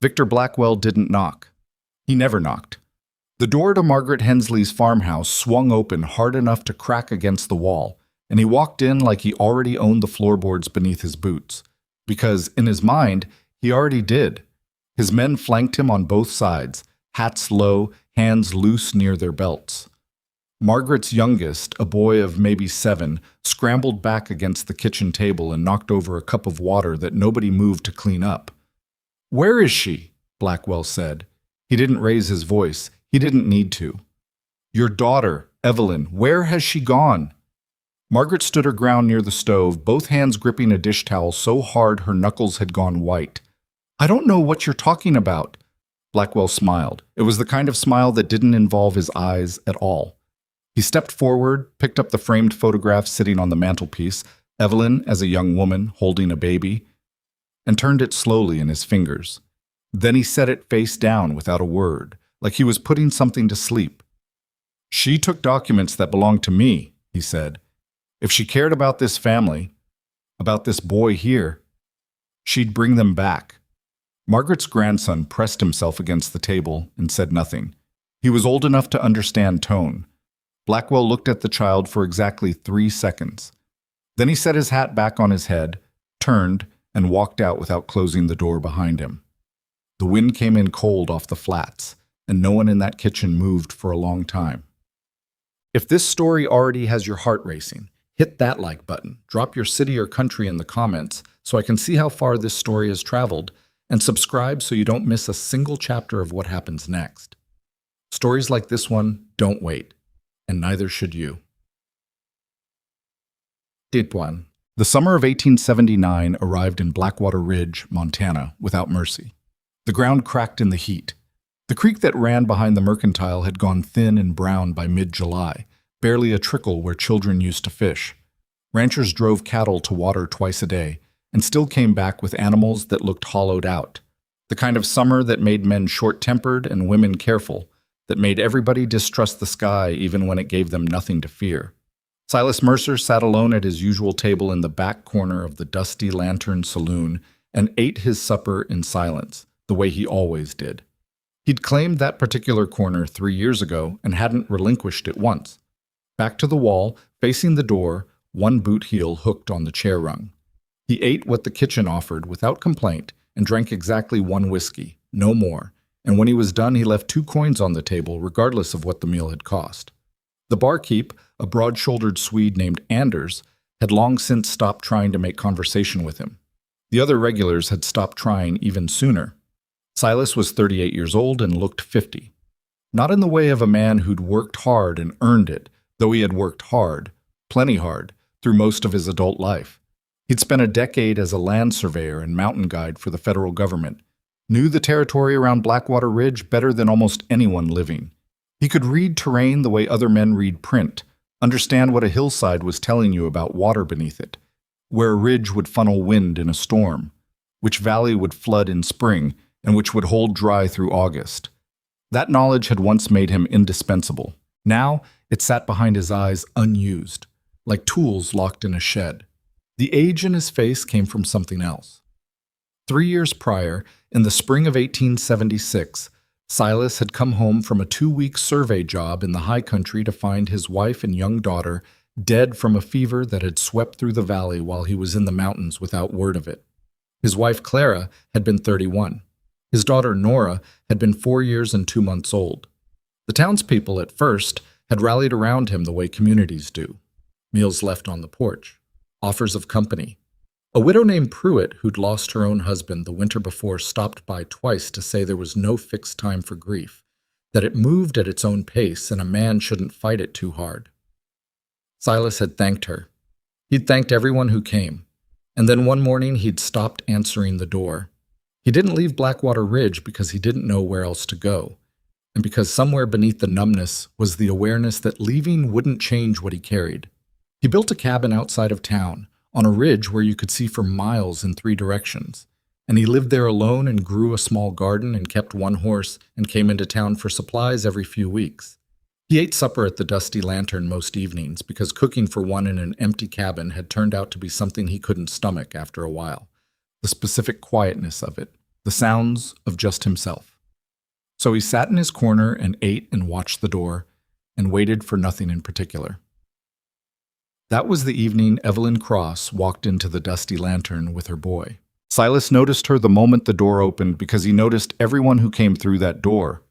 Victor Blackwell didn't knock. He never knocked. The door to Margaret Hensley's farmhouse swung open hard enough to crack against the wall, and he walked in like he already owned the floorboards beneath his boots. Because, in his mind, he already did. His men flanked him on both sides, hats low, hands loose near their belts. Margaret's youngest, a boy of maybe 7, scrambled back against the kitchen table and knocked over a cup of water that nobody moved to clean up. "Where is she?" Blackwell said. He didn't raise his voice. He didn't need to. "Your daughter, Evelyn, where has she gone?" Margaret stood her ground near the stove, both hands gripping a dish towel so hard her knuckles had gone white. "I don't know what you're talking about." Blackwell smiled. It was the kind of smile that didn't involve his eyes at all. He stepped forward, picked up the framed photograph sitting on the mantelpiece, Evelyn as a young woman holding a baby, and turned it slowly in his fingers. Then he set it face down without a word, like he was putting something to sleep. "She took documents that belonged to me," he said. "If she cared about this family, about this boy here, she'd bring them back." Margaret's grandson pressed himself against the table and said nothing. He was old enough to understand tone. Blackwell looked at the child for exactly 3 seconds. Then he set his hat back on his head, turned, and walked out without closing the door behind him. The wind came in cold off the flats, and no one in that kitchen moved for a long time. If this story already has your heart racing, hit that like button, drop your city or country in the comments so I can see how far this story has traveled, and subscribe so you don't miss a single chapter of what happens next. Stories like this one don't wait, and neither should you. Ditwan. The summer of 1879 arrived in Blackwater Ridge, Montana, without mercy. The ground cracked in the heat. The creek that ran behind the mercantile had gone thin and brown by mid-July, barely a trickle where children used to fish. Ranchers drove cattle to water twice a day, and still came back with animals that looked hollowed out. The kind of summer that made men short-tempered and women careful, that made everybody distrust the sky even when it gave them nothing to fear. Silas Mercer sat alone at his usual table in the back corner of the dusty lantern saloon and ate his supper in silence, the way he always did. He'd claimed that particular corner 3 years ago and hadn't relinquished it once. Back to the wall, facing the door, one boot heel hooked on the chair rung. He ate what the kitchen offered without complaint and drank exactly 1 whiskey, no more, and when he was done he left 2 coins on the table regardless of what the meal had cost. The barkeep, a broad-shouldered Swede named Anders, had long since stopped trying to make conversation with him. The other regulars had stopped trying even sooner. Silas was 38 years old and looked 50. Not in the way of a man who'd worked hard and earned it, though he had worked hard, plenty hard, through most of his adult life. He'd spent a decade as a land surveyor and mountain guide for the federal government, knew the territory around Blackwater Ridge better than almost anyone living. He could read terrain the way other men read print, understand what a hillside was telling you about water beneath it, where a ridge would funnel wind in a storm, which valley would flood in spring, and which would hold dry through August. That knowledge had once made him indispensable. Now it sat behind his eyes unused, like tools locked in a shed. The age in his face came from something else. 3 years prior, in the spring of 1876, Silas had come home from a 2-week survey job in the high country to find his wife and young daughter dead from a fever that had swept through the valley while he was in the mountains without word of it. His wife Clara had been 31. His daughter Nora had been 4 years and 2 months old. The townspeople at first had rallied around him the way communities do. Meals left on the porch, offers of company. A widow named Pruitt, who'd lost her own husband the winter before, stopped by twice to say there was no fixed time for grief, that it moved at its own pace and a man shouldn't fight it too hard. Silas had thanked her. He'd thanked everyone who came, and then one morning he'd stopped answering the door. He didn't leave Blackwater Ridge because he didn't know where else to go, and because somewhere beneath the numbness was the awareness that leaving wouldn't change what he carried. He built a cabin outside of town, on a ridge where you could see for miles in 3 directions, and he lived there alone and grew a small garden and kept 1 horse and came into town for supplies every few weeks. He ate supper at the Dusty Lantern most evenings because cooking for one in an empty cabin had turned out to be something he couldn't stomach after a while, the specific quietness of it, the sounds of just himself. So he sat in his corner and ate and watched the door and waited for nothing in particular. That was the evening Evelyn Cross walked into the dusty lantern with her boy. Silas noticed her the moment the door opened because he noticed everyone who came through that door.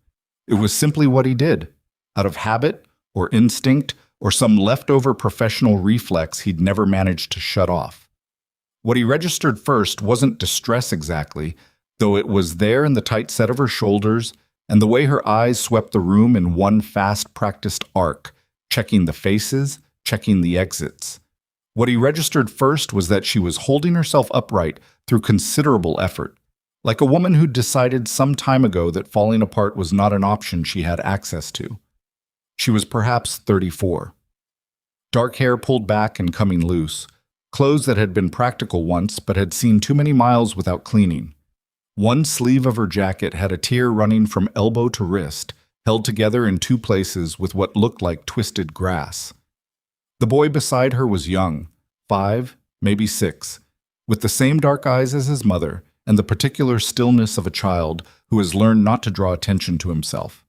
It was simply what he did, out of habit or instinct or some leftover professional reflex he'd never managed to shut off. What he registered first wasn't distress exactly, though it was there in the tight set of her shoulders and the way her eyes swept the room in one fast, practiced arc, checking the faces, checking the exits. What he registered first was that she was holding herself upright through considerable effort, like a woman who'd decided some time ago that falling apart was not an option she had access to. She was perhaps 34. Dark hair pulled back and coming loose, clothes that had been practical once but had seen too many miles without cleaning. One sleeve of her jacket had a tear running from elbow to wrist, held together in two places with what looked like twisted grass. The boy beside her was young, 5, maybe 6, with the same dark eyes as his mother and the particular stillness of a child who has learned not to draw attention to himself.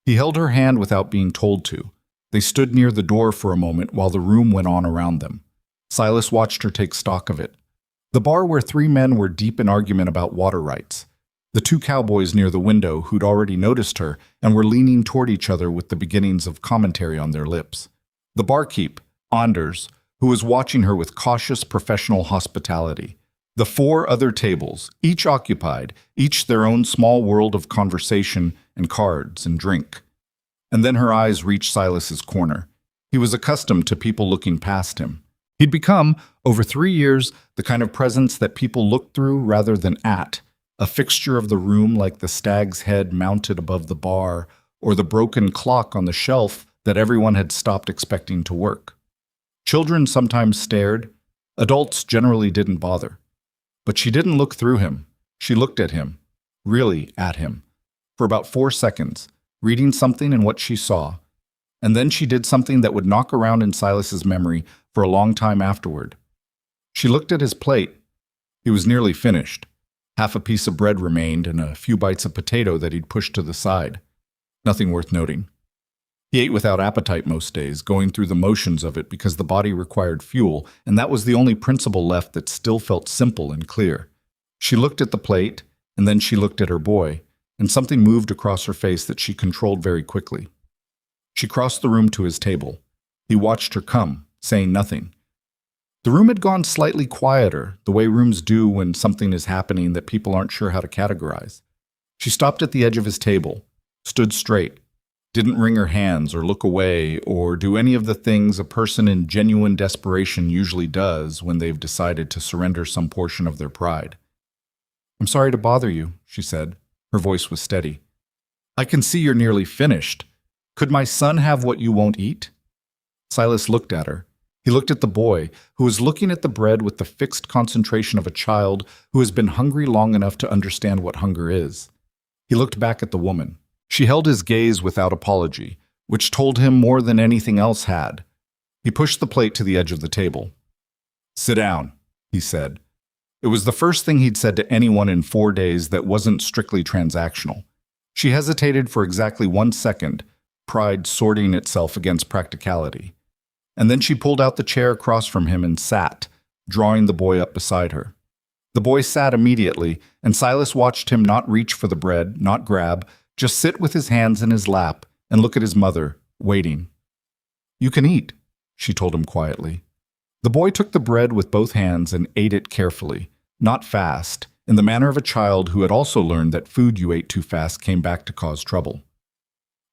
He held her hand without being told to. They stood near the door for a moment while the room went on around them. Silas watched her take stock of it. The bar where 3 men were deep in argument about water rights. The 2 cowboys near the window who'd already noticed her and were leaning toward each other with the beginnings of commentary on their lips. The barkeep, Anders, who was watching her with cautious professional hospitality. The 4 other tables, each occupied, each their own small world of conversation and cards and drink. And then her eyes reached Silas's corner. He was accustomed to people looking past him. He'd become, over 3 years, the kind of presence that people looked through rather than at, a fixture of the room like the stag's head mounted above the bar or the broken clock on the shelf that everyone had stopped expecting to work. Children sometimes stared. Adults generally didn't bother. But she didn't look through him. She looked at him, really at him, for about 4 seconds, reading something in what she saw. And then she did something that would knock around in Silas's memory for a long time afterward. She looked at his plate. He was nearly finished. Half a piece of bread remained and a few bites of potato that he'd pushed to the side. Nothing worth noting. He ate without appetite most days, going through the motions of it because the body required fuel, and that was the only principle left that still felt simple and clear. She looked at the plate, and then she looked at her boy, and something moved across her face that she controlled very quickly. She crossed the room to his table. He watched her come, saying nothing. The room had gone slightly quieter, the way rooms do when something is happening that people aren't sure how to categorize. She stopped at the edge of his table, stood straight, didn't wring her hands or look away or do any of the things a person in genuine desperation usually does when they've decided to surrender some portion of their pride. "I'm sorry to bother you," she said. Her voice was steady. "I can see you're nearly finished. Could my son have what you won't eat?" Silas looked at her. He looked at the boy, who was looking at the bread with the fixed concentration of a child who has been hungry long enough to understand what hunger is. He looked back at the woman. She held his gaze without apology, which told him more than anything else had. He pushed the plate to the edge of the table. "Sit down," he said. It was the first thing he'd said to anyone in 4 days that wasn't strictly transactional. She hesitated for exactly 1 second, pride sorting itself against practicality. And then she pulled out the chair across from him and sat, drawing the boy up beside her. The boy sat immediately, and Silas watched him not reach for the bread, not grab, just sit with his hands in his lap and look at his mother, waiting. "You can eat," she told him quietly. The boy took the bread with both hands and ate it carefully, not fast, in the manner of a child who had also learned that food you ate too fast came back to cause trouble.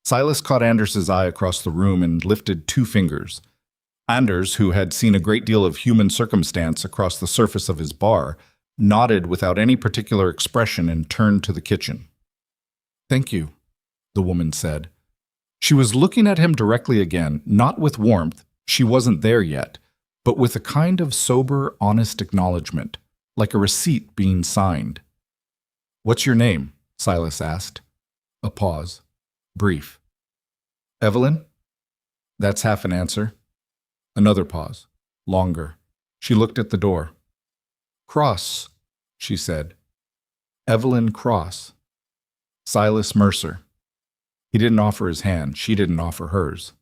Silas caught Anders's eye across the room and lifted 2 fingers. Anders, who had seen a great deal of human circumstance across the surface of his bar, nodded without any particular expression and turned to the kitchen. "Thank you," the woman said. She was looking at him directly again, not with warmth, she wasn't there yet, but with a kind of sober, honest acknowledgement, like a receipt being signed. "What's your name?" Silas asked. A pause. Brief. "Evelyn?" That's half an answer. Another pause. Longer. She looked at the door. "Cross," she said. Evelyn Cross. Silas Mercer. He didn't offer his hand. She didn't offer hers.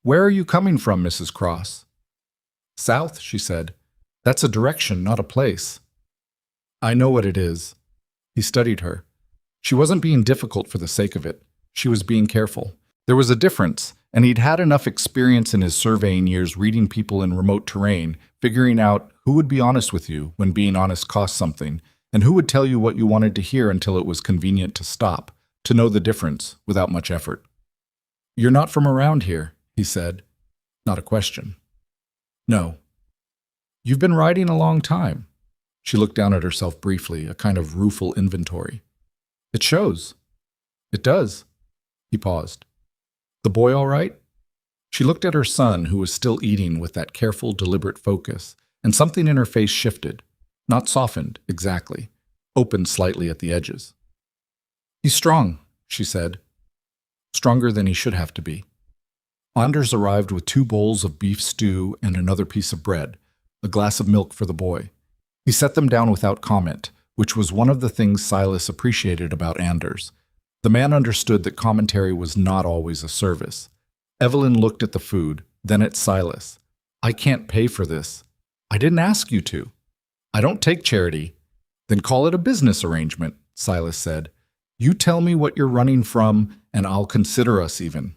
"Where are you coming from, Mrs. Cross?" "South," she said. "That's a direction, not a place." "I know what it is." He studied her. She wasn't being difficult for the sake of it. She was being careful. There was a difference, and he'd had enough experience in his surveying years reading people in remote terrain, figuring out who would be honest with you when being honest cost something, and who would tell you what you wanted to hear until it was convenient to stop, to know the difference without much effort. "You're not from around here," he said. Not a question. "No." "You've been riding a long time." She looked down at herself briefly, a kind of rueful inventory. "It shows." "It does." He paused. "The boy all right?" She looked at her son, who was still eating with that careful, deliberate focus, and something in her face shifted. Not softened, exactly. Opened slightly at the edges. "He's strong," she said. Stronger than he should have to be. Anders arrived with 2 bowls of beef stew and another piece of bread, a glass of milk for the boy. He set them down without comment, which was one of the things Silas appreciated about Anders. The man understood that commentary was not always a service. Evelyn looked at the food, then at Silas. "I can't pay for this." "I didn't ask you to." "I don't take charity." "Then call it a business arrangement," Silas said. "You tell me what you're running from, and I'll consider us even."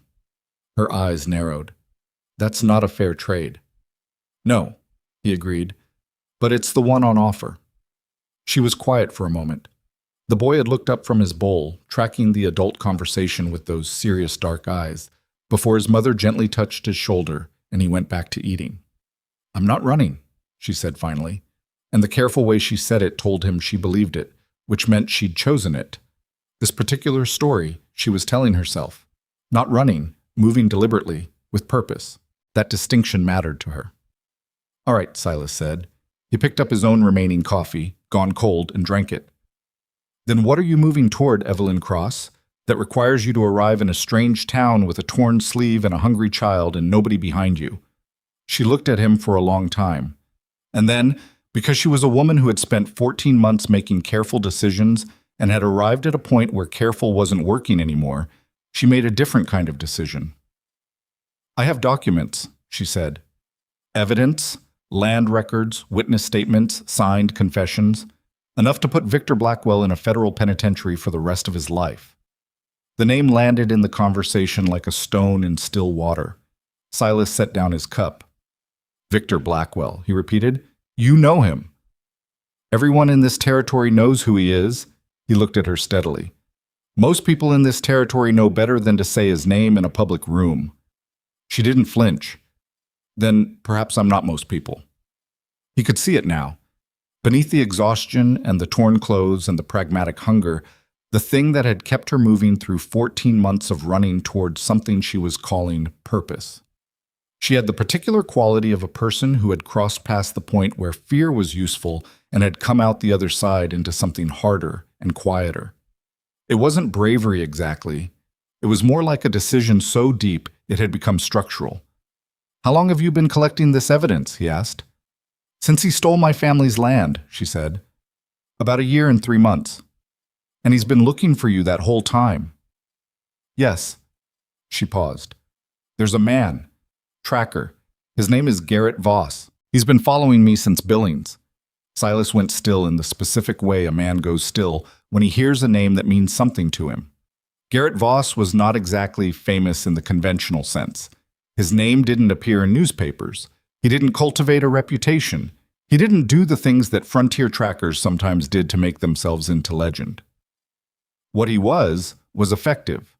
Her eyes narrowed. "That's not a fair trade." "No," he agreed, "but it's the one on offer." She was quiet for a moment. The boy had looked up from his bowl, tracking the adult conversation with those serious dark eyes, before his mother gently touched his shoulder and he went back to eating. "I'm not running," she said finally, and the careful way she said it told him she believed it, which meant she'd chosen it. This particular story, she was telling herself. Not running, moving deliberately, with purpose. That distinction mattered to her. "All right," Silas said. He picked up his own remaining coffee, gone cold, and drank it. "Then what are you moving toward, Evelyn Cross, that requires you to arrive in a strange town with a torn sleeve and a hungry child and nobody behind you?" She looked at him for a long time. And then, because she was a woman who had spent 14 months making careful decisions and had arrived at a point where careful wasn't working anymore, she made a different kind of decision. "I have documents," she said. "Evidence, land records, witness statements, signed confessions. Enough to put Victor Blackwell in a federal penitentiary for the rest of his life." The name landed in the conversation like a stone in still water. Silas set down his cup. "Victor Blackwell," he repeated. "You know him." "Everyone in this territory knows who he is." He looked at her steadily. "Most people in this territory know better than to say his name in a public room." She didn't flinch. "Then perhaps I'm not most people." He could see it now. Beneath the exhaustion and the torn clothes and the pragmatic hunger, the thing that had kept her moving through 14 months of running towards something she was calling purpose. She had the particular quality of a person who had crossed past the point where fear was useful and had come out the other side into something harder and quieter. It wasn't bravery exactly. It was more like a decision so deep it had become structural. "How long have you been collecting this evidence?" he asked. "Since he stole my family's land," she said. "About a year and 3 months. And he's been looking for you that whole time." "Yes." She paused. "There's a man. Tracker. His name is Garrett Voss. He's been following me since Billings." Silas went still in the specific way a man goes still when he hears a name that means something to him. Garrett Voss was not exactly famous in the conventional sense. His name didn't appear in newspapers. He didn't cultivate a reputation. He didn't do the things that frontier trackers sometimes did to make themselves into legend. What he was effective.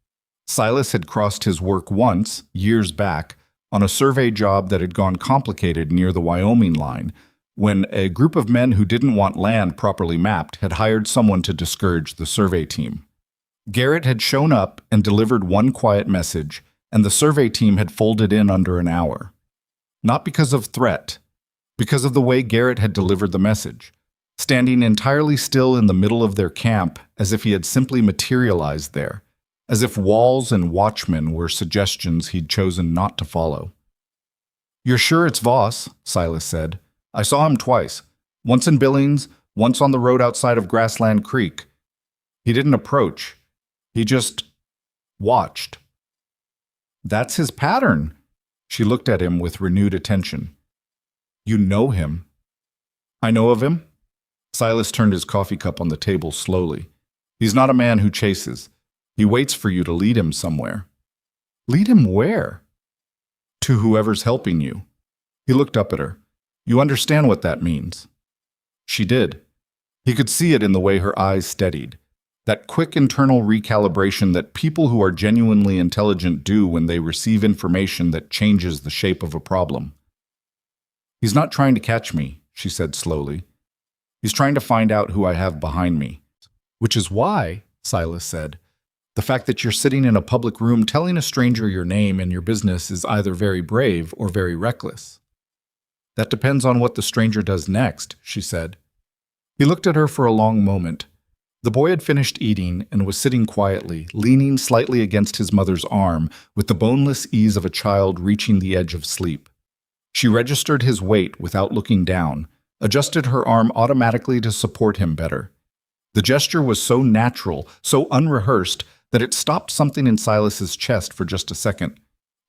Silas had crossed his work once, years back, on a survey job that had gone complicated near the Wyoming line, when a group of men who didn't want land properly mapped had hired someone to discourage the survey team. Garrett had shown up and delivered one quiet message, and the survey team had folded in under an hour. Not because of threat, because of the way Garrett had delivered the message, standing entirely still in the middle of their camp as if he had simply materialized there, as if walls and watchmen were suggestions he'd chosen not to follow. "You're sure it's Voss?" Silas said. "I saw him twice, once in Billings, Once on the road outside of Grassland Creek. He didn't approach. He just watched. That's his pattern. She looked at him with renewed attention. You know him. I know of him. Silas turned his coffee cup on the table slowly. He's not a man who chases. He waits for you to lead him somewhere. Lead him where? To whoever's helping you. He looked up at her. You understand what that means. She did. He could see it in the way her eyes steadied. That quick internal recalibration that people who are genuinely intelligent do when they receive information that changes the shape of a problem. He's not trying to catch me, she said slowly. He's trying to find out who I have behind me. Which is why, Silas said, the fact that you're sitting in a public room telling a stranger your name and your business is either very brave or very reckless. That depends on what the stranger does next, she said. He looked at her for a long moment. The boy had finished eating and was sitting quietly, leaning slightly against his mother's arm with the boneless ease of a child reaching the edge of sleep. She registered his weight without looking down, adjusted her arm automatically to support him better. The gesture was so natural, so unrehearsed, that it stopped something in Silas's chest for just a second.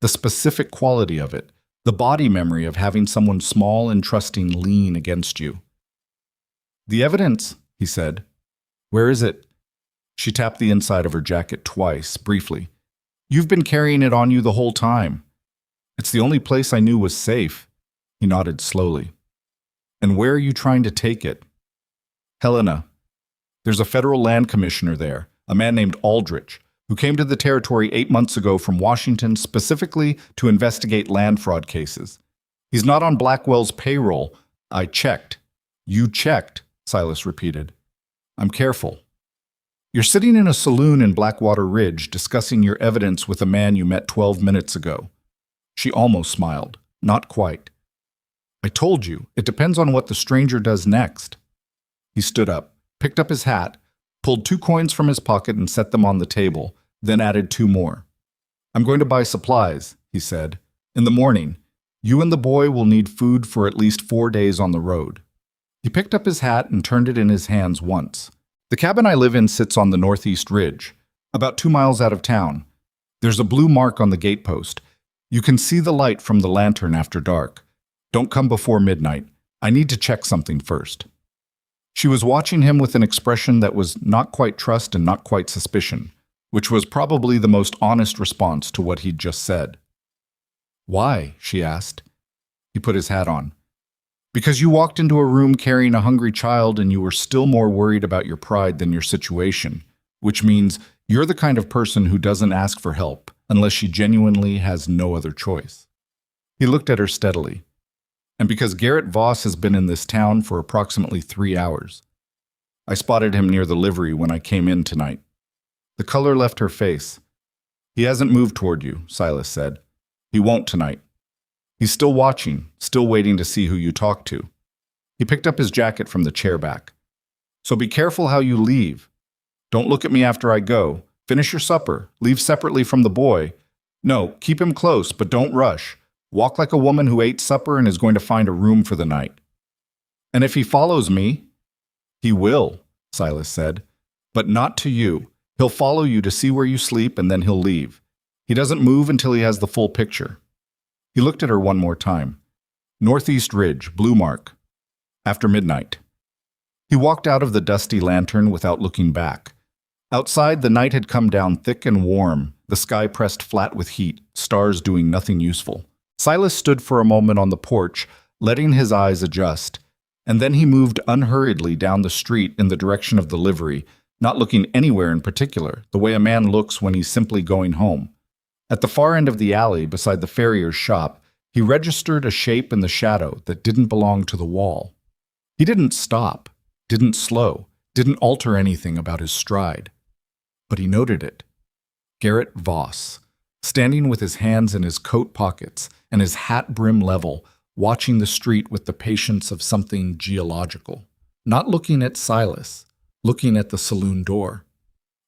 The specific quality of it, the body memory of having someone small and trusting lean against you. The evidence, he said. Where is it? She tapped the inside of her jacket twice, briefly. You've been carrying it on you the whole time. It's the only place I knew was safe. He nodded slowly. And where are you trying to take it? Helena. There's a federal land commissioner there, a man named Aldrich, who came to the territory 8 months ago from Washington specifically to investigate land fraud cases. He's not on Blackwell's payroll. I checked. You checked, Silas repeated. I'm careful. You're sitting in a saloon in Blackwater Ridge discussing your evidence with a man you met 12 minutes ago. She almost smiled. Not quite. I told you, it depends on what the stranger does next. He stood up, picked up his hat, pulled 2 coins from his pocket and set them on the table, then added 2 more. I'm going to buy supplies, he said. In the morning, you and the boy will need food for at least 4 days on the road. He picked up his hat and turned it in his hands once. The cabin I live in sits on the northeast ridge, about 2 miles out of town. There's a blue mark on the gatepost. You can see the light from the lantern after dark. Don't come before midnight. I need to check something first. She was watching him with an expression that was not quite trust and not quite suspicion, which was probably the most honest response to what he'd just said. Why? She asked. He put his hat on. Because you walked into a room carrying a hungry child and you were still more worried about your pride than your situation, which means you're the kind of person who doesn't ask for help unless she genuinely has no other choice. He looked at her steadily. And because Garrett Voss has been in this town for approximately 3 hours. I spotted him near the livery when I came in tonight. The color left her face. He hasn't moved toward you, Silas said. He won't tonight. He's still watching, still waiting to see who you talk to. He picked up his jacket from the chair back. So be careful how you leave. Don't look at me after I go. Finish your supper. Leave separately from the boy. No, keep him close, but don't rush. Walk like a woman who ate supper and is going to find a room for the night. And if he follows me, he will, Silas said, but not to you. He'll follow you to see where you sleep and then he'll leave. He doesn't move until he has the full picture. He looked at her one more time. Northeast Ridge, blue mark. After midnight. He walked out of the dusty lantern without looking back. Outside, the night had come down thick and warm, the sky pressed flat with heat, stars doing nothing useful. Silas stood for a moment on the porch, letting his eyes adjust, and then he moved unhurriedly down the street in the direction of the livery, not looking anywhere in particular, the way a man looks when he's simply going home. At the far end of the alley, beside the farrier's shop, he registered a shape in the shadow that didn't belong to the wall. He didn't stop, didn't slow, didn't alter anything about his stride. But he noted it. Garrett Voss, standing with his hands in his coat pockets and his hat brim level, watching the street with the patience of something geological. Not looking at Silas, looking at the saloon door.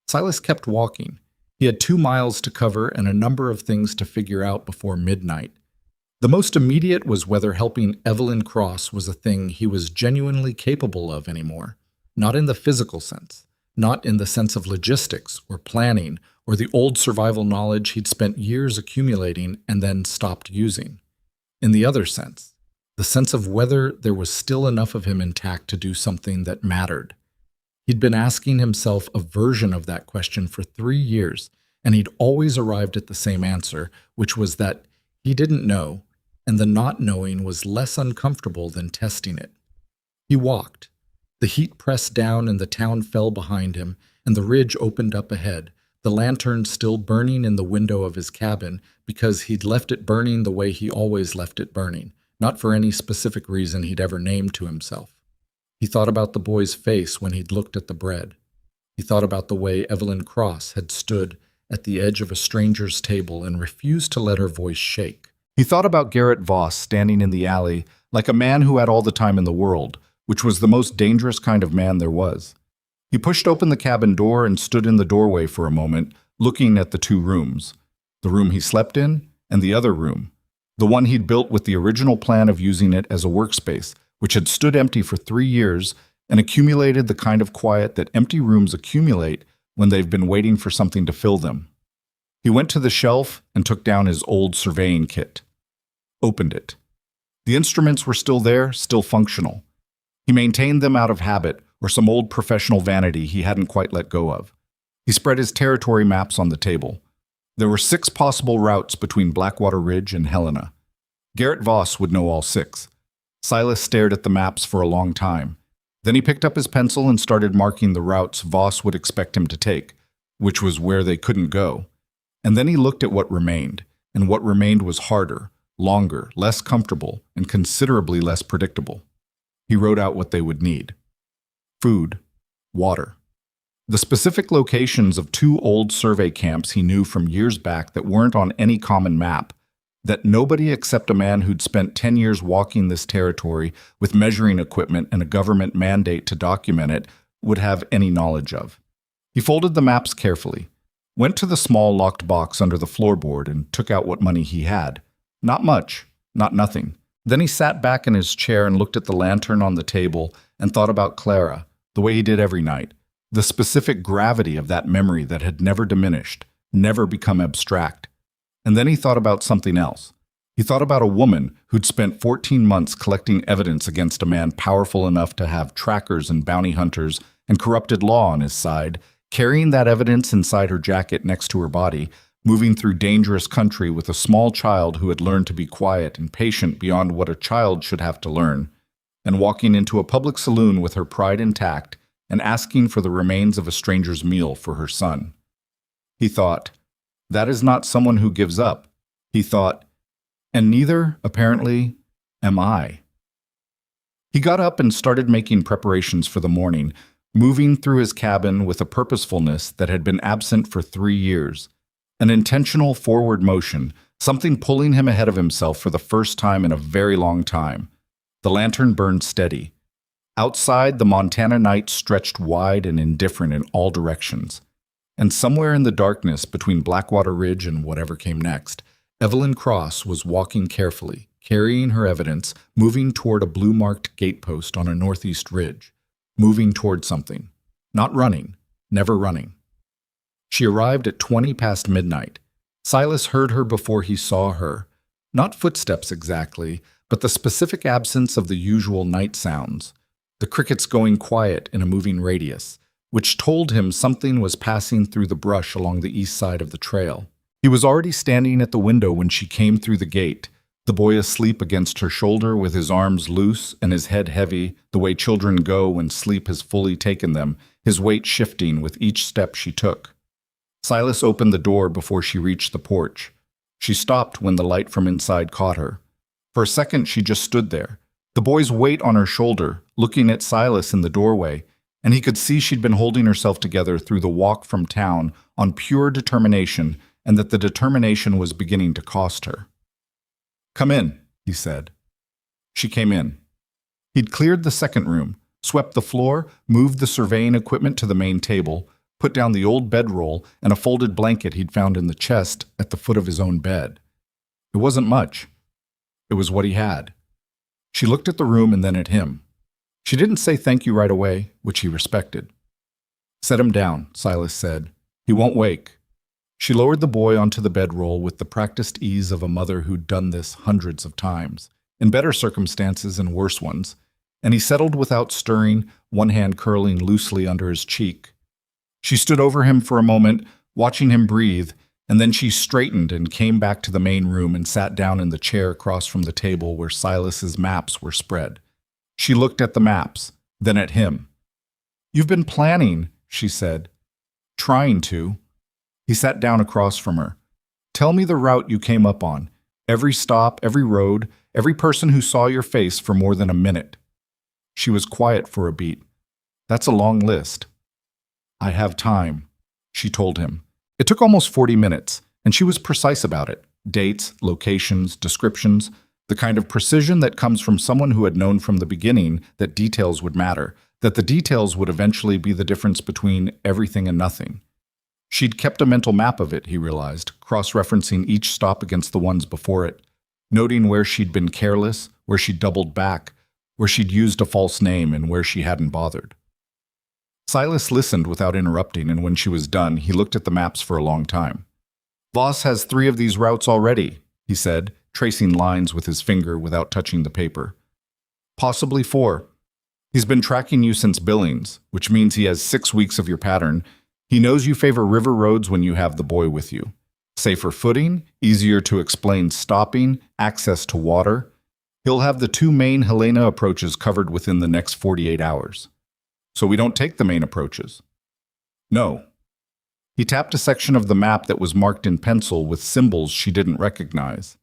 Silas kept walking. He had 2 miles to cover and a number of things to figure out before midnight. The most immediate was whether helping Evelyn Cross was a thing he was genuinely capable of anymore, not in the physical sense, not in the sense of logistics or planning or the old survival knowledge he'd spent years accumulating and then stopped using. In the other sense, the sense of whether there was still enough of him intact to do something that mattered. He'd been asking himself a version of that question for 3 years, and he'd always arrived at the same answer, which was that he didn't know, and the not knowing was less uncomfortable than testing it. He walked. The heat pressed down and the town fell behind him, and the ridge opened up ahead, the lantern still burning in the window of his cabin because he'd left it burning the way he always left it burning, not for any specific reason he'd ever named to himself. He thought about the boy's face when he'd looked at the bread. He thought about the way Evelyn Cross had stood at the edge of a stranger's table and refused to let her voice shake. He thought about Garrett Voss standing in the alley like a man who had all the time in the world, which was the most dangerous kind of man there was. He pushed open the cabin door and stood in the doorway for a moment, looking at the 2 rooms, the room he slept in and the other room, the one he'd built with the original plan of using it as a workspace, which had stood empty for 3 years and accumulated the kind of quiet that empty rooms accumulate when they've been waiting for something to fill them. He went to the shelf and took down his old surveying kit. Opened it. The instruments were still there, still functional. He maintained them out of habit or some old professional vanity he hadn't quite let go of. He spread his territory maps on the table. There were 6 possible routes between Blackwater Ridge and Helena. Garrett Voss would know all 6. Silas stared at the maps for a long time. Then he picked up his pencil and started marking the routes Voss would expect him to take, which was where they couldn't go. And then he looked at what remained, and what remained was harder, longer, less comfortable, and considerably less predictable. He wrote out what they would need. Food, water. The specific locations of 2 old survey camps he knew from years back that weren't on any common map, that nobody except a man who'd spent 10 years walking this territory with measuring equipment and a government mandate to document it would have any knowledge of. He folded the maps carefully, went to the small locked box under the floorboard and took out what money he had. Not much, not nothing. Then he sat back in his chair and looked at the lantern on the table and thought about Clara, the way he did every night, the specific gravity of that memory that had never diminished, never become abstract. And then he thought about something else. He thought about a woman who'd spent 14 months collecting evidence against a man powerful enough to have trackers and bounty hunters and corrupted law on his side, carrying that evidence inside her jacket next to her body, moving through dangerous country with a small child who had learned to be quiet and patient beyond what a child should have to learn, and walking into a public saloon with her pride intact and asking for the remains of a stranger's meal for her son. He thought, that is not someone who gives up. He thought, and neither, apparently, am I. He got up and started making preparations for the morning, moving through his cabin with a purposefulness that had been absent for 3 years. An intentional forward motion, something pulling him ahead of himself for the first time in a very long time. The lantern burned steady. Outside, the Montana night stretched wide and indifferent in all directions. And somewhere in the darkness between Blackwater Ridge and whatever came next, Evelyn Cross was walking carefully, carrying her evidence, moving toward a blue-marked gatepost on a northeast ridge, moving toward something. Not running, never running. She arrived at 20 past midnight. Silas heard her before he saw her. Not footsteps exactly, but the specific absence of the usual night sounds. The crickets going quiet in a moving radius, which told him something was passing through the brush along the east side of the trail. He was already standing at the window when she came through the gate, the boy asleep against her shoulder with his arms loose and his head heavy, the way children go when sleep has fully taken them, his weight shifting with each step she took. Silas opened the door before she reached the porch. She stopped when the light from inside caught her. For a second, she just stood there, the boy's weight on her shoulder, looking at Silas in the doorway, and he could see she'd been holding herself together through the walk from town on pure determination, and that the determination was beginning to cost her. "Come in," he said. She came in. He'd cleared the second room, swept the floor, moved the surveying equipment to the main table, put down the old bedroll and a folded blanket he'd found in the chest at the foot of his own bed. It wasn't much. It was what he had. She looked at the room and then at him. She didn't say thank you right away, which he respected. Set him down, Silas said. He won't wake. She lowered the boy onto the bedroll with the practiced ease of a mother who'd done this hundreds of times, in better circumstances and worse ones, and he settled without stirring, one hand curling loosely under his cheek. She stood over him for a moment, watching him breathe, and then she straightened and came back to the main room and sat down in the chair across from the table where Silas's maps were spread. She looked at the maps, then at him. "You've been planning," she said. "Trying to." He sat down across from her. "Tell me the route you came up on. Every stop, every road, every person who saw your face for more than a minute." She was quiet for a beat. "That's a long list." "I have time," she told him. It took almost 40 minutes, and she was precise about it. Dates, locations, descriptions, the kind of precision that comes from someone who had known from the beginning that details would matter, that the details would eventually be the difference between everything and nothing. She'd kept a mental map of it, he realized, cross-referencing each stop against the ones before it, noting where she'd been careless, where she'd doubled back, where she'd used a false name, and where she hadn't bothered. Silas listened without interrupting, and when she was done, he looked at the maps for a long time. "Voss has 3 of these routes already," he said, tracing lines with his finger without touching the paper. "Possibly 4. He's been tracking you since Billings, which means he has 6 weeks of your pattern. He knows you favor river roads when you have the boy with you. Safer footing, easier to explain stopping, access to water. He'll have the 2 main Helena approaches covered within the next 48 hours. So we don't take the main approaches." "No." He tapped a section of the map that was marked in pencil with symbols she didn't recognize.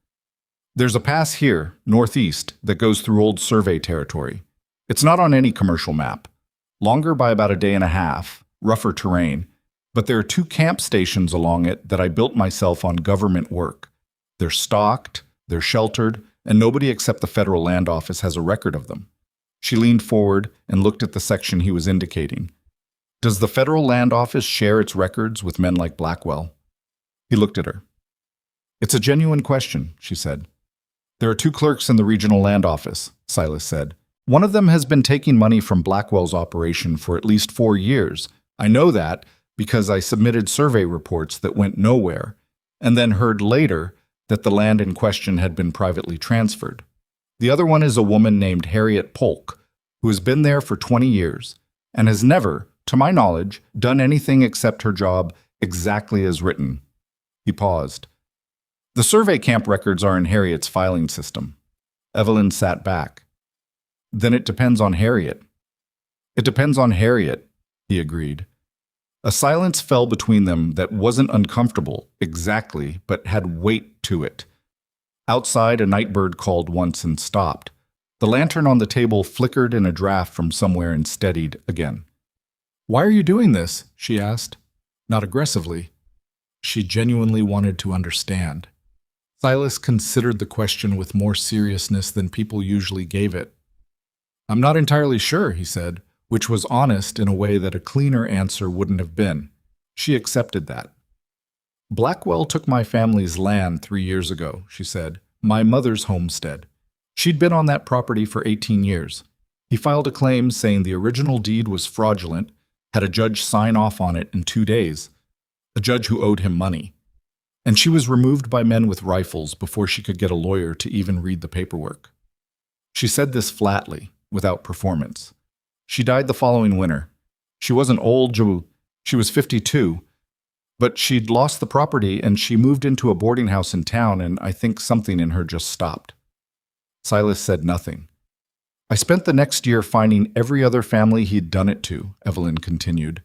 "There's a pass here, northeast, that goes through old survey territory. It's not on any commercial map. Longer by about a day and a half, rougher terrain, but there are 2 camp stations along it that I built myself on government work. They're stocked, they're sheltered, and nobody except the Federal Land Office has a record of them." She leaned forward and looked at the section he was indicating. "Does the Federal Land Office share its records with men like Blackwell?" He looked at her. "It's a genuine question," she said. "There are 2 clerks in the Regional Land Office," Silas said. "One of them has been taking money from Blackwell's operation for at least 4 years. I know that because I submitted survey reports that went nowhere, and then heard later that the land in question had been privately transferred. The other one is a woman named Harriet Polk, who has been there for 20 years and has never, to my knowledge, done anything except her job exactly as written." He paused. "The survey camp records are in Harriet's filing system." Evelyn sat back. "Then it depends on Harriet." "It depends on Harriet," he agreed. A silence fell between them that wasn't uncomfortable, exactly, but had weight to it. Outside, a nightbird called once and stopped. The lantern on the table flickered in a draft from somewhere and steadied again. "Why are you doing this?" she asked. Not aggressively. She genuinely wanted to understand. Silas considered the question with more seriousness than people usually gave it. "I'm not entirely sure," he said, which was honest in a way that a cleaner answer wouldn't have been. She accepted that. "Blackwell took my family's land 3 years ago," she said, "my mother's homestead. She'd been on that property for 18 years. He filed a claim saying the original deed was fraudulent, had a judge sign off on it in 2 days, a judge who owed him money. And she was removed by men with rifles before she could get a lawyer to even read the paperwork." She said this flatly, without performance. She died the following winter. She wasn't old, she was 52, but she'd lost the property and she moved into a boarding house in town, and I think something in her just stopped. Silas said nothing. "I spent the next year finding every other family he'd done it to," Evelyn continued.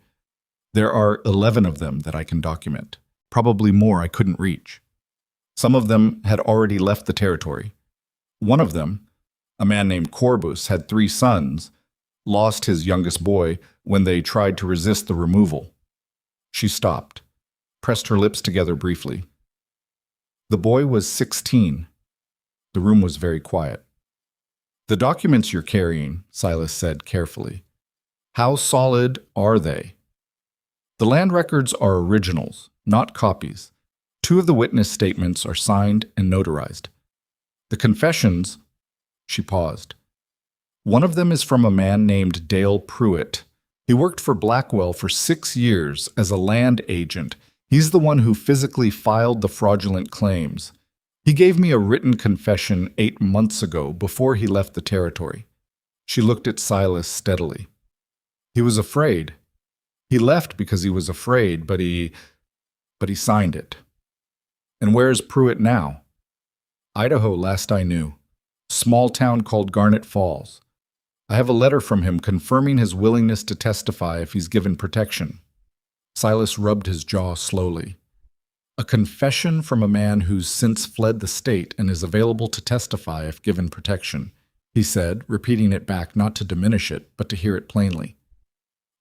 "There are 11 of them that I can document, probably more I couldn't reach. Some of them had already left the territory. One of them, a man named Corbus, had 3 sons, lost his youngest boy when they tried to resist the removal." She stopped, pressed her lips together briefly. "The boy was 16. The room was very quiet. "The documents you're carrying," Silas said carefully, "how solid are they?" "The land records are originals, not copies. 2 of the witness statements are signed and notarized." The confessions, she paused. One of them is from a man named Dale Pruitt. He worked for Blackwell for 6 years as a land agent. He's the one who physically filed the fraudulent claims. He gave me a written confession 8 months ago before he left the territory. She looked at Silas steadily. He was afraid. He left because he was afraid, but he signed it. And where's Pruitt now? Idaho, last I knew. Small town called Garnet Falls. I have a letter from him confirming his willingness to testify if he's given protection. Silas rubbed his jaw slowly. A confession from a man who's since fled the state and is available to testify if given protection, he said, repeating it back not to diminish it, but to hear it plainly.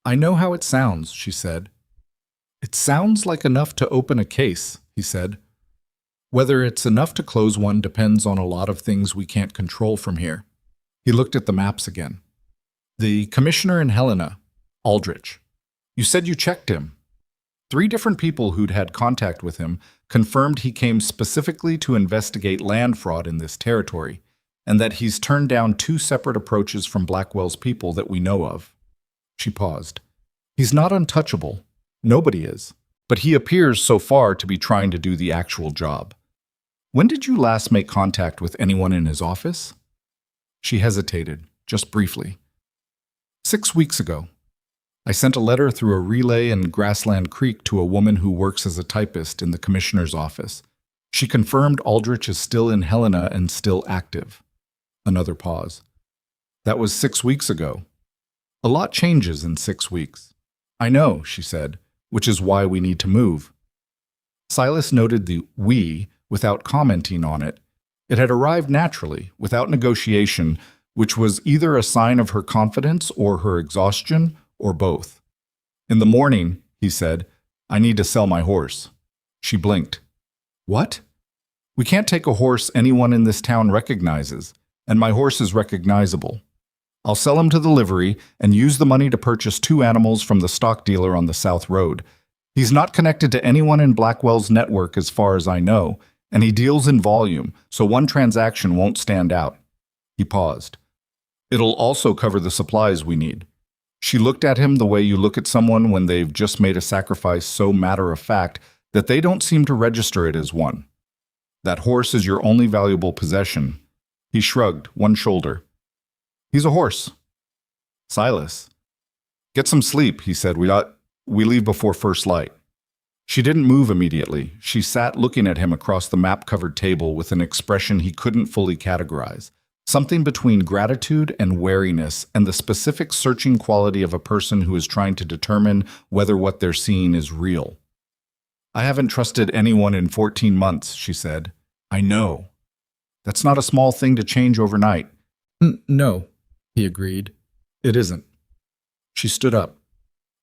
I know how it sounds, she said. It sounds like enough to open a case, he said. Whether it's enough to close one depends on a lot of things we can't control from here. He looked at the maps again. The commissioner in Helena, Aldrich. You said you checked him. 3 different people who'd had contact with him confirmed he came specifically to investigate land fraud in this territory, and that he's turned down 2 separate approaches from Blackwell's people that we know of. She paused. He's not untouchable. Nobody is. But he appears so far to be trying to do the actual job. When did you last make contact with anyone in his office? She hesitated, just briefly. 6 weeks ago. I sent a letter through a relay in Grassland Creek to a woman who works as a typist in the commissioner's office. She confirmed Aldrich is still in Helena and still active. Another pause. That was 6 weeks ago. A lot changes in 6 weeks. I know, she said, which is why we need to move. Silas noted the we without commenting on it. It had arrived naturally, without negotiation, which was either a sign of her confidence or her exhaustion, or both. In the morning, he said, I need to sell my horse. She blinked. What? We can't take a horse anyone in this town recognizes, and my horse is recognizable. I'll sell him to the livery and use the money to purchase 2 animals from the stock dealer on the South Road. He's not connected to anyone in Blackwell's network as far as I know, and he deals in volume, so one transaction won't stand out. He paused. It'll also cover the supplies we need. She looked at him the way you look at someone when they've just made a sacrifice so matter-of-fact that they don't seem to register it as one. That horse is your only valuable possession. He shrugged, one shoulder. He's a horse. Silas. Get some sleep, he said. We leave before first light. She didn't move immediately. She sat looking at him across the map-covered table with an expression he couldn't fully categorize. Something between gratitude and wariness and the specific searching quality of a person who is trying to determine whether what they're seeing is real. I haven't trusted anyone in 14 months, she said. I know. That's not a small thing to change overnight. No, he agreed. It isn't. She stood up,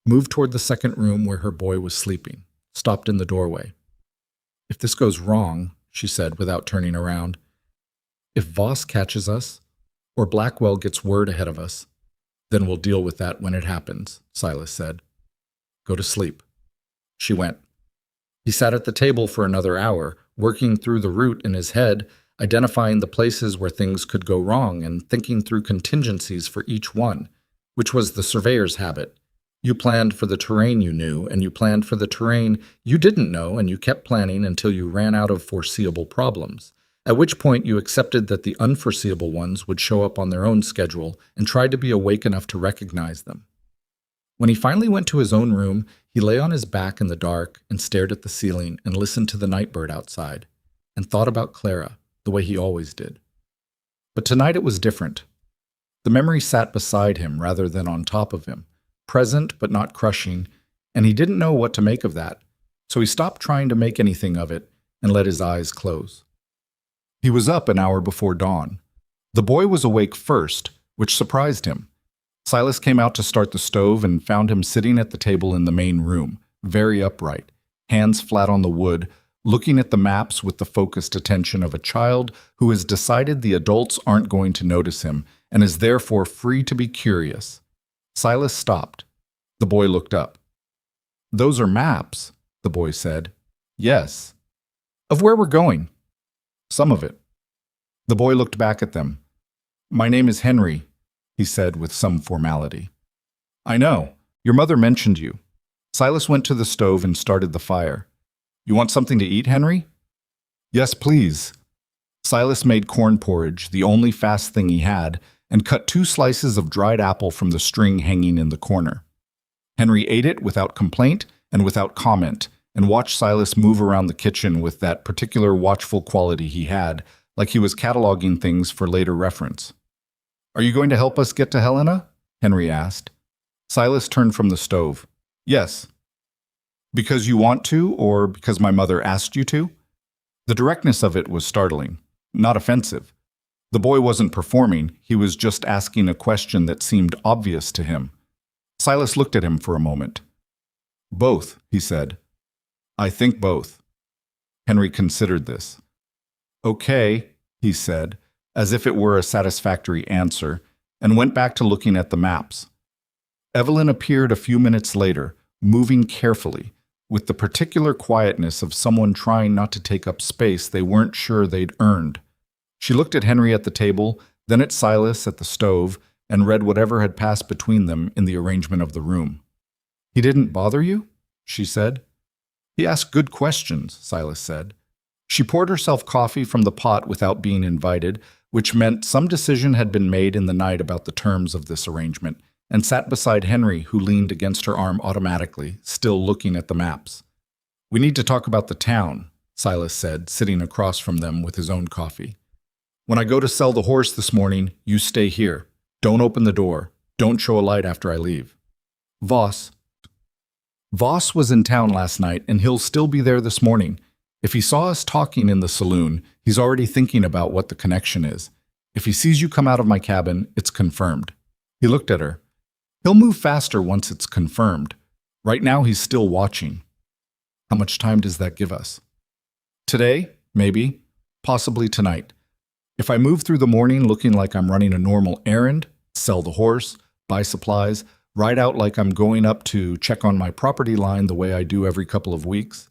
moved toward the second room where her boy was sleeping, stopped in the doorway. If this goes wrong, she said without turning around, if Voss catches us, or Blackwell gets word ahead of us, then we'll deal with that when it happens, Silas said. Go to sleep. She went. He sat at the table for another hour, working through the route in his head, identifying the places where things could go wrong and thinking through contingencies for each one, which was the surveyor's habit. You planned for the terrain you knew, and you planned for the terrain you didn't know, and you kept planning until you ran out of foreseeable problems, at which point you accepted that the unforeseeable ones would show up on their own schedule and tried to be awake enough to recognize them. When he finally went to his own room, he lay on his back in the dark and stared at the ceiling and listened to the nightbird outside, and thought about Clara, the way he always did. But tonight it was different. The memory sat beside him rather than on top of him, present but not crushing, and he didn't know what to make of that, so he stopped trying to make anything of it and let his eyes close. He was up an hour before dawn. The boy was awake first, which surprised him. Silas came out to start the stove and found him sitting at the table in the main room, very upright, hands flat on the wood, looking at the maps with the focused attention of a child who has decided the adults aren't going to notice him and is therefore free to be curious. Silas stopped. The boy looked up. Those are maps, the boy said. Yes. Of where we're going. Some of it. The boy looked back at them. "My name is Henry," he said with some formality. "I know. Your mother mentioned you." Silas went to the stove and started the fire. "You want something to eat, Henry?" "Yes, please." Silas made corn porridge, the only fast thing he had, and cut 2 slices of dried apple from the string hanging in the corner. Henry ate it without complaint and without comment, and watched Silas move around the kitchen with that particular watchful quality he had, like he was cataloging things for later reference. "Are you going to help us get to Helena?" Henry asked. Silas turned from the stove. "Yes." "Because you want to, or because my mother asked you to?" The directness of it was startling, not offensive. The boy wasn't performing, he was just asking a question that seemed obvious to him. Silas looked at him for a moment. "Both," he said. "I think both." Henry considered this. "Okay," he said, as if it were a satisfactory answer, and went back to looking at the maps. Evelyn appeared a few minutes later, moving carefully, with the particular quietness of someone trying not to take up space they weren't sure they'd earned. She looked at Henry at the table, then at Silas at the stove, and read whatever had passed between them in the arrangement of the room. "He didn't bother you?" she said. "He asked good questions," Silas said. She poured herself coffee from the pot without being invited, which meant some decision had been made in the night about the terms of this arrangement, and sat beside Henry, who leaned against her arm automatically, still looking at the maps. "We need to talk about the town," Silas said, sitting across from them with his own coffee. "When I go to sell the horse this morning, you stay here. Don't open the door. Don't show a light after I leave." Voss was in town last night, and he'll still be there this morning. If he saw us talking in the saloon, he's already thinking about what the connection is. If he sees you come out of my cabin, it's confirmed. He looked at her. He'll move faster once it's confirmed. Right now, he's still watching. How much time does that give us? Today, maybe. Possibly tonight. If I move through the morning looking like I'm running a normal errand, sell the horse, buy supplies, ride out like I'm going up to check on my property line the way I do every couple of weeks,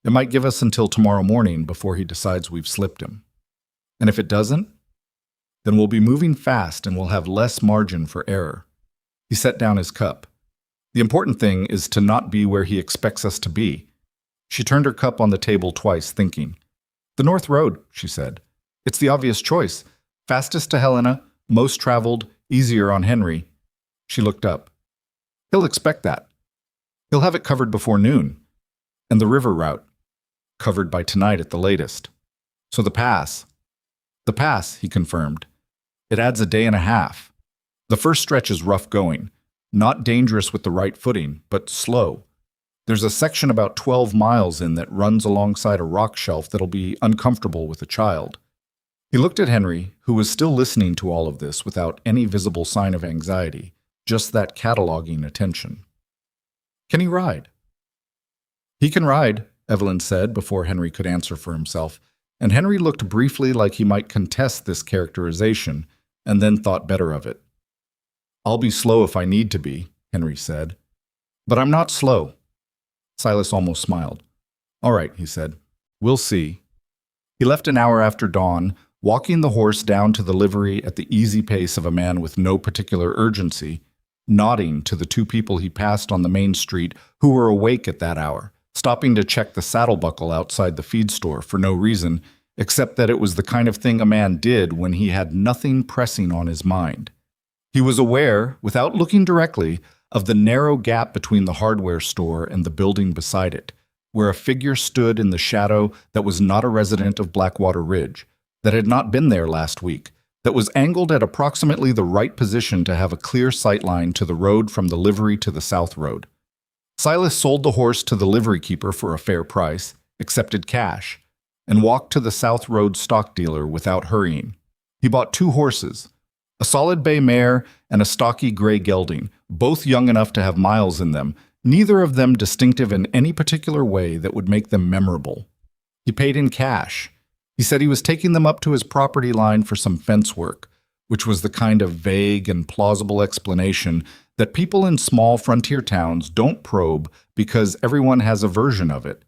it might give us until tomorrow morning before he decides we've slipped him. And if it doesn't, then we'll be moving fast and we'll have less margin for error. He set down his cup. The important thing is to not be where he expects us to be. She turned her cup on the table twice, thinking. "The North Road," she said. "It's the obvious choice. Fastest to Helena, most traveled, easier on Henry." She looked up. "He'll expect that. He'll have it covered before noon. And the river route. Covered by tonight at the latest. So the pass." "The pass," he confirmed. "It adds a day and a half. The first stretch is rough going. Not dangerous with the right footing, but slow. There's a section about 12 miles in that runs alongside a rock shelf that'll be uncomfortable with a child." He looked at Henry, who was still listening to all of this without any visible sign of anxiety, just that cataloging attention. "Can he ride?" "He can ride," Evelyn said before Henry could answer for himself, and Henry looked briefly like he might contest this characterization, and then thought better of it. "I'll be slow if I need to be," Henry said. "But I'm not slow." Silas almost smiled. "All right," he said. "We'll see." He left an hour after dawn, walking the horse down to the livery at the easy pace of a man with no particular urgency, nodding to the 2 people he passed on the main street who were awake at that hour, stopping to check the saddle buckle outside the feed store for no reason, except that it was the kind of thing a man did when he had nothing pressing on his mind. He was aware, without looking directly, of the narrow gap between the hardware store and the building beside it, where a figure stood in the shadow that was not a resident of Blackwater Ridge, that had not been there last week, that was angled at approximately the right position to have a clear sightline to the road from the livery to the South Road. Silas sold the horse to the livery keeper for a fair price, accepted cash, and walked to the South Road stock dealer without hurrying. He bought 2 horses, a solid bay mare and a stocky gray gelding, both young enough to have miles in them, neither of them distinctive in any particular way that would make them memorable. He paid in cash. He said he was taking them up to his property line for some fence work, which was the kind of vague and plausible explanation that people in small frontier towns don't probe because everyone has a version of it.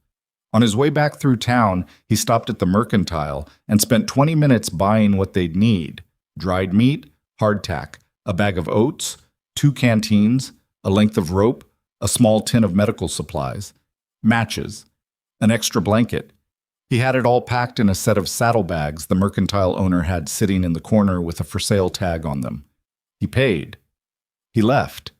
On his way back through town, he stopped at the Mercantile and spent 20 minutes buying what they'd need: dried meat, hardtack, a bag of oats, 2 canteens, a length of rope, a small tin of medical supplies, matches, an extra blanket. He had it all packed in a set of saddlebags the Mercantile owner had sitting in the corner with a for sale tag on them. He paid. He left.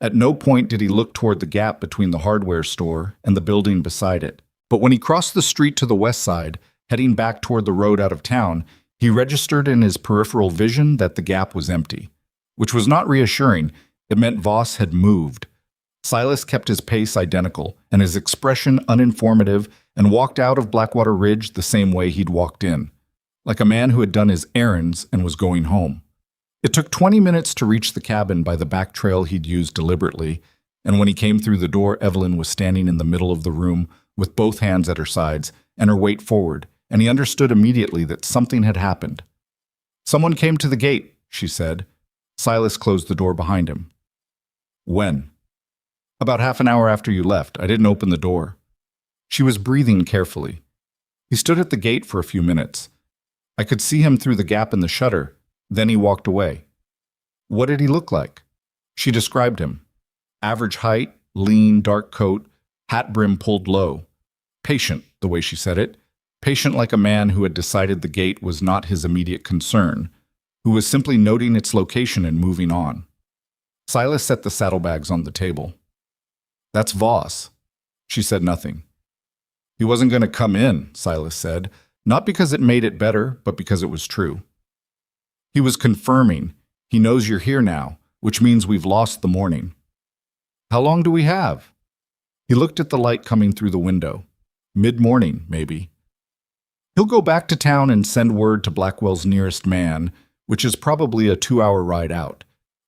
At no point did he look toward the gap between the hardware store and the building beside it. But when he crossed the street to the west side, heading back toward the road out of town, he registered in his peripheral vision that the gap was empty, which was not reassuring. It meant Voss had moved. Silas kept his pace identical and his expression uninformative and walked out of Blackwater Ridge the same way he'd walked in, like a man who had done his errands and was going home. It took 20 minutes to reach the cabin by the back trail he'd used deliberately, and when he came through the door, Evelyn was standing in the middle of the room with both hands at her sides and her weight forward, and he understood immediately that something had happened. "Someone came to the gate," she said. Silas closed the door behind him. "When?" "About half an hour after you left. I didn't open the door." She was breathing carefully. He stood at the gate for a few minutes. I could see him through the gap in the shutter. Then he walked away. "What did he look like?" She described him. Average height, lean, dark coat, hat brim pulled low. Patient, the way she said it. Patient like a man who had decided the gate was not his immediate concern, who was simply noting its location and moving on. Silas set the saddlebags on the table. "That's Voss." She said nothing. "He wasn't going to come in," Silas said, not because it made it better, but because it was true. "He was confirming. He knows you're here now, which means we've lost the morning." "How long do we have?" He looked at the light coming through the window. "Mid-morning, maybe." "He'll go back to town and send word to Blackwell's nearest man, which is probably a 2-hour ride out.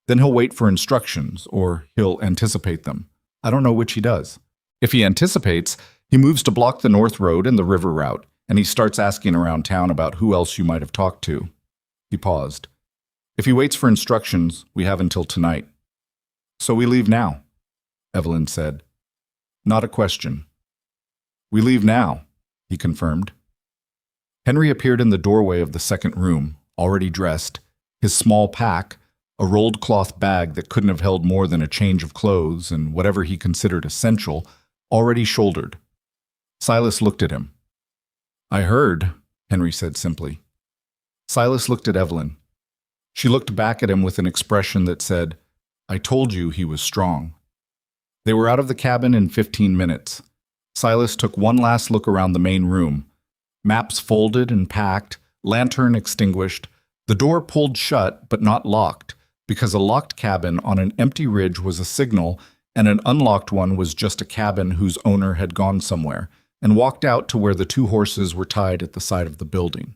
Then he'll wait for instructions, or he'll anticipate them. I don't know which he does. If he anticipates, he moves to block the North Road and the river route, and he starts asking around town about who else you might have talked to." He paused. "If he waits for instructions, we have until tonight." "So we leave now," Evelyn said. Not a question. "We leave now," he confirmed. Henry appeared in the doorway of the second room, already dressed, his small pack, a rolled cloth bag that couldn't have held more than a change of clothes and whatever he considered essential, already shouldered. Silas looked at him. "I heard," Henry said simply. Silas looked at Evelyn. She looked back at him with an expression that said, "I told you he was strong." They were out of the cabin in 15 minutes. Silas took one last look around the main room. Maps folded and packed, lantern extinguished, the door pulled shut but not locked, because a locked cabin on an empty ridge was a signal and an unlocked one was just a cabin whose owner had gone somewhere and walked out to where the 2 horses were tied at the side of the building.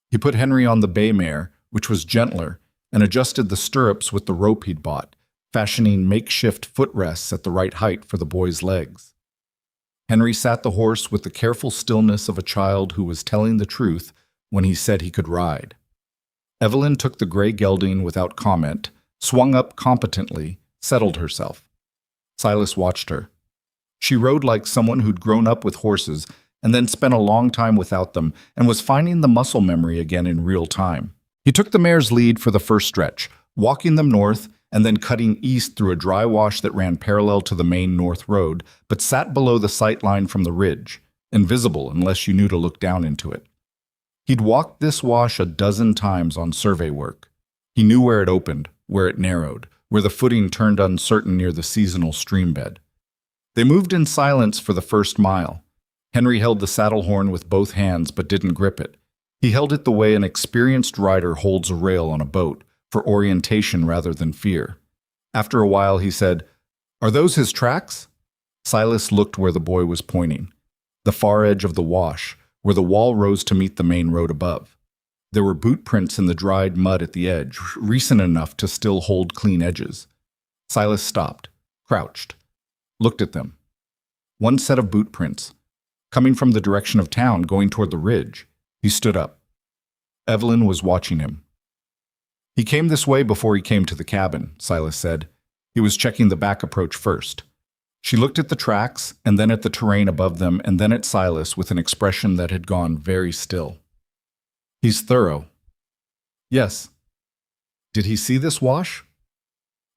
He put Henry on the bay mare, which was gentler, and adjusted the stirrups with the rope he'd bought, fashioning makeshift footrests at the right height for the boy's legs. Henry sat the horse with the careful stillness of a child who was telling the truth when he said he could ride. Evelyn took the gray gelding without comment, swung up competently, settled herself. Silas watched her. She rode like someone who'd grown up with horses and then spent a long time without them and was finding the muscle memory again in real time. He took the mare's lead for the first stretch, walking them north and then cutting east through a dry wash that ran parallel to the main north road, but sat below the sight line from the ridge, invisible unless you knew to look down into it. He'd walked this wash a dozen times on survey work. He knew where it opened, where it narrowed, where the footing turned uncertain near the seasonal stream bed. They moved in silence for the first mile. Henry held the saddle horn with both hands but didn't grip it. He held it the way an experienced rider holds a rail on a boat, for orientation rather than fear. After a while he said, "Are those his tracks?" Silas looked where the boy was pointing, the far edge of the wash, where the wall rose to meet the main road above. There were boot prints in the dried mud at the edge, recent enough to still hold clean edges. Silas stopped, crouched, looked at them. One set of boot prints, coming from the direction of town, going toward the ridge. He stood up. Evelyn was watching him. "He came this way before he came to the cabin," Silas said. "He was checking the back approach first. She looked at the tracks, and then at the terrain above them, and then at Silas with an expression that had gone very still. "He's thorough." "Yes." "Did he see this wash?"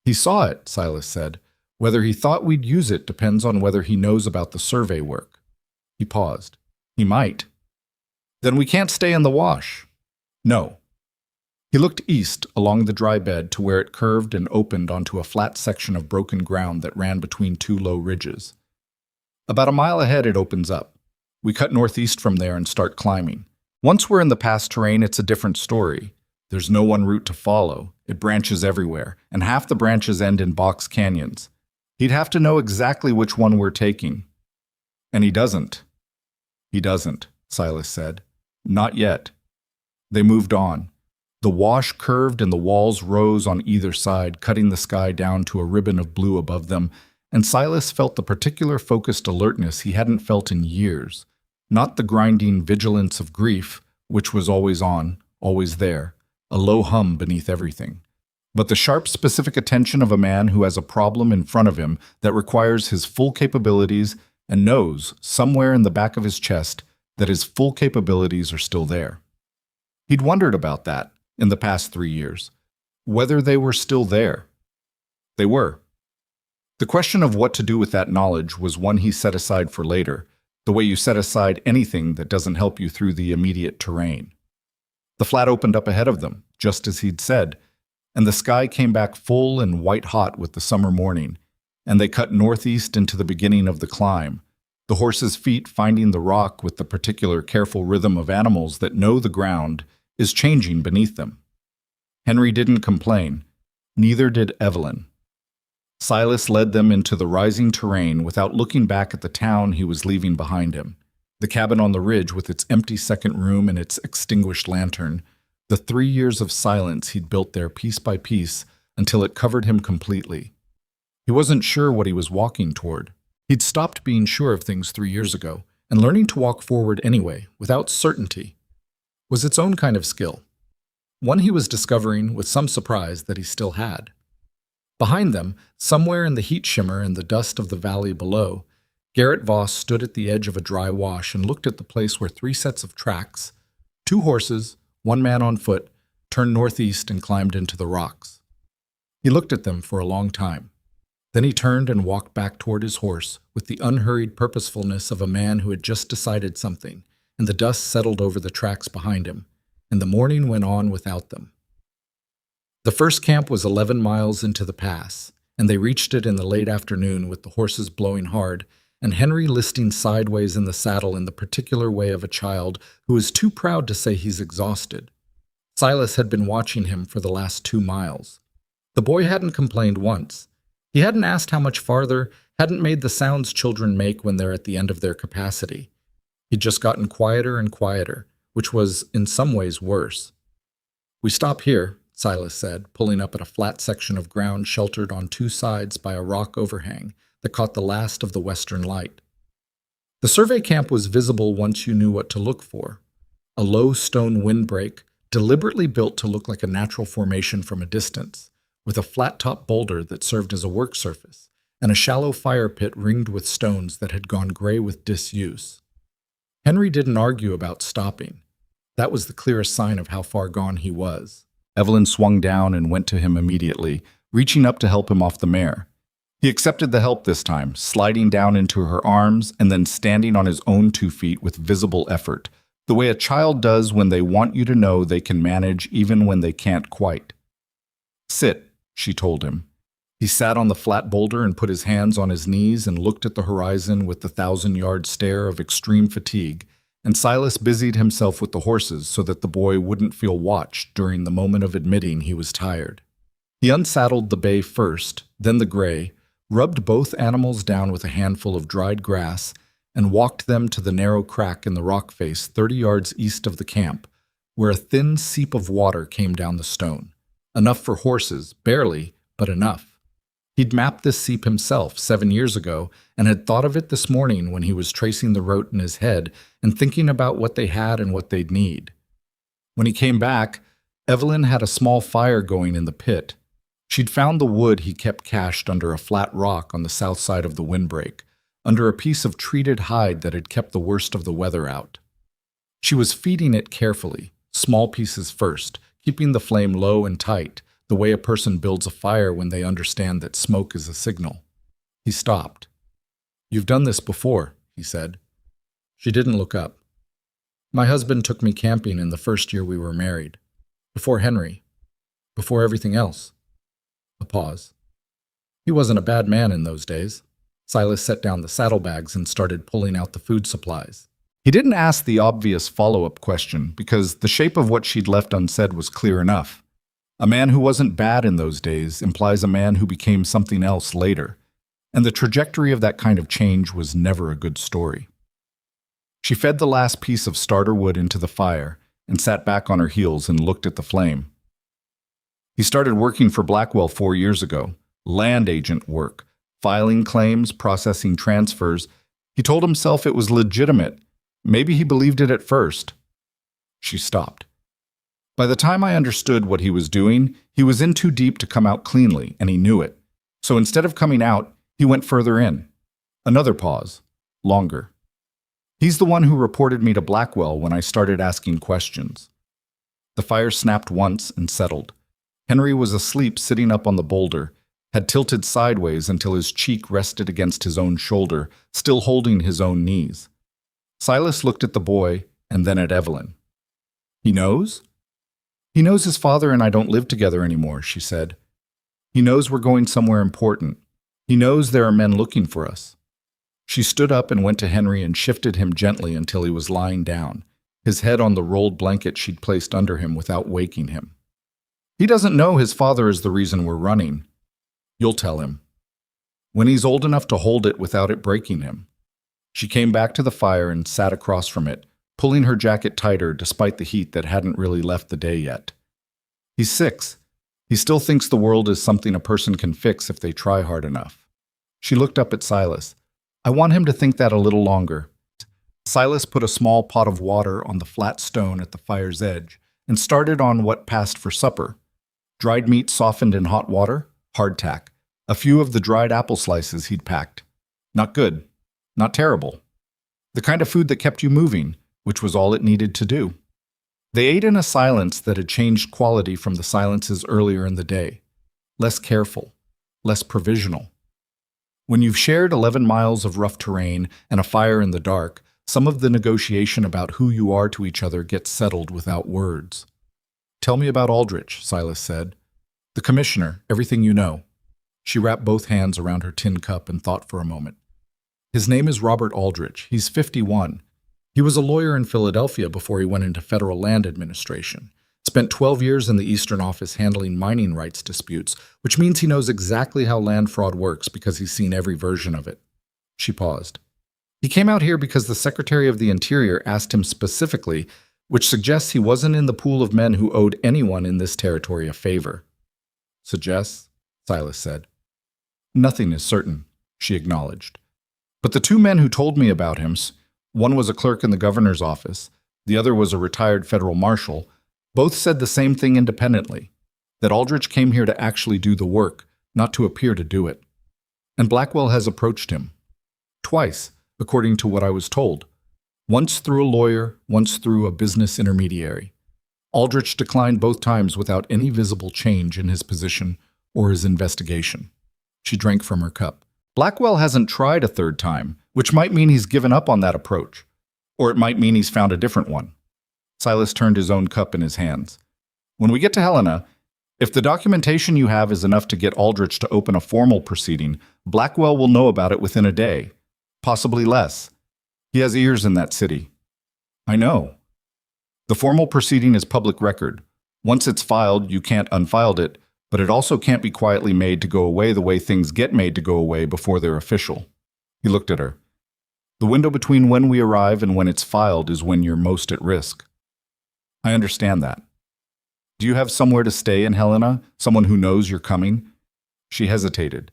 "He saw it," Silas said. "Whether he thought we'd use it depends on whether he knows about the survey work." He paused. "He might." "Then we can't stay in the wash." "No." He looked east along the dry bed to where it curved and opened onto a flat section of broken ground that ran between two low ridges. "About a mile ahead it opens up. We cut northeast from there and start climbing. Once we're in the pass terrain, it's a different story. There's no one route to follow. It branches everywhere, and half the branches end in box canyons. He'd have to know exactly which one we're taking." "And he doesn't." "He doesn't," Silas said. "Not yet." They moved on. The wash curved and the walls rose on either side, cutting the sky down to a ribbon of blue above them, and Silas felt the particular focused alertness he hadn't felt in years. Not the grinding vigilance of grief, which was always on, always there, a low hum beneath everything, but the sharp, specific attention of a man who has a problem in front of him that requires his full capabilities and knows, somewhere in the back of his chest, that his full capabilities are still there. He'd wondered about that in the past 3 years, whether they were still there. They were. The question of what to do with that knowledge was one he set aside for later, the way you set aside anything that doesn't help you through the immediate terrain. The flat opened up ahead of them, just as he'd said, and the sky came back full and white-hot with the summer morning, and they cut northeast into the beginning of the climb, the horses' feet finding the rock with the particular careful rhythm of animals that know the ground is changing beneath them. Henry didn't complain. Neither did Evelyn. Silas led them into the rising terrain without looking back at the town he was leaving behind him. The cabin on the ridge with its empty second room and its extinguished lantern, the 3 years of silence he'd built there piece by piece until it covered him completely. He wasn't sure what he was walking toward. He'd stopped being sure of things 3 years ago, and learning to walk forward anyway, without certainty, was its own kind of skill, one he was discovering with some surprise that he still had. Behind them, somewhere in the heat shimmer and the dust of the valley below, Garrett Voss stood at the edge of a dry wash and looked at the place where 3 sets of tracks, 2 horses, 1 man on foot, turned northeast and climbed into the rocks. He looked at them for a long time. Then he turned and walked back toward his horse with the unhurried purposefulness of a man who had just decided something, and the dust settled over the tracks behind him, and the morning went on without them. The first camp was 11 miles into the pass, and they reached it in the late afternoon with the horses blowing hard, and Henry listing sideways in the saddle in the particular way of a child who is too proud to say he's exhausted. Silas had been watching him for the last 2 miles. The boy hadn't complained once. He hadn't asked how much farther, hadn't made the sounds children make when they're at the end of their capacity. He'd just gotten quieter and quieter, which was in some ways worse. "We stop here," Silas said, pulling up at a flat section of ground sheltered on 2 sides by a rock overhang that caught the last of the western light. The survey camp was visible once you knew what to look for. A low stone windbreak, deliberately built to look like a natural formation from a distance, with a flat-top boulder that served as a work surface, and a shallow fire pit ringed with stones that had gone gray with disuse. Henry didn't argue about stopping. That was the clearest sign of how far gone he was. Evelyn swung down and went to him immediately, reaching up to help him off the mare. He accepted the help this time, sliding down into her arms and then standing on his own 2 feet with visible effort, the way a child does when they want you to know they can manage even when they can't quite. "Sit," she told him. He sat on the flat boulder and put his hands on his knees and looked at the horizon with the 1,000-yard stare of extreme fatigue, and Silas busied himself with the horses so that the boy wouldn't feel watched during the moment of admitting he was tired. He unsaddled the bay first, then the gray, rubbed both animals down with a handful of dried grass, and walked them to the narrow crack in the rock face 30 yards east of the camp, where a thin seep of water came down the stone. Enough for horses, barely, but enough. He'd mapped this seep himself 7 years ago and had thought of it this morning when he was tracing the route in his head and thinking about what they had and what they'd need. When he came back, Evelyn had a small fire going in the pit. She'd found the wood he kept cached under a flat rock on the south side of the windbreak, under a piece of treated hide that had kept the worst of the weather out. She was feeding it carefully, small pieces first, keeping the flame low and tight, the way a person builds a fire when they understand that smoke is a signal. He stopped. "You've done this before," he said. She didn't look up. "My husband took me camping in the first year we were married. Before Henry. Before everything else." A pause. "He wasn't a bad man in those days." Silas set down the saddlebags and started pulling out the food supplies. He didn't ask the obvious follow-up question because the shape of what she'd left unsaid was clear enough. A man who wasn't bad in those days implies a man who became something else later, and the trajectory of that kind of change was never a good story. She fed the last piece of starter wood into the fire and sat back on her heels and looked at the flame. "He started working for Blackwell 4 years ago. Land agent work. Filing claims, processing transfers. He told himself it was legitimate. Maybe he believed it at first." She stopped. "By the time I understood what he was doing, he was in too deep to come out cleanly, and he knew it. So instead of coming out, he went further in." Another pause. Longer. "He's the one who reported me to Blackwell when I started asking questions." The fire snapped once and settled. Henry was asleep sitting up on the boulder, had tilted sideways until his cheek rested against his own shoulder, still holding his own knees. Silas looked at the boy and then at Evelyn. "He knows?" "He knows his father and I don't live together anymore," she said. "He knows we're going somewhere important. He knows there are men looking for us." She stood up and went to Henry and shifted him gently until he was lying down, his head on the rolled blanket she'd placed under him without waking him. "He doesn't know his father is the reason we're running. You'll tell him. When he's old enough to hold it without it breaking him." She came back to the fire and sat across from it, pulling her jacket tighter despite the heat that hadn't really left the day yet. "He's 6. He still thinks the world is something a person can fix if they try hard enough." She looked up at Silas. "I want him to think that a little longer." Silas put a small pot of water on the flat stone at the fire's edge and started on what passed for supper. Dried meat softened in hot water, hardtack, a few of the dried apple slices he'd packed. Not good. Not terrible. The kind of food that kept you moving, which was all it needed to do. They ate in a silence that had changed quality from the silences earlier in the day. Less careful, less provisional. When you've shared 11 miles of rough terrain and a fire in the dark, some of the negotiation about who you are to each other gets settled without words. "Tell me about Aldrich," Silas said. "The commissioner, everything you know." She wrapped both hands around her tin cup and thought for a moment. "His name is Robert Aldrich. He's 51. He was a lawyer in Philadelphia before he went into federal land administration. Spent 12 years in the Eastern Office handling mining rights disputes, which means he knows exactly how land fraud works because he's seen every version of it." She paused. "He came out here because the Secretary of the Interior asked him specifically, which suggests he wasn't in the pool of men who owed anyone in this territory a favor." "Suggests?" Silas said. "Nothing is certain," she acknowledged. "But the 2 men who told me about him, one was a clerk in the governor's office, the other was a retired federal marshal, both said the same thing independently, that Aldrich came here to actually do the work, not to appear to do it. And Blackwell has approached him. Twice, according to what I was told. Once through a lawyer, once through a business intermediary. Aldrich declined both times without any visible change in his position or his investigation." She drank from her cup. "Blackwell hasn't tried a 3rd time, which might mean he's given up on that approach. Or it might mean he's found a different one." Silas turned his own cup in his hands. "When we get to Helena, if the documentation you have is enough to get Aldrich to open a formal proceeding, Blackwell will know about it within a day. Possibly less. He has ears in that city." "I know. The formal proceeding is public record. Once it's filed, you can't unfile it, but it also can't be quietly made to go away the way things get made to go away before they're official." He looked at her. "The window between when we arrive and when it's filed is when you're most at risk." "I understand that. Do you have somewhere to stay in Helena? Someone who knows you're coming?" She hesitated.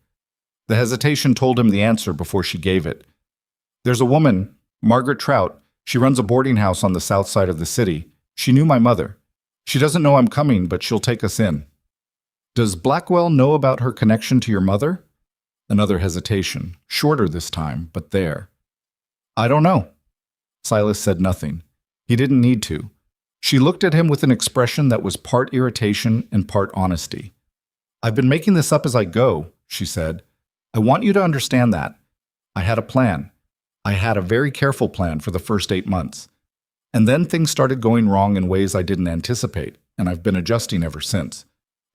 The hesitation told him the answer before she gave it. "There's a woman, Margaret Trout. She runs a boarding house on the south side of the city. She knew my mother. She doesn't know I'm coming, but she'll take us in." Does Blackwell know about her connection to your mother? Another hesitation, shorter this time, but there. I don't know. Silas said nothing. He didn't need to. She looked at him with an expression that was part irritation and part honesty. I've been making this up as I go, she said. I want you to understand that. I had a plan. I had a very careful plan for the first 8 months. And then things started going wrong in ways I didn't anticipate, and I've been adjusting ever since.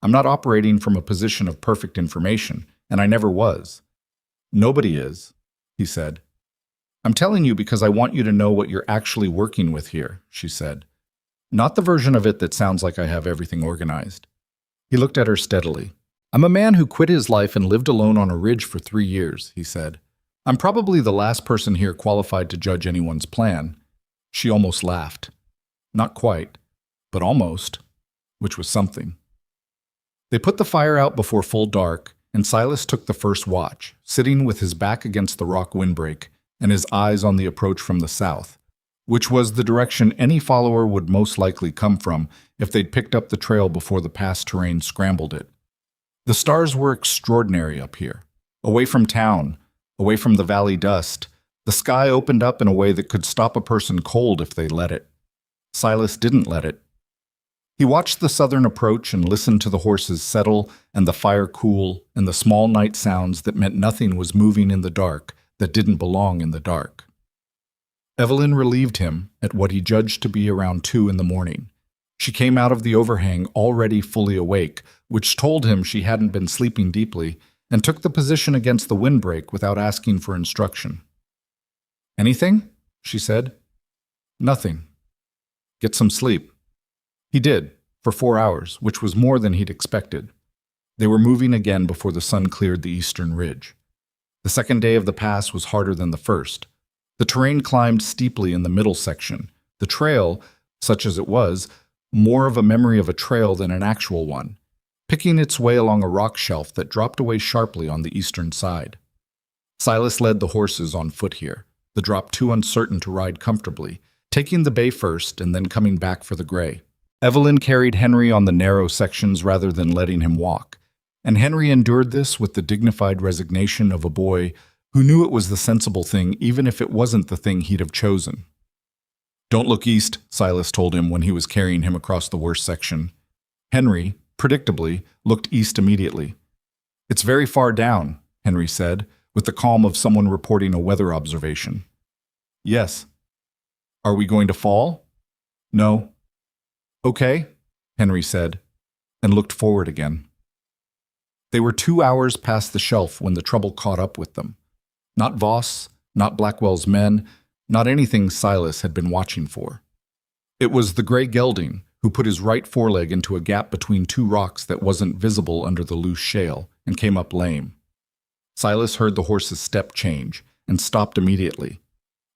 I'm not operating from a position of perfect information, and I never was. Nobody is, he said. I'm telling you because I want you to know what you're actually working with here, she said. Not the version of it that sounds like I have everything organized. He looked at her steadily. I'm a man who quit his life and lived alone on a ridge for 3 years, he said. I'm probably the last person here qualified to judge anyone's plan. She almost laughed. Not quite, but almost, which was something. They put the fire out before full dark, and Silas took the first watch, sitting with his back against the rock windbreak and his eyes on the approach from the south, which was the direction any follower would most likely come from if they'd picked up the trail before the past terrain scrambled it. The stars were extraordinary up here. Away from town, away from the valley dust, the sky opened up in a way that could stop a person cold if they let it. Silas didn't let it. He watched the southern approach and listened to the horses settle and the fire cool and the small night sounds that meant nothing was moving in the dark that didn't belong in the dark. Evelyn relieved him at what he judged to be around 2 in the morning. She came out of the overhang already fully awake, which told him she hadn't been sleeping deeply, and took the position against the windbreak without asking for instruction. Anything? She said. Nothing. Get some sleep. He did, for 4 hours, which was more than he'd expected. They were moving again before the sun cleared the eastern ridge. The second day of the pass was harder than the first. The terrain climbed steeply in the middle section. The trail, such as it was, more of a memory of a trail than an actual one, picking its way along a rock shelf that dropped away sharply on the eastern side. Silas led the horses on foot here, the drop too uncertain to ride comfortably, taking the bay first and then coming back for the gray. Evelyn carried Henry on the narrow sections rather than letting him walk, and Henry endured this with the dignified resignation of a boy who knew it was the sensible thing even if it wasn't the thing he'd have chosen. Don't look east, Silas told him when he was carrying him across the worst section. Henry, predictably, looked east immediately. It's very far down, Henry said, with the calm of someone reporting a weather observation. Yes. Are we going to fall? No. Okay, Henry said, and looked forward again. They were 2 hours past the shelf when the trouble caught up with them. Not Voss, not Blackwell's men, not anything Silas had been watching for. It was the gray gelding who put his right foreleg into a gap between 2 rocks that wasn't visible under the loose shale and came up lame. Silas heard the horse's step change and stopped immediately.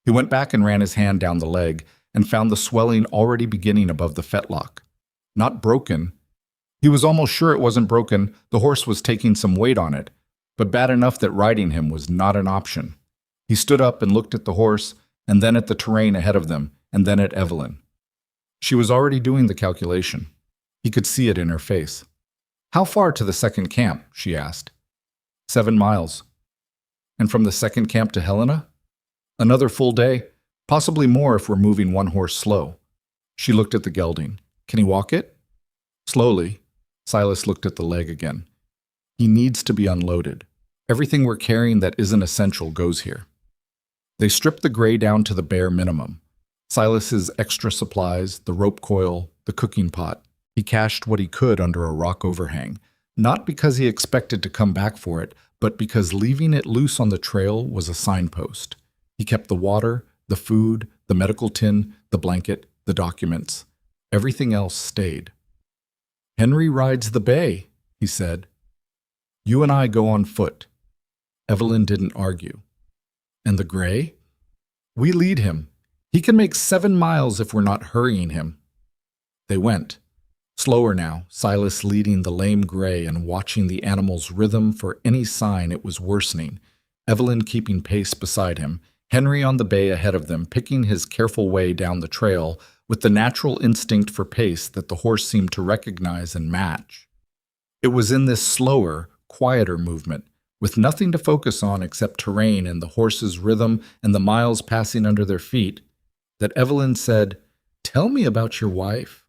He went back and ran his hand down the leg and found the swelling already beginning above the fetlock. Not broken. He was almost sure it wasn't broken. The horse was taking some weight on it, but bad enough that riding him was not an option. He stood up and looked at the horse, and then at the terrain ahead of them, and then at Evelyn. She was already doing the calculation. He could see it in her face. How far to the second camp? She asked. 7 miles. And from the second camp to Helena? Another full day, possibly more if we're moving 1 horse slow. She looked at the gelding. Can he walk it? Slowly. Silas looked at the leg again. He needs to be unloaded. Everything we're carrying that isn't essential goes here. They stripped the gray down to the bare minimum. Silas's extra supplies, the rope coil, the cooking pot. He cached what he could under a rock overhang, not because he expected to come back for it, but because leaving it loose on the trail was a signpost. He kept the water, the food, the medical tin, the blanket, the documents. Everything else stayed. Henry rides the bay, he said. You and I go on foot. Evelyn didn't argue. And the gray? We lead him. He can make 7 miles if we're not hurrying him. They went. Slower now, Silas leading the lame gray and watching the animal's rhythm for any sign it was worsening, Evelyn keeping pace beside him, Henry on the bay ahead of them, picking his careful way down the trail with the natural instinct for pace that the horse seemed to recognize and match. It was in this slower, quieter movement, with nothing to focus on except terrain and the horse's rhythm and the miles passing under their feet, that Evelyn said, "Tell me about your wife."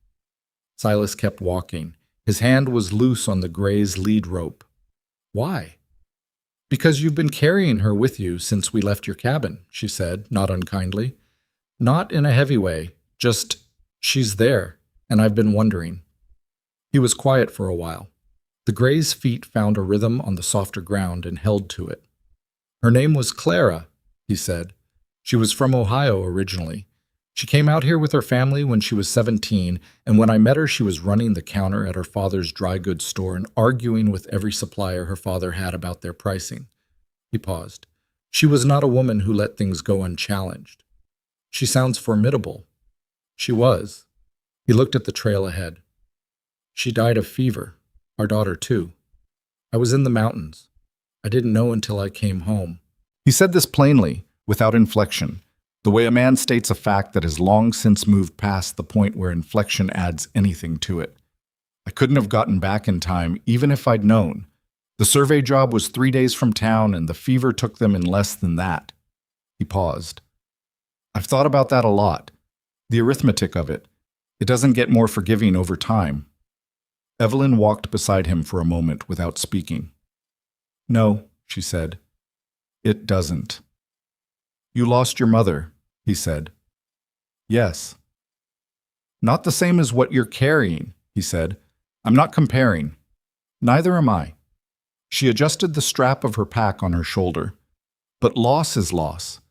Silas kept walking. His hand was loose on the gray's lead rope. "Why?" "Because you've been carrying her with you since we left your cabin," she said, not unkindly. "Not in a heavy way, just, she's there, and I've been wondering." He was quiet for a while. The gray's feet found a rhythm on the softer ground and held to it. "Her name was Clara," he said. "She was from Ohio originally. She came out here with her family when she was 17, and when I met her she was running the counter at her father's dry goods store and arguing with every supplier her father had about their pricing." He paused. "She was not a woman who let things go unchallenged." "She sounds formidable." "She was." He looked at the trail ahead. "She died of fever. Our daughter, too. I was in the mountains. I didn't know until I came home." He said this plainly, without inflection, the way a man states a fact that has long since moved past the point where inflection adds anything to it. "I couldn't have gotten back in time, even if I'd known. The survey job was 3 days from town, and the fever took them in less than that." He paused. "I've thought about that a lot. The arithmetic of it. It doesn't get more forgiving over time." Evelyn walked beside him for a moment without speaking. "No," she said. "It doesn't." "You lost your mother," he said. "Yes." "Not the same as what you're carrying," he said. "I'm not comparing." "Neither am I." She adjusted the strap of her pack on her shoulder. "But loss is loss.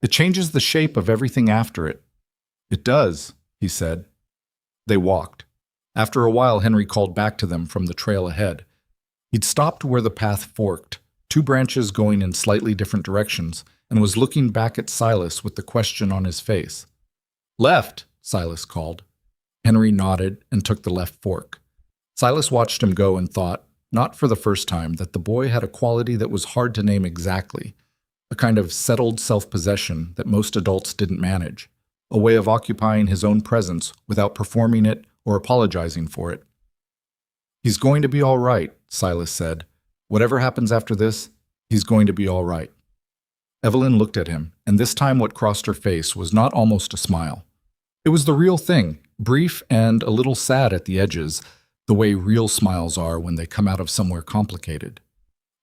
It changes the shape of everything after it." "It does," he said. They walked. After a while, Henry called back to them from the trail ahead. He'd stopped where the path forked, 2 branches going in slightly different directions, and was looking back at Silas with the question on his face. "Left," Silas called. Henry nodded and took the left fork. Silas watched him go and thought, not for the first time, that the boy had a quality that was hard to name exactly, a kind of settled self-possession that most adults didn't manage, a way of occupying his own presence without performing it or apologizing for it. "He's going to be all right," Silas said. "Whatever happens after this, he's going to be all right." Evelyn looked at him, and this time what crossed her face was not almost a smile. It was the real thing, brief and a little sad at the edges, the way real smiles are when they come out of somewhere complicated.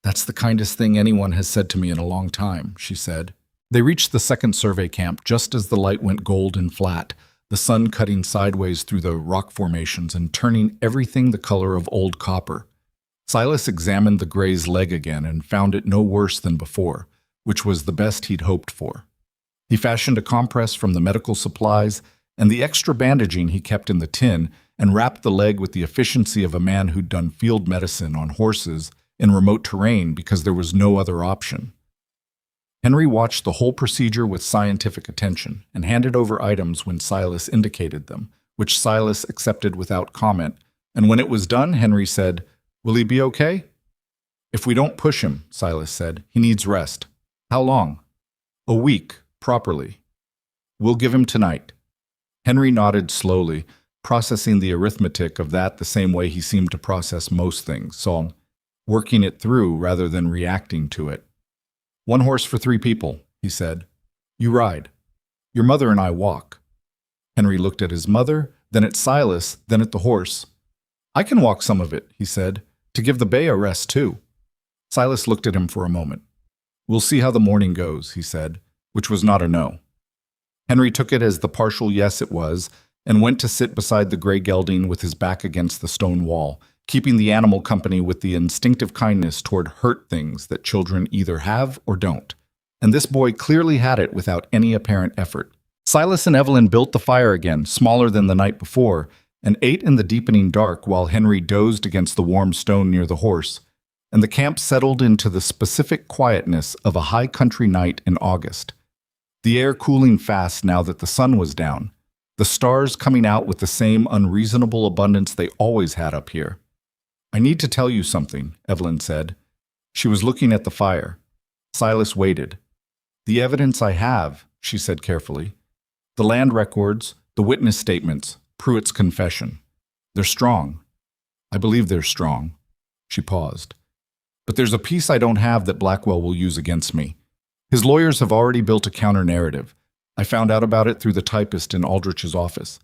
"That's the kindest thing anyone has said to me in a long time," she said. They reached the second survey camp just as the light went gold and flat, the sun cutting sideways through the rock formations and turning everything the color of old copper. Silas examined the gray's leg again and found it no worse than before, which was the best he'd hoped for. He fashioned a compress from the medical supplies and the extra bandaging he kept in the tin and wrapped the leg with the efficiency of a man who'd done field medicine on horses in remote terrain because there was no other option. Henry watched the whole procedure with scientific attention and handed over items when Silas indicated them, which Silas accepted without comment, and when it was done, Henry said, "Will he be okay?" "If we don't push him," Silas said, "he needs rest." "How long?" "A week, properly." "We'll give him tonight." Henry nodded slowly, processing the arithmetic of that the same way he seemed to process most things, so working it through rather than reacting to it. "1 horse for 3 people," he said. "You ride. Your mother and I walk." Henry looked at his mother, then at Silas, then at the horse. "I can walk some of it," he said, "to give the bay a rest too." Silas looked at him for a moment. "We'll see how the morning goes," he said, which was not a no. Henry took it as the partial yes it was, and went to sit beside the gray gelding with his back against the stone wall, keeping the animal company with the instinctive kindness toward hurt things that children either have or don't. And this boy clearly had it without any apparent effort. Silas and Evelyn built the fire again, smaller than the night before, and ate in the deepening dark while Henry dozed against the warm stone near the horse, and the camp settled into the specific quietness of a high country night in August. The air cooling fast now that the sun was down, the stars coming out with the same unreasonable abundance they always had up here. "I need to tell you something," Evelyn said. She was looking at the fire. Silas waited. "The evidence I have," she said carefully. "The land records, the witness statements, Pruitt's confession. They're strong. I believe they're strong." She paused. But there's a piece I don't have that Blackwell will use against me. His lawyers have already built a counter-narrative. I found out about it through the typist in Aldrich's office.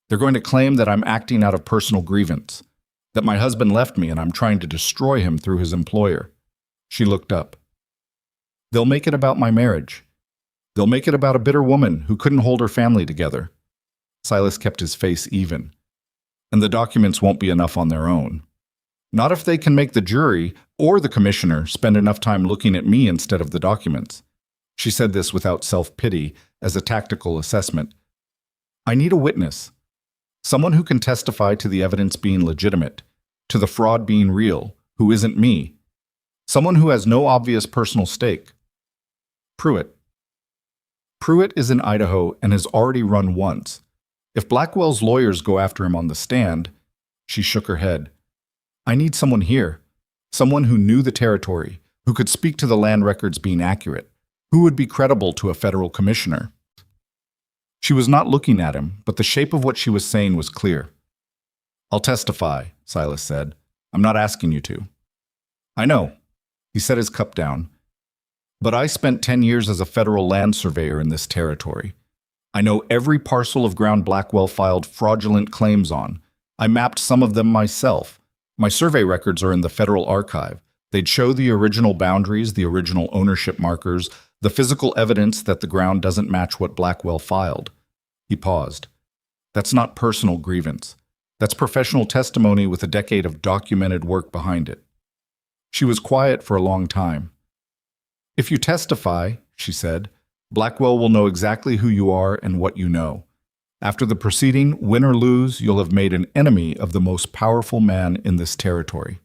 They're going to claim that I'm acting out of personal grievance, that my husband left me and I'm trying to destroy him through his employer. She looked up. They'll make it about my marriage. They'll make it about a bitter woman who couldn't hold her family together. Silas kept his face even. And the documents won't be enough on their own. Not if they can make the jury or the commissioner spend enough time looking at me instead of the documents. She said this without self-pity, as a tactical assessment. I need a witness. Someone who can testify to the evidence being legitimate, to the fraud being real, who isn't me. Someone who has no obvious personal stake. Pruitt. Pruitt is in Idaho and has already run once. If Blackwell's lawyers go after him on the stand, she shook her head. I need someone here. Someone who knew the territory, who could speak to the land records being accurate, who would be credible to a federal commissioner. She was not looking at him, but the shape of what she was saying was clear. I'll testify, Silas said. I'm not asking you to. I know. He set his cup down. But I spent 10 years as a federal land surveyor in this territory. I know every parcel of ground Blackwell filed fraudulent claims on. I mapped some of them myself. My survey records are in the federal archive. They'd show the original boundaries, the original ownership markers, the physical evidence that the ground doesn't match what Blackwell filed. He paused. That's not personal grievance. That's professional testimony with a decade of documented work behind it. She was quiet for a long time. If you testify, she said, Blackwell will know exactly who you are and what you know. After the proceeding, win or lose, you'll have made an enemy of the most powerful man in this territory.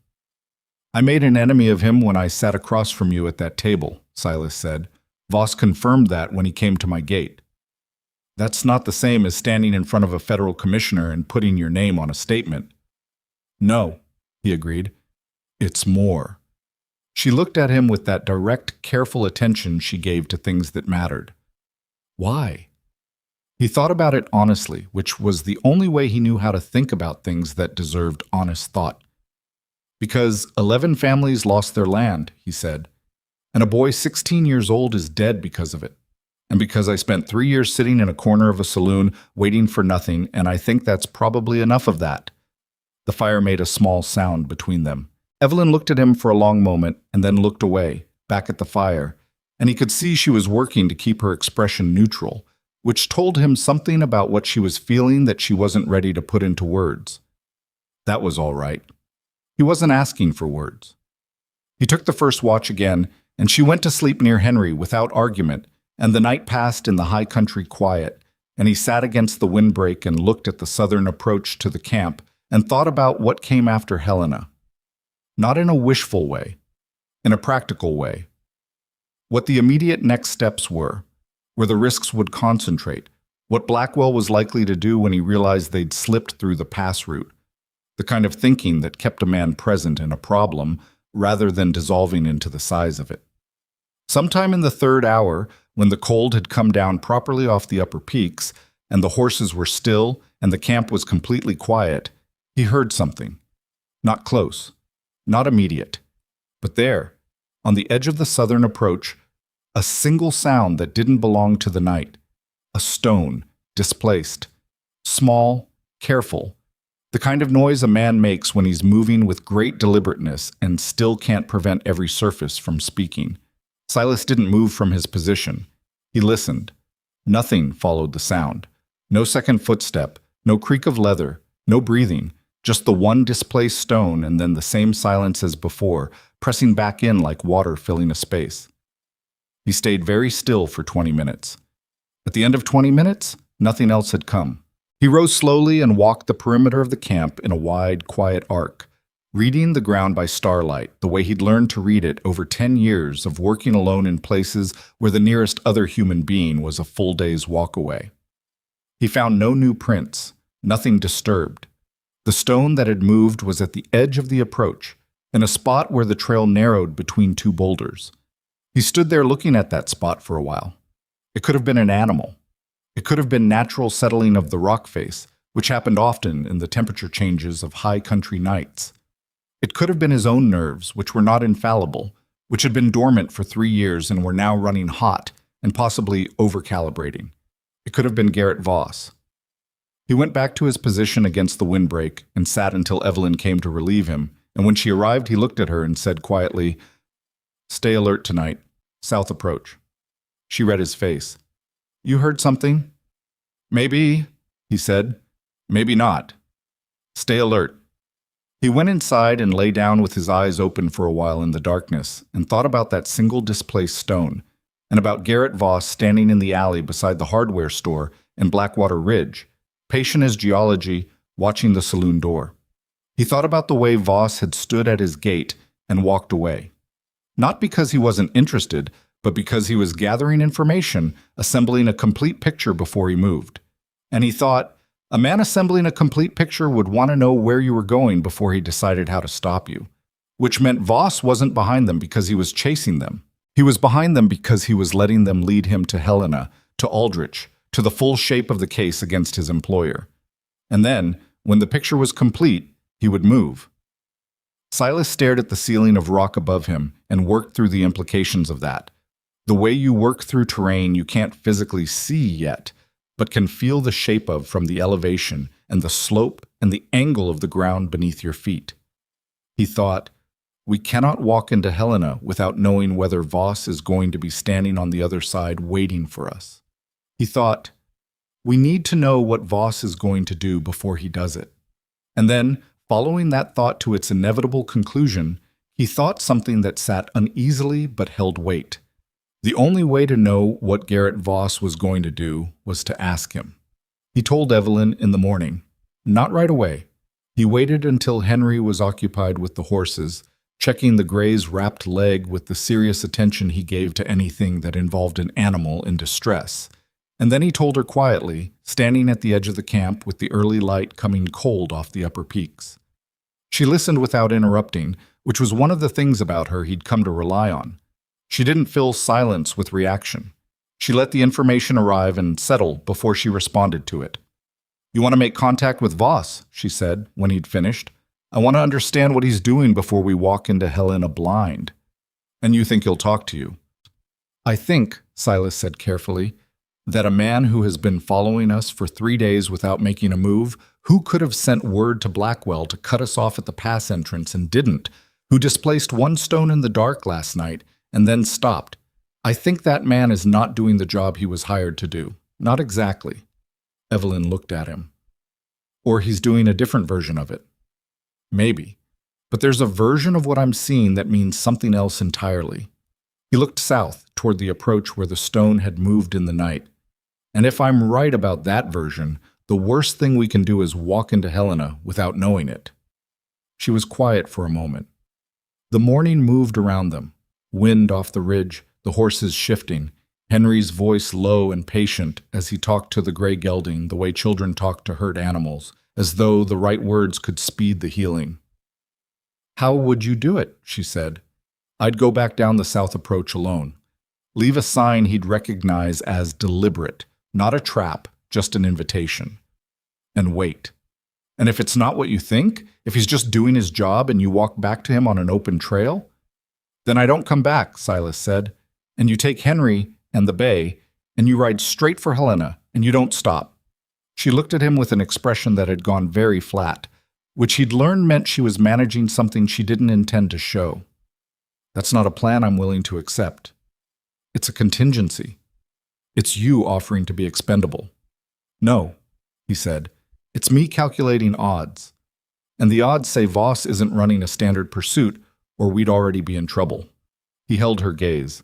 I made an enemy of him when I sat across from you at that table, Silas said. Voss confirmed that when he came to my gate. That's not the same as standing in front of a federal commissioner and putting your name on a statement. No, he agreed. It's more. She looked at him with that direct, careful attention she gave to things that mattered. Why? He thought about it honestly, which was the only way he knew how to think about things that deserved honest thought. Because 11 families lost their land, he said, and a boy 16 years old is dead because of it. And because I spent 3 years sitting in a corner of a saloon waiting for nothing, and I think that's probably enough of that. The fire made a small sound between them. Evelyn looked at him for a long moment and then looked away, back at the fire, and he could see she was working to keep her expression neutral, which told him something about what she was feeling that she wasn't ready to put into words. That was all right. He wasn't asking for words. He took the first watch again, and she went to sleep near Henry without argument, and the night passed in the high country quiet, and he sat against the windbreak and looked at the southern approach to the camp and thought about what came after Helena. Not in a wishful way, in a practical way. What the immediate next steps were, where the risks would concentrate, what Blackwell was likely to do when he realized they'd slipped through the pass route, the kind of thinking that kept a man present in a problem rather than dissolving into the size of it. Sometime in the third hour, when the cold had come down properly off the upper peaks, and the horses were still, and the camp was completely quiet, he heard something. Not close, not immediate, but there, on the edge of the southern approach, a single sound that didn't belong to the night. A stone, displaced, small, careful, the kind of noise a man makes when he's moving with great deliberateness and still can't prevent every surface from speaking. Silas didn't move from his position. He listened. Nothing followed the sound. No second footstep, no creak of leather, no breathing, just the one displaced stone and then the same silence as before, pressing back in like water filling a space. He stayed very still for 20 minutes. At the end of 20 minutes, nothing else had come. He rose slowly and walked the perimeter of the camp in a wide, quiet arc, reading the ground by starlight, the way he'd learned to read it over 10 years of working alone in places where the nearest other human being was a full day's walk away. He found no new prints, nothing disturbed. The stone that had moved was at the edge of the approach, in a spot where the trail narrowed between two boulders. He stood there looking at that spot for a while. It could have been an animal. It could have been natural settling of the rock face, which happened often in the temperature changes of high country nights. It could have been his own nerves, which were not infallible, which had been dormant for 3 years and were now running hot and possibly over-calibrating. It could have been Garrett Voss. He went back to his position against the windbreak and sat until Evelyn came to relieve him, and when she arrived he looked at her and said quietly, "Stay alert tonight. South approach." She read his face. "You heard something?" "Maybe," he said. "Maybe not. Stay alert." He went inside and lay down with his eyes open for a while in the darkness and thought about that single displaced stone and about Garrett Voss standing in the alley beside the hardware store in Blackwater Ridge, patient as geology, watching the saloon door. He thought about the way Voss had stood at his gate and walked away. Not because he wasn't interested, but because he was gathering information, assembling a complete picture before he moved. And he thought, a man assembling a complete picture would want to know where you were going before he decided how to stop you. Which meant Voss wasn't behind them because he was chasing them. He was behind them because he was letting them lead him to Helena, to Aldrich, to the full shape of the case against his employer. And then, when the picture was complete, he would move. Silas stared at the ceiling of rock above him and worked through the implications of that. The way you work through terrain you can't physically see yet, but can feel the shape of from the elevation and the slope and the angle of the ground beneath your feet. He thought, we cannot walk into Helena without knowing whether Voss is going to be standing on the other side waiting for us. He thought, we need to know what Voss is going to do before he does it. And then, following that thought to its inevitable conclusion, he thought something that sat uneasily but held weight. The only way to know what Garrett Voss was going to do was to ask him. He told Evelyn in the morning, not right away. He waited until Henry was occupied with the horses, checking the gray's wrapped leg with the serious attention he gave to anything that involved an animal in distress. And then he told her quietly, standing at the edge of the camp with the early light coming cold off the upper peaks. She listened without interrupting, which was one of the things about her he'd come to rely on. She didn't fill silence with reaction. She let the information arrive and settle before she responded to it. "You want to make contact with Voss," she said when he'd finished. "I want to understand what he's doing before we walk into Helena blind. And you think he'll talk to you?" "I think," Silas said carefully, "that a man who has been following us for 3 days without making a move, who could have sent word to Blackwell to cut us off at the pass entrance and didn't, who displaced one stone in the dark last night and then stopped. I think that man is not doing the job he was hired to do. Not exactly." Evelyn looked at him. "Or he's doing a different version of it." "Maybe. But there's a version of what I'm seeing that means something else entirely." He looked south toward the approach where the stone had moved in the night. "And if I'm right about that version, the worst thing we can do is walk into Helena without knowing it." She was quiet for a moment. The morning moved around them. Wind off the ridge, the horses shifting, Henry's voice low and patient as he talked to the gray gelding the way children talk to hurt animals, as though the right words could speed the healing. "How would you do it?" she said. "I'd go back down the south approach alone. Leave a sign he'd recognize as deliberate, not a trap, just an invitation. And wait. And if it's not what you think, if he's just doing his job and you walk back to him on an open trail, then I don't come back," Silas said, "and you take Henry and the bay, and you ride straight for Helena, and you don't stop." She looked at him with an expression that had gone very flat, which he'd learned meant she was managing something she didn't intend to show. "That's not a plan I'm willing to accept. It's a contingency. It's you offering to be expendable." "No," he said, "it's me calculating odds. And the odds say Voss isn't running a standard pursuit, or we'd already be in trouble." He held her gaze.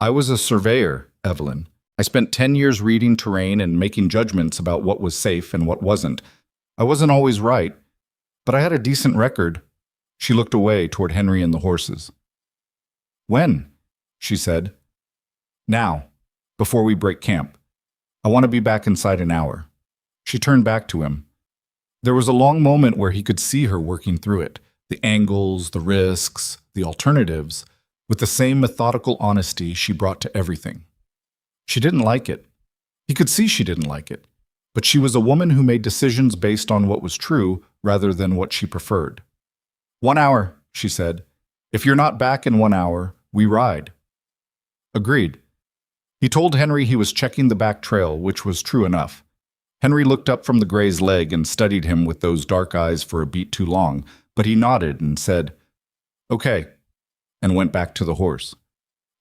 "I was a surveyor, Evelyn. I spent 10 years reading terrain and making judgments about what was safe and what wasn't. I wasn't always right, but I had a decent record." She looked away toward Henry and the horses. "When?" she said. "Now, before we break camp. I want to be back inside an hour." She turned back to him. There was a long moment where he could see her working through it, the angles, the risks, the alternatives, with the same methodical honesty she brought to everything. She didn't like it. He could see she didn't like it, but she was a woman who made decisions based on what was true rather than what she preferred. 1 hour, she said. If you're not back in 1 hour, we ride. Agreed. He told Henry he was checking the back trail, which was true enough. Henry looked up from the gray's leg and studied him with those dark eyes for a beat too long, but he nodded and said, "Okay," and went back to the horse.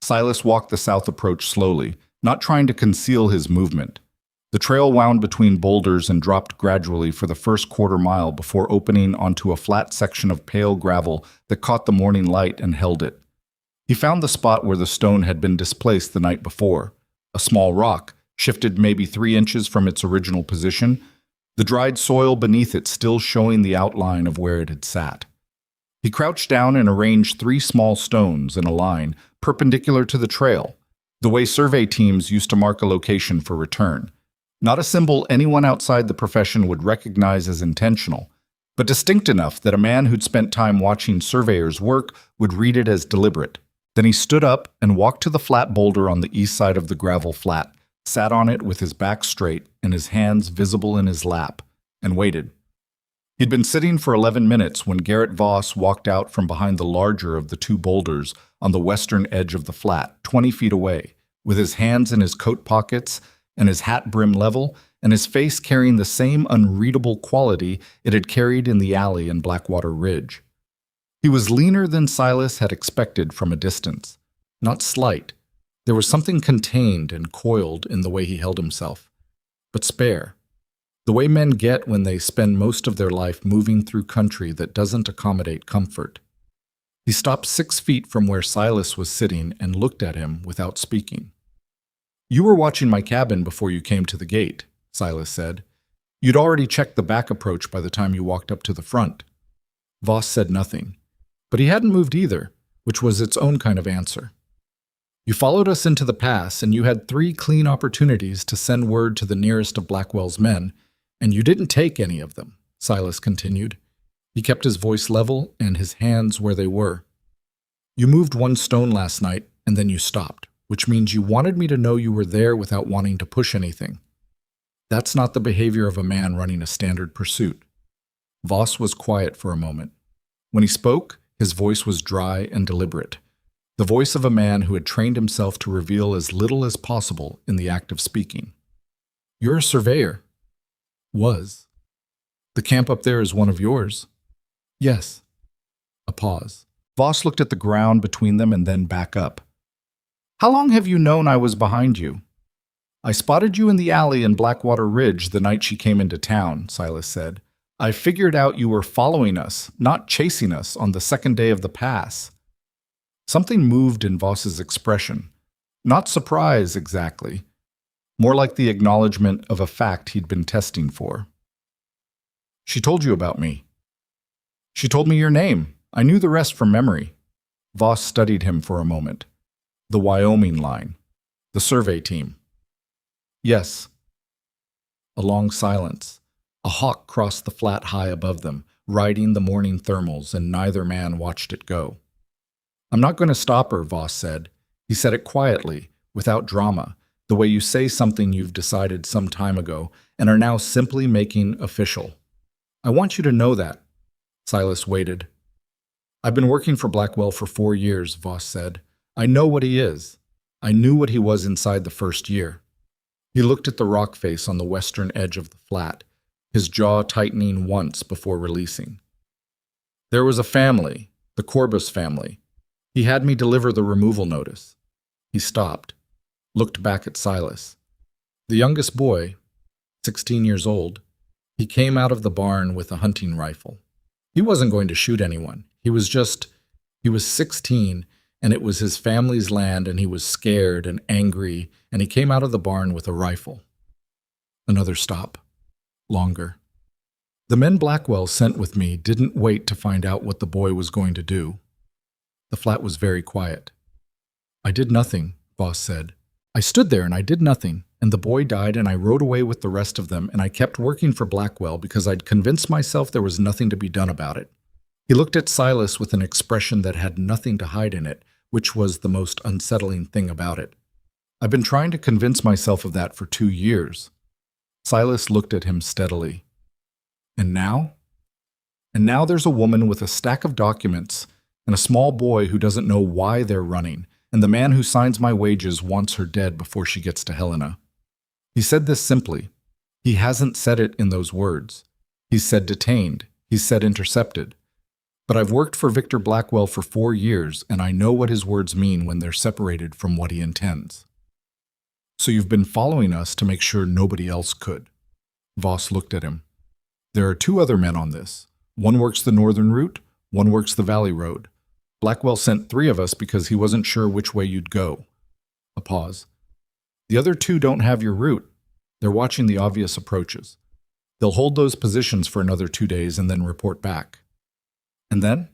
Silas walked the south approach slowly, not trying to conceal his movement. The trail wound between boulders and dropped gradually for the first quarter-mile before opening onto a flat section of pale gravel that caught the morning light and held it. He found the spot where the stone had been displaced the night before, a small rock, shifted maybe 3 inches from its original position, the dried soil beneath it still showing the outline of where it had sat. He crouched down and arranged 3 small stones in a line, perpendicular to the trail, the way survey teams used to mark a location for return. Not a symbol anyone outside the profession would recognize as intentional, but distinct enough that a man who'd spent time watching surveyors work would read it as deliberate. Then he stood up and walked to the flat boulder on the east side of the gravel flat, sat on it with his back straight and his hands visible in his lap, and waited. He'd been sitting for 11 minutes when Garrett Voss walked out from behind the larger of the 2 boulders on the western edge of the flat, 20 feet away, with his hands in his coat pockets and his hat brim level, and his face carrying the same unreadable quality it had carried in the alley in Blackwater Ridge. He was leaner than Silas had expected from a distance. Not slight. There was something contained and coiled in the way he held himself, but spare. The way men get when they spend most of their life moving through country that doesn't accommodate comfort. He stopped 6 feet from where Silas was sitting and looked at him without speaking. "You were watching my cabin before you came to the gate," Silas said. "You'd already checked the back approach by the time you walked up to the front." Voss said nothing, but he hadn't moved either, which was its own kind of answer. "You followed us into the pass, and you had 3 clean opportunities to send word to the nearest of Blackwell's men, and you didn't take any of them," Silas continued. He kept his voice level and his hands where they were. "You moved 1 stone last night, and then you stopped, which means you wanted me to know you were there without wanting to push anything. That's not the behavior of a man running a standard pursuit." Voss was quiet for a moment. When he spoke, his voice was dry and deliberate, the voice of a man who had trained himself to reveal as little as possible in the act of speaking. "You're a surveyor." "Was." "The camp up there is one of yours." "Yes." A pause. Voss looked at the ground between them and then back up. "How long have you known I was behind you?" "I spotted you in the alley in Blackwater Ridge the night she came into town," Silas said. "I figured out you were following us, not chasing us, on the second day of the pass." Something moved in Voss's expression. Not surprise, exactly. More like the acknowledgement of a fact he'd been testing for. "She told you about me." "She told me your name. I knew the rest from memory." Voss studied him for a moment. "The Wyoming line. The survey team." "Yes." A long silence. A hawk crossed the flat high above them, riding the morning thermals, and neither man watched it go. "I'm not going to stop her," Voss said. He said it quietly, without drama, the way you say something you've decided some time ago and are now simply making official. "I want you to know that." Silas waited. "I've been working for Blackwell for 4 years, Voss said. "I know what he is. I knew what he was inside the first year." He looked at the rock face on the western edge of the flat, his jaw tightening once before releasing. "There was a family, the Corbus family. He had me deliver the removal notice." He stopped, looked back at Silas. "The youngest boy, 16 years old, he came out of the barn with a hunting rifle. He wasn't going to shoot anyone. He was 16, and it was his family's land, and he was scared and angry, and he came out of the barn with a rifle." Another stop. Longer. "The men Blackwell sent with me didn't wait to find out what the boy was going to do." The flat was very quiet. "I did nothing," Voss said. "I stood there and I did nothing, and the boy died, and I rode away with the rest of them, and I kept working for Blackwell because I'd convinced myself there was nothing to be done about it." He looked at Silas with an expression that had nothing to hide in it, which was the most unsettling thing about it. "I've been trying to convince myself of that for 2 years." Silas looked at him steadily. "And now?" And now there's a woman with a stack of documents and a small boy who doesn't know why they're running, and the man who signs my wages wants her dead before she gets to Helena. He said this simply. He hasn't said it in those words. He's said detained. He's said intercepted. But I've worked for Victor Blackwell for 4 years, and I know what his words mean when they're separated from what he intends. So you've been following us to make sure nobody else could. Voss looked at him. There are 2 other men on this. One works the northern route, one works the valley road. Blackwell sent 3 of us because he wasn't sure which way you'd go. A pause. The other 2 don't have your route. They're watching the obvious approaches. They'll hold those positions for another 2 days and then report back. And then?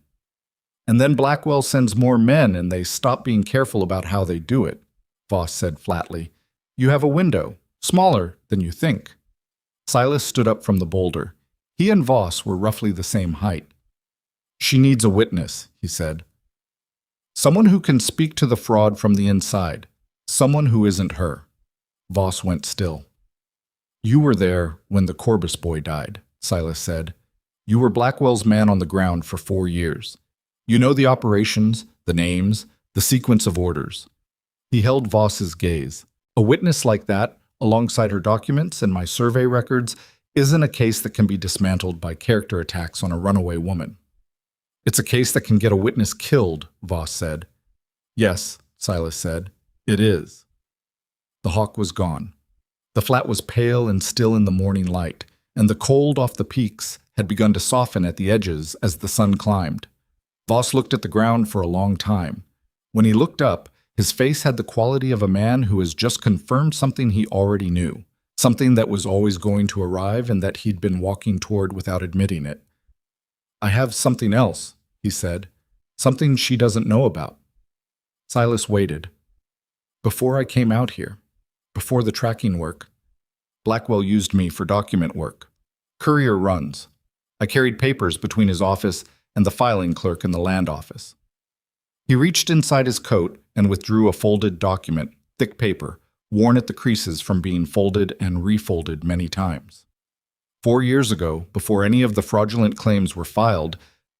And then Blackwell sends more men and they stop being careful about how they do it, Voss said flatly. You have a window, smaller than you think. Silas stood up from the boulder. He and Voss were roughly the same height. She needs a witness, he said. Someone who can speak to the fraud from the inside. Someone who isn't her. Voss went still. You were there when the Corbus boy died, Silas said. You were Blackwell's man on the ground for 4 years. You know the operations, the names, the sequence of orders. He held Voss's gaze. A witness like that, alongside her documents and my survey records, isn't a case that can be dismantled by character attacks on a runaway woman. It's a case that can get a witness killed, Voss said. Yes, Silas said. It is. The hawk was gone. The flat was pale and still in the morning light, and the cold off the peaks had begun to soften at the edges as the sun climbed. Voss looked at the ground for a long time. When he looked up, his face had the quality of a man who has just confirmed something he already knew, something that was always going to arrive and that he'd been walking toward without admitting it. I have something else, he said, something she doesn't know about. Silas waited. Before I came out here, before the tracking work, Blackwell used me for document work. Courier runs. I carried papers between his office and the filing clerk in the land office. He reached inside his coat and withdrew a folded document, thick paper, worn at the creases from being folded and refolded many times. 4 years ago, before any of the fraudulent claims were filed,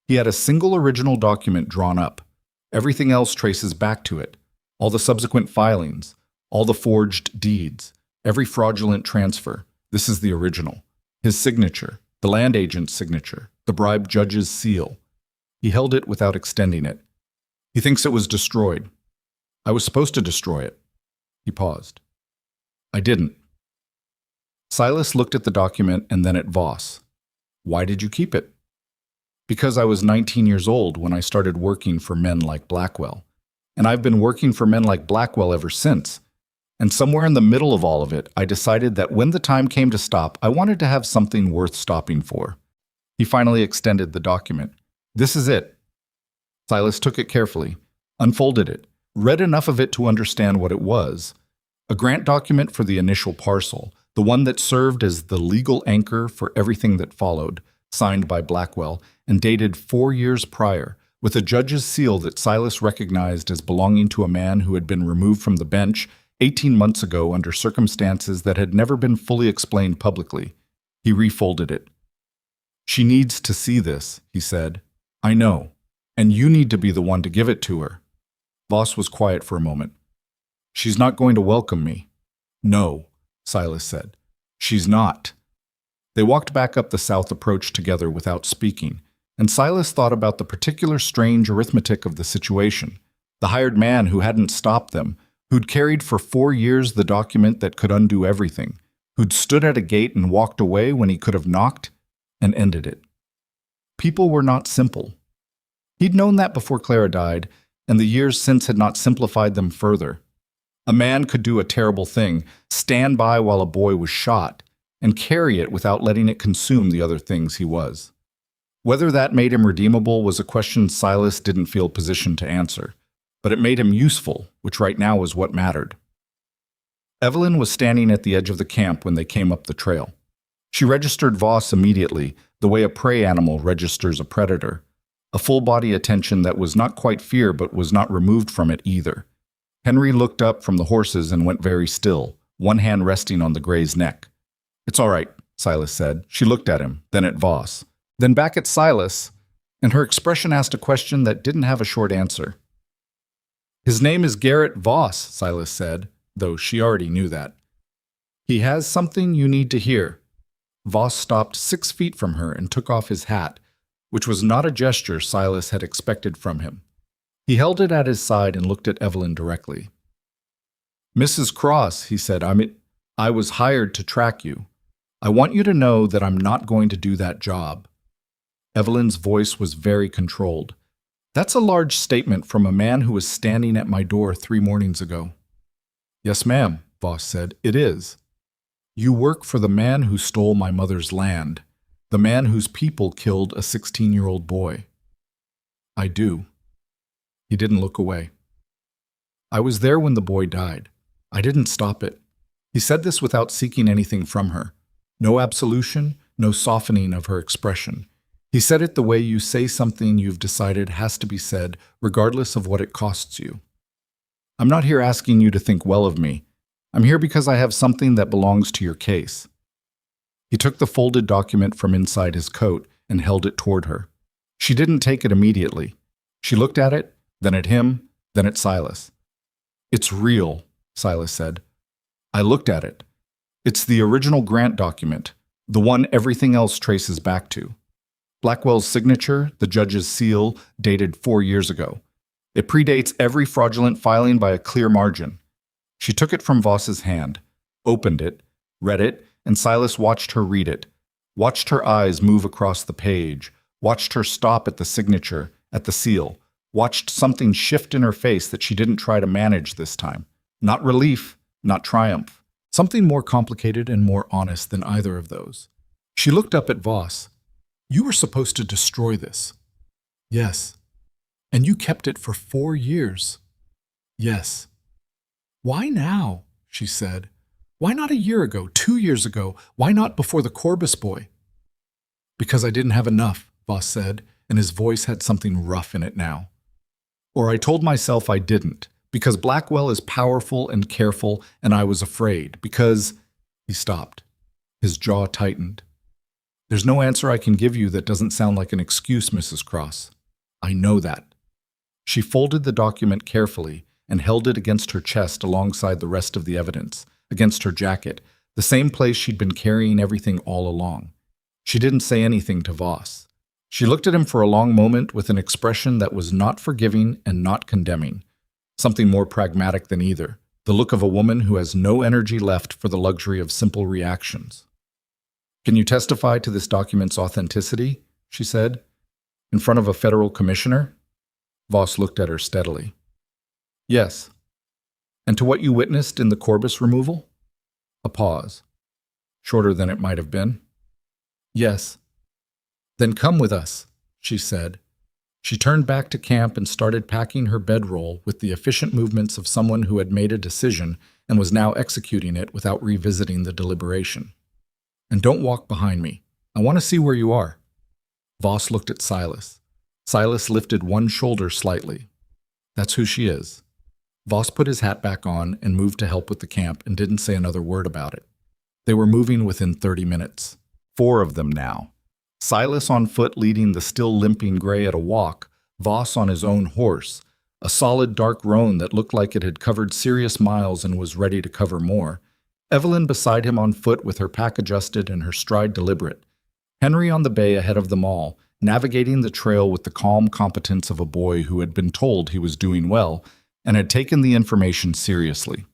he had a single original document drawn up. Everything else traces back to it. All the subsequent filings, all the forged deeds, every fraudulent transfer. This is the original. His signature, the land agent's signature, the bribed judge's seal. He held it without extending it. He thinks it was destroyed. I was supposed to destroy it. He paused. I didn't. Silas looked at the document and then at Voss. Why did you keep it? Because I was 19 years old when I started working for men like Blackwell. And I've been working for men like Blackwell ever since. And somewhere in the middle of all of it, I decided that when the time came to stop, I wanted to have something worth stopping for. He finally extended the document. This is it. Silas took it carefully, unfolded it, read enough of it to understand what it was. A grant document for the initial parcel, the one that served as the legal anchor for everything that followed, signed by Blackwell, and dated 4 years prior, with a judge's seal that Silas recognized as belonging to a man who had been removed from the bench 18 months ago under circumstances that had never been fully explained publicly. He refolded it. She needs to see this, he said. I know, and you need to be the one to give it to her. Voss was quiet for a moment. She's not going to welcome me. No, Silas said. She's not. They walked back up the south approach together without speaking, and Silas thought about the particular strange arithmetic of the situation. The hired man who hadn't stopped them, who'd carried for 4 years the document that could undo everything, who'd stood at a gate and walked away when he could have knocked and ended it. People were not simple. He'd known that before Clara died, and the years since had not simplified them further. A man could do a terrible thing, stand by while a boy was shot, and carry it without letting it consume the other things he was. Whether that made him redeemable was a question Silas didn't feel positioned to answer, but it made him useful, which right now was what mattered. Evelyn was standing at the edge of the camp when they came up the trail. She registered Voss immediately, the way a prey animal registers a predator, a full-body attention that was not quite fear but was not removed from it either. Henry looked up from the horses and went very still, one hand resting on the gray's neck. It's all right, Silas said. She looked at him, then at Voss. then back at Silas, and her expression asked a question that didn't have a short answer. "His name is Garrett Voss," Silas said, though she already knew that. "He has something you need to hear." Voss stopped 6 feet from her and took off his hat, which was not a gesture Silas had expected from him. He held it at his side and looked at Evelyn directly. "Mrs. Cross," he said, I was hired to track you. I want you to know that I'm not going to do that job." Evelyn's voice was very controlled. "That's a large statement from a man who was standing at my door 3 mornings ago." "Yes, ma'am," Voss said, "it is. You work for the man who stole my mother's land, the man whose people killed a 16-year-old boy." "I do." He didn't look away. "I was there when the boy died. I didn't stop it." He said this without seeking anything from her. No absolution, no softening of her expression. He said it the way you say something you've decided has to be said, regardless of what it costs you. "I'm not here asking you to think well of me. I'm here because I have something that belongs to your case." He took the folded document from inside his coat and held it toward her. She didn't take it immediately. She looked at it, then at him, then at Silas. "It's real," Silas said. "I looked at it. It's the original grant document, the one everything else traces back to. Blackwell's signature, the judge's seal, dated 4 years ago. It predates every fraudulent filing by a clear margin." She took it from Voss's hand, opened it, read it, and Silas watched her read it, watched her eyes move across the page, watched her stop at the signature, at the seal, watched something shift in her face that she didn't try to manage this time. Not relief, not triumph. Something more complicated and more honest than either of those. She looked up at Voss. "You were supposed to destroy this." "Yes." "And you kept it for 4 years." "Yes." "Why now?" she said. "Why not a year ago, 2 years ago? Why not before the Corbus boy?" "Because I didn't have enough," Voss said, and his voice had something rough in it now. "Or I told myself I didn't, because Blackwell is powerful and careful, and I was afraid, because—" He stopped. His jaw tightened. "There's no answer I can give you that doesn't sound like an excuse, Mrs. Cross. I know that." She folded the document carefully and held it against her chest alongside the rest of the evidence, against her jacket, the same place she'd been carrying everything all along. She didn't say anything to Voss. She looked at him for a long moment with an expression that was not forgiving and not condemning, something more pragmatic than either, the look of a woman who has no energy left for the luxury of simple reactions. "Can you testify to this document's authenticity?" she said. "In front of a federal commissioner?" Voss looked at her steadily. "Yes." "And to what you witnessed in the Corbus removal?" A pause. Shorter than it might have been. "Yes." "Then come with us," she said. She turned back to camp and started packing her bedroll with the efficient movements of someone who had made a decision and was now executing it without revisiting the deliberation. "And don't walk behind me. I want to see where you are." Voss looked at Silas. Silas lifted one shoulder slightly. "That's who she is." Voss put his hat back on and moved to help with the camp and didn't say another word about it. They were moving within 30 minutes. 4 of them now. Silas on foot leading the still limping gray at a walk, Voss on his own horse, a solid dark roan that looked like it had covered serious miles and was ready to cover more. Evelyn beside him on foot with her pack adjusted and her stride deliberate. Henry on the bay ahead of them all, navigating the trail with the calm competence of a boy who had been told he was doing well and had taken the information seriously.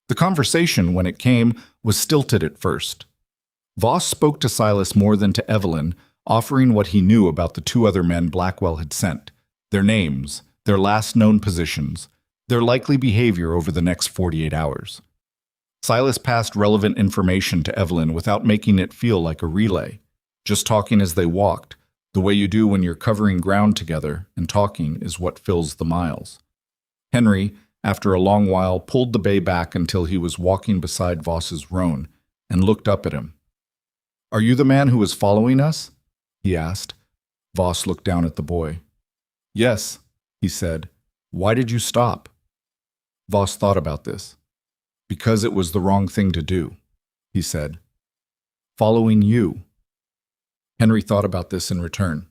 The conversation, when it came, was stilted at first. Voss spoke to Silas more than to Evelyn, offering what he knew about the 2 other men Blackwell had sent, their names, their last known positions, their likely behavior over the next 48 hours. Silas passed relevant information to Evelyn without making it feel like a relay, just talking as they walked, the way you do when you're covering ground together, and talking is what fills the miles. Henry, after a long while, pulled the bay back until he was walking beside Voss's roan, and looked up at him. "Are you the man who was following us?" he asked. Voss looked down at the boy. "Yes," he said. "Why did you stop?" Voss thought about this. "Because it was the wrong thing to do," he said. "Following you." Henry thought about this in return.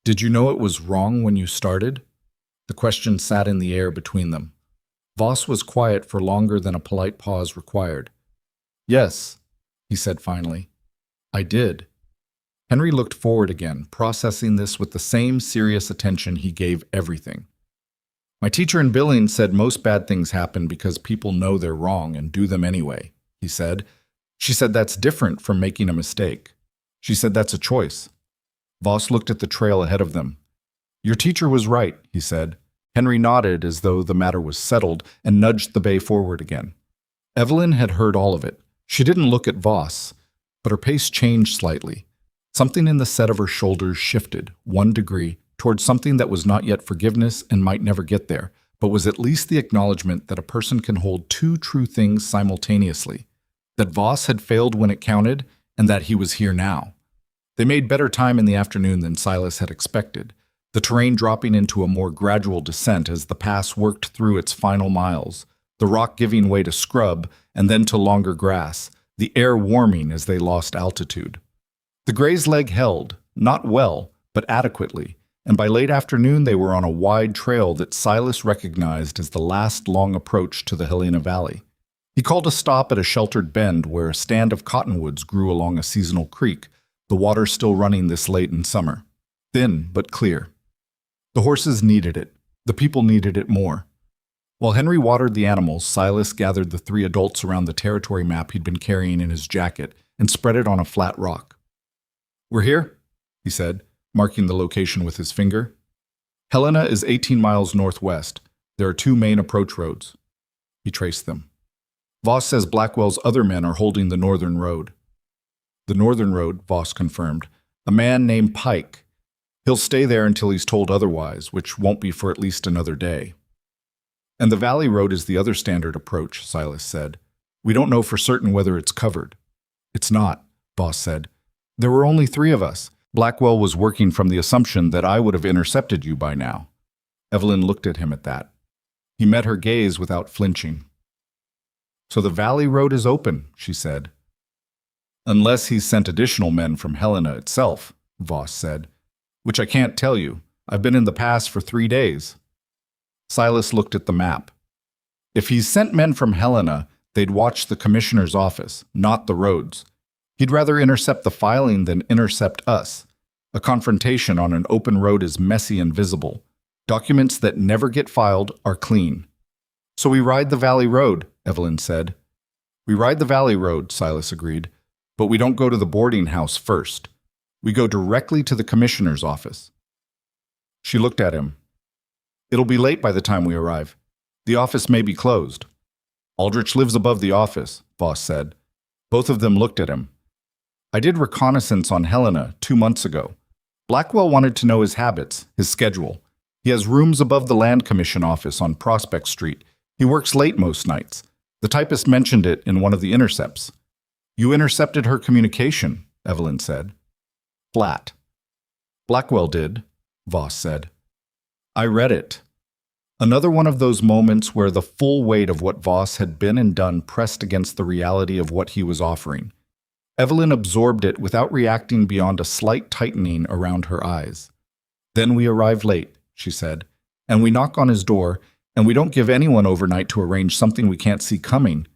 Did you know it was wrong when you started? The question sat in the air between them. Voss was quiet for longer than a polite pause required. Yes, he said finally. I did. Henry looked forward again, processing this with the same serious attention he gave everything. My teacher in Billings said most bad things happen because people know they're wrong and do them anyway, he said. She said that's different from making a mistake. She said that's a choice. Voss looked at the trail ahead of them. Your teacher was right, he said. Henry nodded as though the matter was settled and nudged the bay forward again. Evelyn had heard all of it. She didn't look at Voss, but her pace changed slightly. Something in the set of her shoulders shifted 1 degree towards something that was not yet forgiveness and might never get there, but was at least the acknowledgement that a person can hold 2 true things simultaneously, that Voss had failed when it counted and that he was here now. They made better time in the afternoon than Silas had expected, the terrain dropping into a more gradual descent as the pass worked through its final miles, the rock giving way to scrub and then to longer grass, the air warming as they lost altitude. The gray's leg held, not well, but adequately, and by late afternoon they were on a wide trail that Silas recognized as the last long approach to the Helena Valley. He called a stop at a sheltered bend where a stand of cottonwoods grew along a seasonal creek, the water still running this late in summer. Thin, but clear. The horses needed it. The people needed it more. While Henry watered the animals, Silas gathered the 3 adults around the territory map he'd been carrying in his jacket and spread it on a flat rock. We're here, he said, marking the location with his finger. Helena is 18 miles northwest. There are 2 main approach roads. He traced them. Voss says Blackwell's other men are holding the northern road. The northern road, Voss confirmed. A man named Pike. He'll stay there until he's told otherwise, which won't be for at least another day. And the valley road is the other standard approach, Silas said. We don't know for certain whether it's covered. It's not, Voss said. There were only 3 of us. Blackwell was working from the assumption that I would have intercepted you by now. Evelyn looked at him at that. He met her gaze without flinching. So the valley road is open, she said. Unless he's sent additional men from Helena itself, Voss said. Which I can't tell you. I've been in the pass for 3 days. Silas looked at the map. If he's sent men from Helena, they'd watch the commissioner's office, not the roads. He'd rather intercept the filing than intercept us. A confrontation on an open road is messy and visible. Documents that never get filed are clean. So we ride the valley road, Evelyn said. We ride the valley road, Silas agreed, but we don't go to the boarding house first. We go directly to the commissioner's office. She looked at him. It'll be late by the time we arrive. The office may be closed. Aldrich lives above the office, Voss said. Both of them looked at him. I did reconnaissance on Helena 2 months ago. Blackwell wanted to know his habits, his schedule. He has rooms above the Land Commission office on Prospect Street. He works late most nights. The typist mentioned it in one of the intercepts. You intercepted her communication, Evelyn said. Flat. Blackwell did, Voss said. I read it. Another one of those moments where the full weight of what Voss had been and done pressed against the reality of what he was offering. Evelyn absorbed it without reacting beyond a slight tightening around her eyes. Then we arrive late, she said, and we knock on his door, and we don't give anyone overnight to arrange something we can't see coming.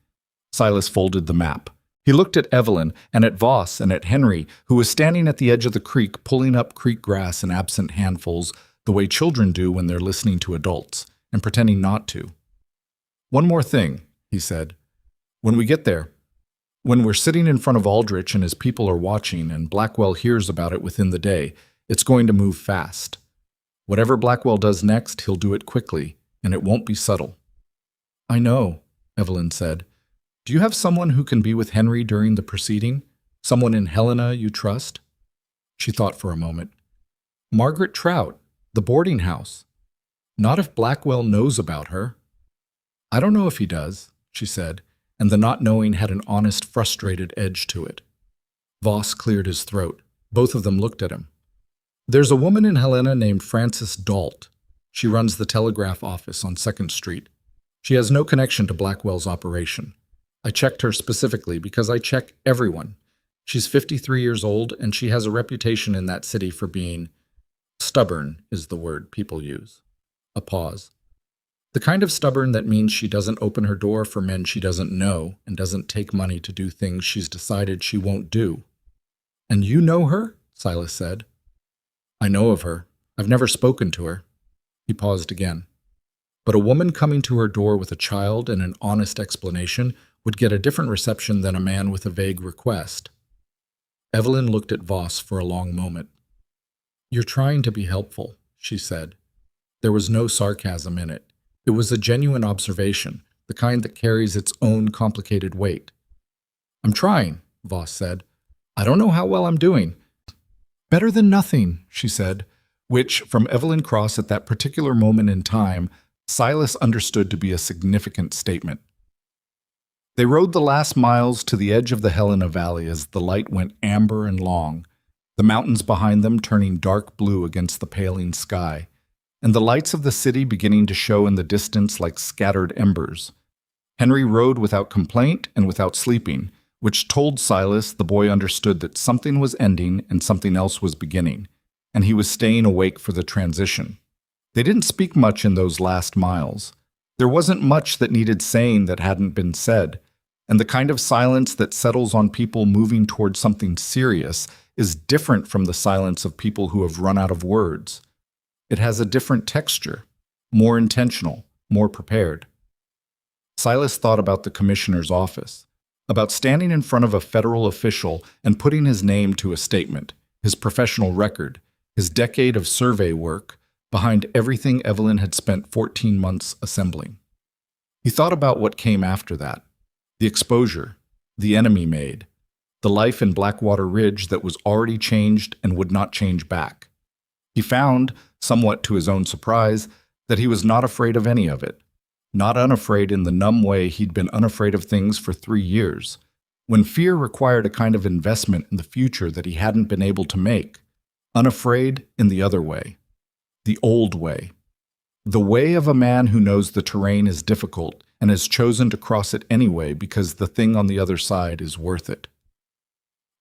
Silas folded the map. He looked at Evelyn and at Voss and at Henry, who was standing at the edge of the creek pulling up creek grass in absent handfuls, the way children do when they're listening to adults, and pretending not to. One more thing, he said. When we get there, when we're sitting in front of Aldrich and his people are watching and Blackwell hears about it within the day, it's going to move fast. Whatever Blackwell does next, he'll do it quickly, and it won't be subtle. I know, Evelyn said. Do you have someone who can be with Henry during the proceeding? Someone in Helena you trust? She thought for a moment. Margaret Trout, the boarding house. Not if Blackwell knows about her. I don't know if he does, she said, and the not knowing had an honest, frustrated edge to it. Voss cleared his throat. Both of them looked at him. There's a woman in Helena named Frances Dalt. She runs the telegraph office on 2nd Street. She has no connection to Blackwell's operation. I checked her specifically because I check everyone. She's 53 years old, and she has a reputation in that city for being stubborn, is the word people use. A pause. The kind of stubborn that means she doesn't open her door for men she doesn't know and doesn't take money to do things she's decided she won't do. And you know her? Silas said. I know of her. I've never spoken to her. He paused again. But a woman coming to her door with a child and an honest explanation would get a different reception than a man with a vague request. Evelyn looked at Voss for a long moment. You're trying to be helpful, she said. There was no sarcasm in it. It was a genuine observation, the kind that carries its own complicated weight. I'm trying, Voss said. I don't know how well I'm doing. Better than nothing, she said, which, from Evelyn Cross at that particular moment in time, Silas understood to be a significant statement. They rode the last miles to the edge of the Helena Valley as the light went amber and long, the mountains behind them turning dark blue against the paling sky, and the lights of the city beginning to show in the distance like scattered embers. Henry rode without complaint and without sleeping, which told Silas the boy understood that something was ending and something else was beginning, and he was staying awake for the transition. They didn't speak much in those last miles. There wasn't much that needed saying that hadn't been said, and the kind of silence that settles on people moving towards something serious is different from the silence of people who have run out of words. It has a different texture, more intentional, more prepared. Silas thought about the commissioner's office, about standing in front of a federal official and putting his name to a statement, his professional record, his decade of survey work, behind everything Evelyn had spent 14 months assembling. He thought about what came after that, the exposure, the enemy made, the life in Blackwater Ridge that was already changed and would not change back. He found, somewhat to his own surprise, that he was not afraid of any of it, not unafraid in the numb way he'd been unafraid of things for 3 years, when fear required a kind of investment in the future that he hadn't been able to make, unafraid in the other way, the old way, the way of a man who knows the terrain is difficult and has chosen to cross it anyway because the thing on the other side is worth it.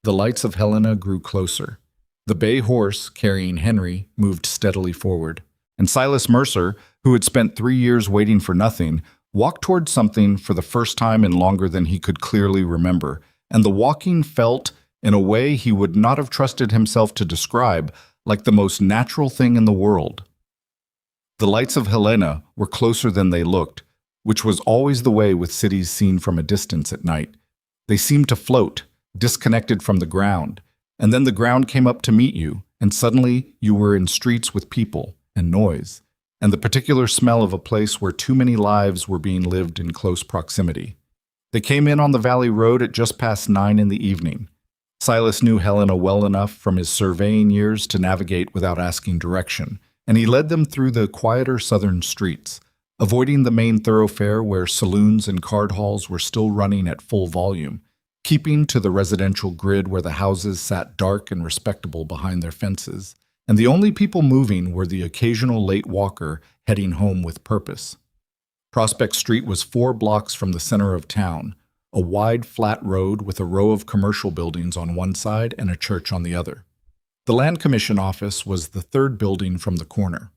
The lights of Helena grew closer. The bay horse, carrying Henry, moved steadily forward, and Silas Mercer, who had spent 3 years waiting for nothing, walked toward something for the first time in longer than he could clearly remember, and the walking felt, in a way he would not have trusted himself to describe, like the most natural thing in the world. The lights of Helena were closer than they looked, which was always the way with cities seen from a distance at night. They seemed to float, disconnected from the ground, and then the ground came up to meet you, and suddenly you were in streets with people and noise, and the particular smell of a place where too many lives were being lived in close proximity. They came in on the valley road at just past 9 in the evening. Silas knew Helena well enough from his surveying years to navigate without asking direction, and he led them through the quieter southern streets, avoiding the main thoroughfare where saloons and card halls were still running at full volume, keeping to the residential grid where the houses sat dark and respectable behind their fences, and the only people moving were the occasional late walker heading home with purpose. Prospect Street was 4 blocks from the center of town, a wide, flat road with a row of commercial buildings on one side and a church on the other. The Land Commission office was the 3rd building from the corner,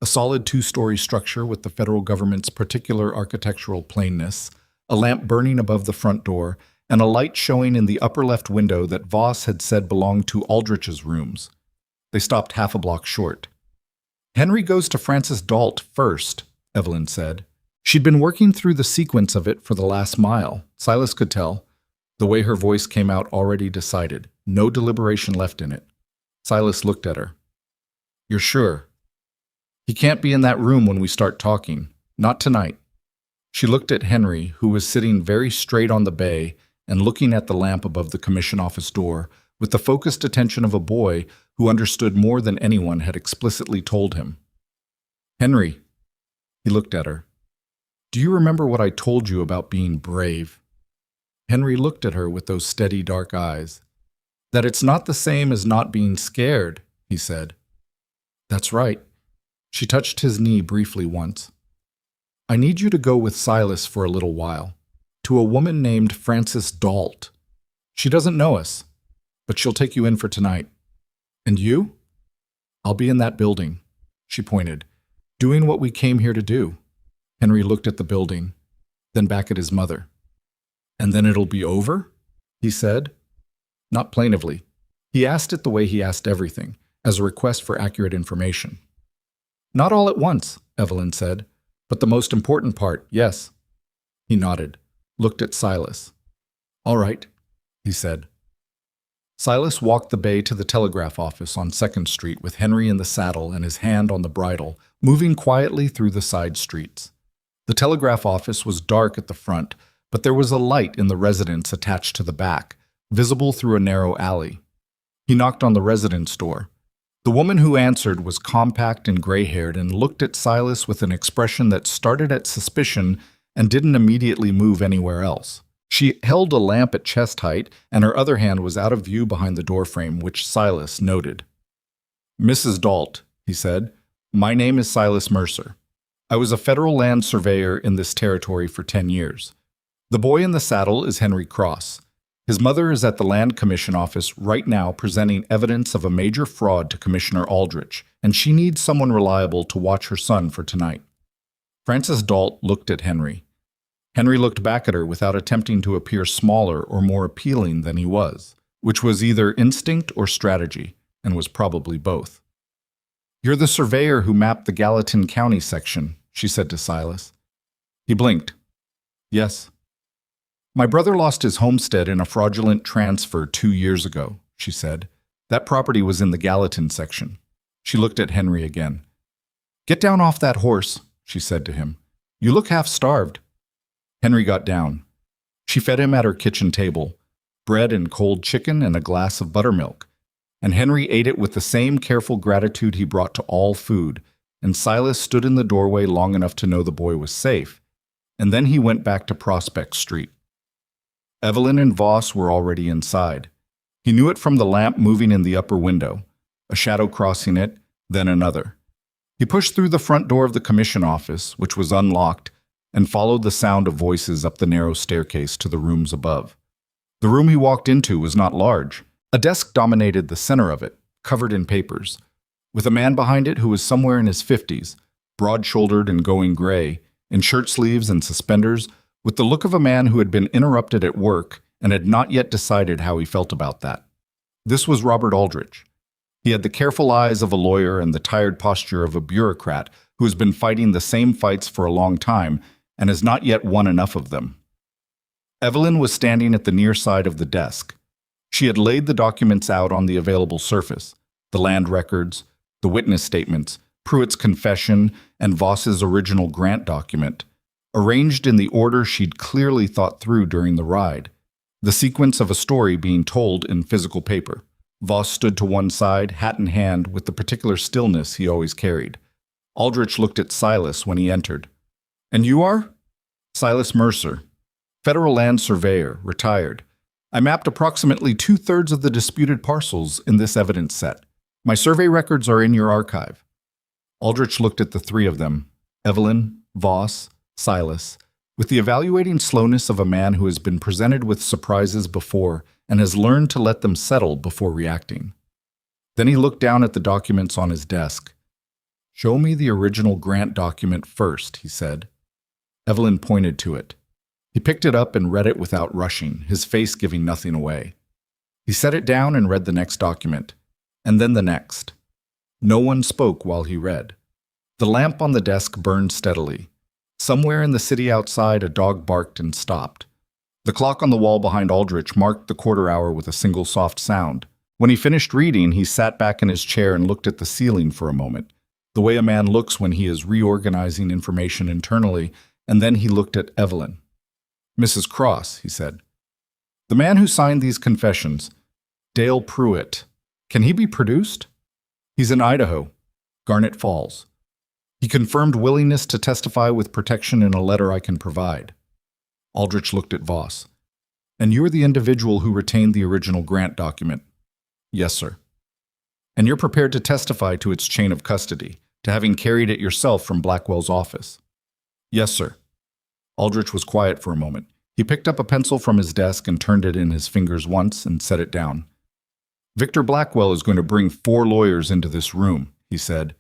a solid 2-story structure with the federal government's particular architectural plainness, a lamp burning above the front door, and a light showing in the upper left window that Voss had said belonged to Aldrich's rooms. They stopped half a block short. Henry goes to Francis Dalt first, Evelyn said. She'd been working through the sequence of it for the last mile. Silas could tell. The way her voice came out already decided. No deliberation left in it. Silas looked at her. You're sure? He can't be in that room when we start talking. Not tonight. She looked at Henry, who was sitting very straight on the bay and looking at the lamp above the commission office door with the focused attention of a boy who understood more than anyone had explicitly told him. Henry. He looked at her. Do you remember what I told you about being brave? Henry looked at her with those steady dark eyes. That it's not the same as not being scared, he said. That's right. She touched his knee briefly once. I need you to go with Silas for a little while, to a woman named Francis Dalt. She doesn't know us. but she'll take you in for tonight. And you? I'll be in that building, she pointed, doing what we came here to do. Henry looked at the building, then back at his mother. And then it'll be over? He said. Not plaintively. He asked it the way he asked everything, as a request for accurate information. Not all at once, Evelyn said, but the most important part, yes. He nodded, looked at Silas. All right, he said. Silas walked the bay to the telegraph office on 2nd Street with Henry in the saddle and his hand on the bridle, moving quietly through the side streets. The telegraph office was dark at the front, but there was a light in the residence attached to the back, visible through a narrow alley. He knocked on the residence door. The woman who answered was compact and gray-haired and looked at Silas with an expression that started at suspicion and didn't immediately move anywhere else. She held a lamp at chest height, and her other hand was out of view behind the doorframe, which Silas noted. Mrs. Dalt, he said, my name is Silas Mercer. I was a federal land surveyor in this territory for 10 years. The boy in the saddle is Henry Cross. His mother is at the Land Commission office right now presenting evidence of a major fraud to Commissioner Aldrich, and she needs someone reliable to watch her son for tonight. Frances Dalt looked at Henry. Henry looked back at her without attempting to appear smaller or more appealing than he was, which was either instinct or strategy, and was probably both. You're the surveyor who mapped the Gallatin County section, she said to Silas. He blinked. Yes. My brother lost his homestead in a fraudulent transfer 2 years ago, she said. That property was in the Gallatin section. She looked at Henry again. Get down off that horse, she said to him. You look half-starved. Henry got down. She fed him at her kitchen table, bread and cold chicken and a glass of buttermilk, and Henry ate it with the same careful gratitude he brought to all food, and Silas stood in the doorway long enough to know the boy was safe, and then he went back to Prospect Street. Evelyn and Voss were already inside. He knew it from the lamp moving in the upper window, a shadow crossing it, then another. He pushed through the front door of the commission office, which was unlocked, and followed the sound of voices up the narrow staircase to the rooms above. The room he walked into was not large. A desk dominated the center of it, covered in papers, with a man behind it who was somewhere in his 50s, broad-shouldered and going gray, in shirt sleeves and suspenders, with the look of a man who had been interrupted at work and had not yet decided how he felt about that. This was Robert Aldrich. He had the careful eyes of a lawyer and the tired posture of a bureaucrat who has been fighting the same fights for a long time and has not yet won enough of them. Evelyn was standing at the near side of the desk. She had laid the documents out on the available surface, the land records, the witness statements, Pruitt's confession, and Voss's original grant document, arranged in the order she'd clearly thought through during the ride, the sequence of a story being told in physical paper. Voss stood to one side, hat in hand, with the particular stillness he always carried. Aldrich looked at Silas when he entered. And you are? Silas Mercer, federal land surveyor, retired. I mapped approximately 2/3 of the disputed parcels in this evidence set. My survey records are in your archive. Aldrich looked at the three of them, Evelyn, Voss, Silas, with the evaluating slowness of a man who has been presented with surprises before and has learned to let them settle before reacting. Then he looked down at the documents on his desk. Show me the original grant document first, he said. Evelyn pointed to it. He picked it up and read it without rushing, his face giving nothing away. He set it down and read the next document, and then the next. No one spoke while he read. The lamp on the desk burned steadily. Somewhere in the city outside, a dog barked and stopped. The clock on the wall behind Aldrich marked the quarter hour with a single soft sound. When he finished reading, he sat back in his chair and looked at the ceiling for a moment, the way a man looks when he is reorganizing information internally, and then he looked at Evelyn. Mrs. Cross, he said. The man who signed these confessions, Dale Pruitt, can he be produced? He's in Idaho, Garnet Falls. He confirmed willingness to testify with protection in a letter I can provide. Aldrich looked at Voss. And you're the individual who retained the original grant document? Yes, sir. And you're prepared to testify to its chain of custody, to having carried it yourself from Blackwell's office? Yes, sir. Aldrich was quiet for a moment. He picked up a pencil from his desk and turned it in his fingers once and set it down. Victor Blackwell is going to bring 4 lawyers into this room, he said.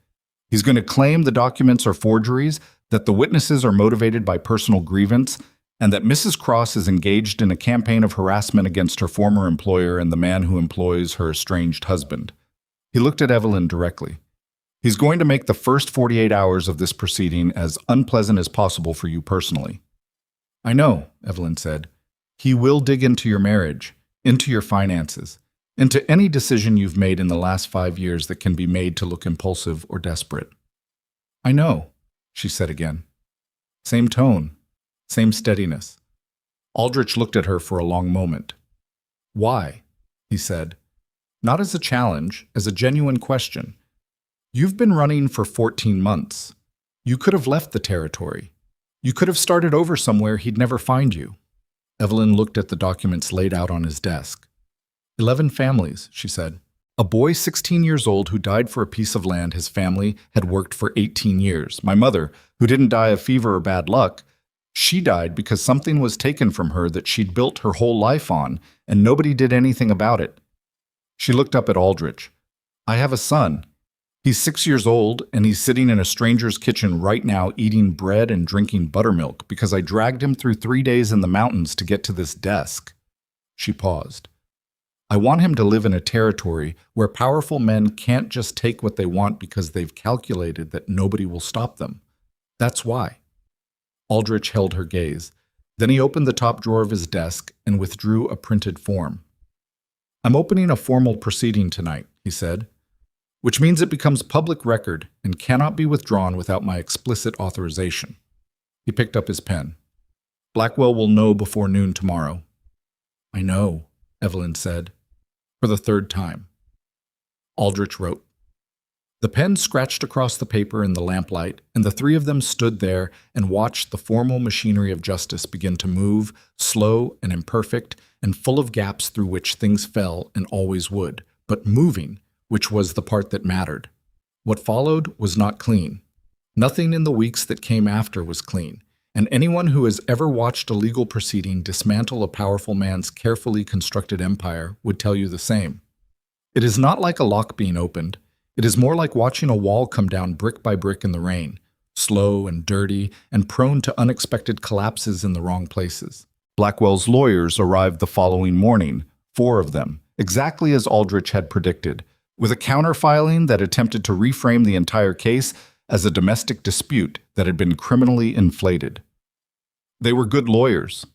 He's going to claim the documents are forgeries, that the witnesses are motivated by personal grievance, and that Mrs. Cross is engaged in a campaign of harassment against her former employer and the man who employs her estranged husband. He looked at Evelyn directly. He's going to make the first 48 hours of this proceeding as unpleasant as possible for you personally. I know, Evelyn said. He will dig into your marriage, into your finances, into any decision you've made in the last 5 years that can be made to look impulsive or desperate. I know, she said again. Same tone, same steadiness. Aldrich looked at her for a long moment. Why? He said. Not as a challenge, as a genuine question. You've been running for 14 months. You could have left the territory. You could have started over somewhere he'd never find you. Evelyn looked at the documents laid out on his desk. 11 families, she said. A boy 16 years old who died for a piece of land his family had worked for 18 years. My mother, who didn't die of fever or bad luck, she died because something was taken from her that she'd built her whole life on, and nobody did anything about it. She looked up at Aldrich. I have a son. He's 6 years old, and he's sitting in a stranger's kitchen right now eating bread and drinking buttermilk because I dragged him through 3 days in the mountains to get to this desk. She paused. I want him to live in a territory where powerful men can't just take what they want because they've calculated that nobody will stop them. That's why. Aldrich held her gaze. Then he opened the top drawer of his desk and withdrew a printed form. I'm opening a formal proceeding tonight, he said, which means it becomes public record and cannot be withdrawn without my explicit authorization. He picked up his pen. Blackwell will know before noon tomorrow. I know, Evelyn said, for the 3rd time. Aldrich wrote. The pen scratched across the paper in the lamplight, and the 3 of them stood there and watched the formal machinery of justice begin to move, slow and imperfect, and full of gaps through which things fell and always would, but moving, which was the part that mattered. What followed was not clean. Nothing in the weeks that came after was clean, and anyone who has ever watched a legal proceeding dismantle a powerful man's carefully constructed empire would tell you the same. It is not like a lock being opened. It is more like watching a wall come down brick by brick in the rain, slow and dirty and prone to unexpected collapses in the wrong places. Blackwell's lawyers arrived the following morning, 4 of them, exactly as Aldrich had predicted, with a counterfiling that attempted to reframe the entire case as a domestic dispute that had been criminally inflated. They were good lawyers.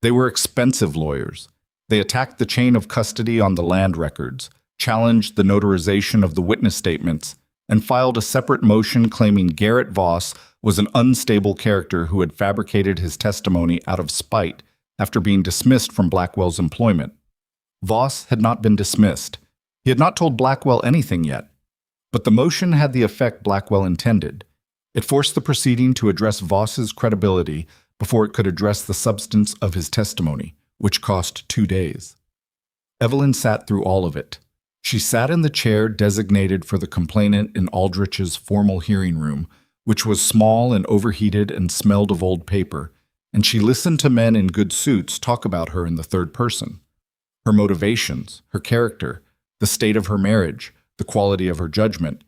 They were expensive lawyers. They attacked the chain of custody on the land records, challenged the notarization of the witness statements, and filed a separate motion claiming Garrett Voss was an unstable character who had fabricated his testimony out of spite after being dismissed from Blackwell's employment. Voss had not been dismissed. He had not told Blackwell anything yet. But the motion had the effect Blackwell intended. It forced the proceeding to address Voss's credibility before it could address the substance of his testimony, which cost 2 days. Evelyn sat through all of it. She sat in the chair designated for the complainant in Aldrich's formal hearing room, which was small and overheated and smelled of old paper, and she listened to men in good suits talk about her in the 3rd person. Her motivations, her character, the state of her marriage, the quality of her judgment,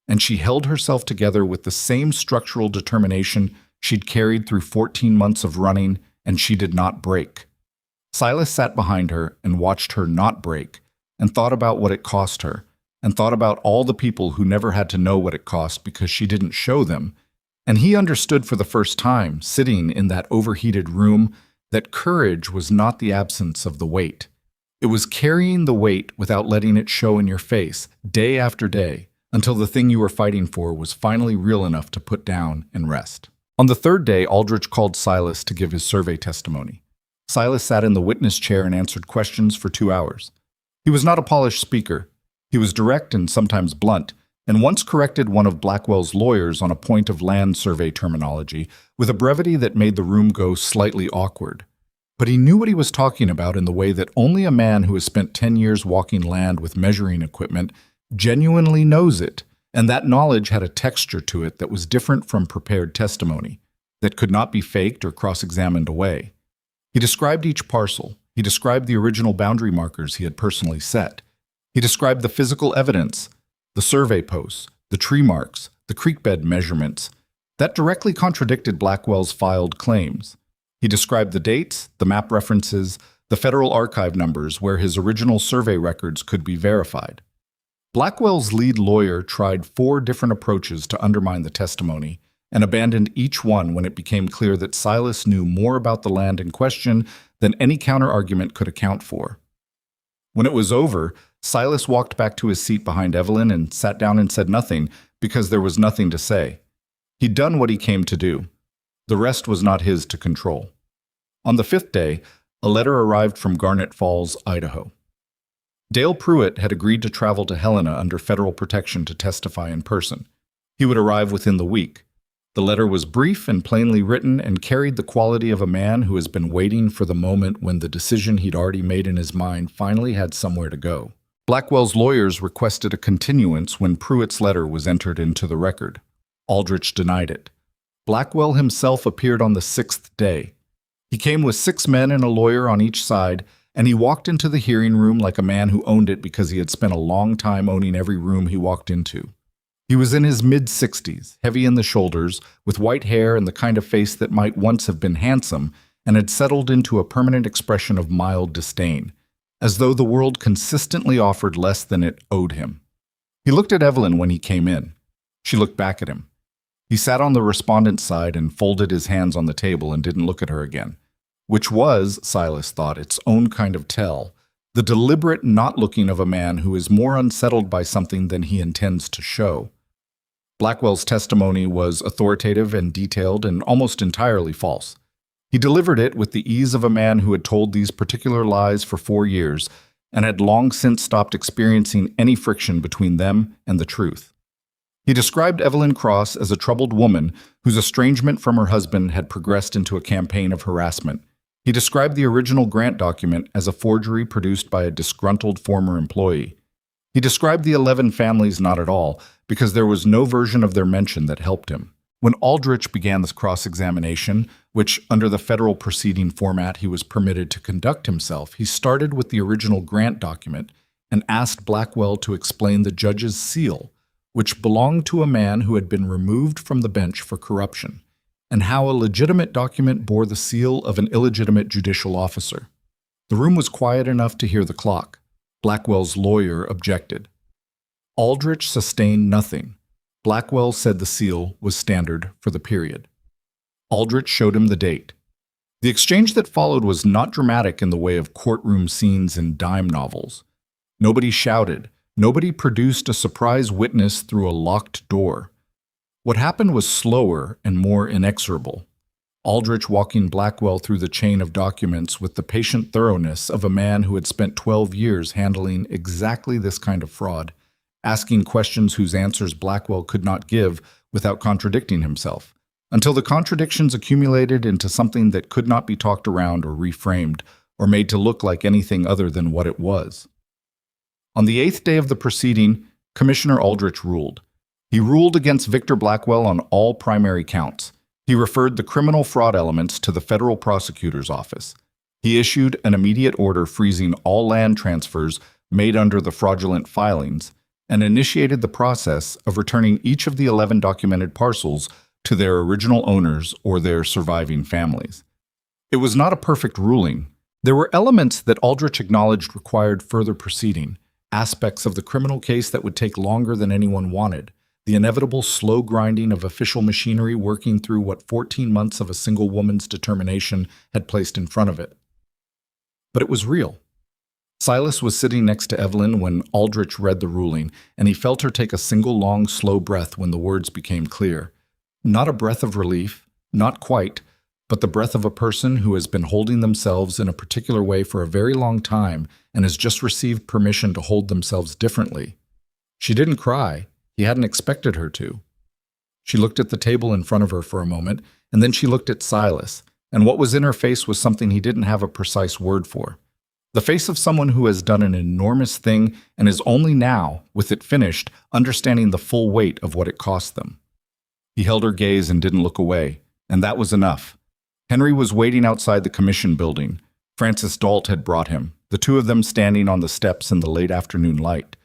and she held herself together with the same structural determination she'd carried through 14 months of running, and she did not break. Silas sat behind her and watched her not break, and thought about what it cost her, and thought about all the people who never had to know what it cost because she didn't show them, and he understood for the first time, sitting in that overheated room, that courage was not the absence of the weight. It was carrying the weight without letting it show in your face, day after day, until the thing you were fighting for was finally real enough to put down and rest. On the 3rd day, Aldrich called Silas to give his survey testimony. Silas sat in the witness chair and answered questions for 2 hours. He was not a polished speaker. He was direct and sometimes blunt, and once corrected one of Blackwell's lawyers on a point of land survey terminology with a brevity that made the room go slightly awkward. But he knew what he was talking about in the way that only a man who has spent 10 years walking land with measuring equipment genuinely knows it, and that knowledge had a texture to it that was different from prepared testimony, that could not be faked or cross-examined away. He described each parcel. He described the original boundary markers he had personally set. He described the physical evidence, the survey posts, the tree marks, the creek bed measurements. That directly contradicted Blackwell's filed claims. He described the dates, the map references, the federal archive numbers where his original survey records could be verified. Blackwell's lead lawyer tried 4 different approaches to undermine the testimony and abandoned each one when it became clear that Silas knew more about the land in question than any counterargument could account for. When it was over, Silas walked back to his seat behind Evelyn and sat down and said nothing because there was nothing to say. He'd done what he came to do. The rest was not his to control. On the 5th day, a letter arrived from Garnet Falls, Idaho. Dale Pruitt had agreed to travel to Helena under federal protection to testify in person. He would arrive within the week. The letter was brief and plainly written and carried the quality of a man who has been waiting for the moment when the decision he'd already made in his mind finally had somewhere to go. Blackwell's lawyers requested a continuance when Pruitt's letter was entered into the record. Aldrich denied it. Blackwell himself appeared on the 6th day. He came with 6 men and a lawyer on each side, and he walked into the hearing room like a man who owned it because he had spent a long time owning every room he walked into. He was in his mid-60s, heavy in the shoulders, with white hair and the kind of face that might once have been handsome and had settled into a permanent expression of mild disdain, as though the world consistently offered less than it owed him. He looked at Evelyn when he came in. She looked back at him. He sat on the respondent's side and folded his hands on the table and didn't look at her again, which was, Silas thought, its own kind of tell, the deliberate not looking of a man who is more unsettled by something than he intends to show. Blackwell's testimony was authoritative and detailed and almost entirely false. He delivered it with the ease of a man who had told these particular lies for 4 years and had long since stopped experiencing any friction between them and the truth. He described Evelyn Cross as a troubled woman whose estrangement from her husband had progressed into a campaign of harassment. He described the original grant document as a forgery produced by a disgruntled former employee. He described the 11 families not at all, because there was no version of their mention that helped him. When Aldrich began this cross-examination, which under the federal proceeding format he was permitted to conduct himself, he started with the original grant document and asked Blackwell to explain the judge's seal, which belonged to a man who had been removed from the bench for corruption, and how a legitimate document bore the seal of an illegitimate judicial officer. The room was quiet enough to hear the clock. Blackwell's lawyer objected. Aldrich sustained nothing. Blackwell said the seal was standard for the period. Aldrich showed him the date. The exchange that followed was not dramatic in the way of courtroom scenes in dime novels. Nobody shouted. Nobody produced a surprise witness through a locked door. What happened was slower and more inexorable. Aldrich walking Blackwell through the chain of documents with the patient thoroughness of a man who had spent 12 years handling exactly this kind of fraud, asking questions whose answers Blackwell could not give without contradicting himself, until the contradictions accumulated into something that could not be talked around or reframed or made to look like anything other than what it was. On the 8th day of the proceeding, Commissioner Aldrich ruled. He ruled against Victor Blackwell on all primary counts. He referred the criminal fraud elements to the federal prosecutor's office. He issued an immediate order freezing all land transfers made under the fraudulent filings and initiated the process of returning each of the 11 documented parcels to their original owners or their surviving families. It was not a perfect ruling. There were elements that Aldrich acknowledged required further proceeding, aspects of the criminal case that would take longer than anyone wanted, the inevitable slow grinding of official machinery working through what 14 months of a single woman's determination had placed in front of it. But it was real. Silas was sitting next to Evelyn when Aldrich read the ruling, and he felt her take a single long, slow breath when the words became clear. Not a breath of relief, not quite, but the breath of a person who has been holding themselves in a particular way for a very long time and has just received permission to hold themselves differently. She didn't cry. He hadn't expected her to. She looked at the table in front of her for a moment, and then she looked at Silas, and what was in her face was something he didn't have a precise word for. The face of someone who has done an enormous thing and is only now, with it finished, understanding the full weight of what it cost them. He held her gaze and didn't look away, and that was enough. Henry was waiting outside the commission building. Francis Dalt had brought him. the two of them standing on the steps in the late afternoon light.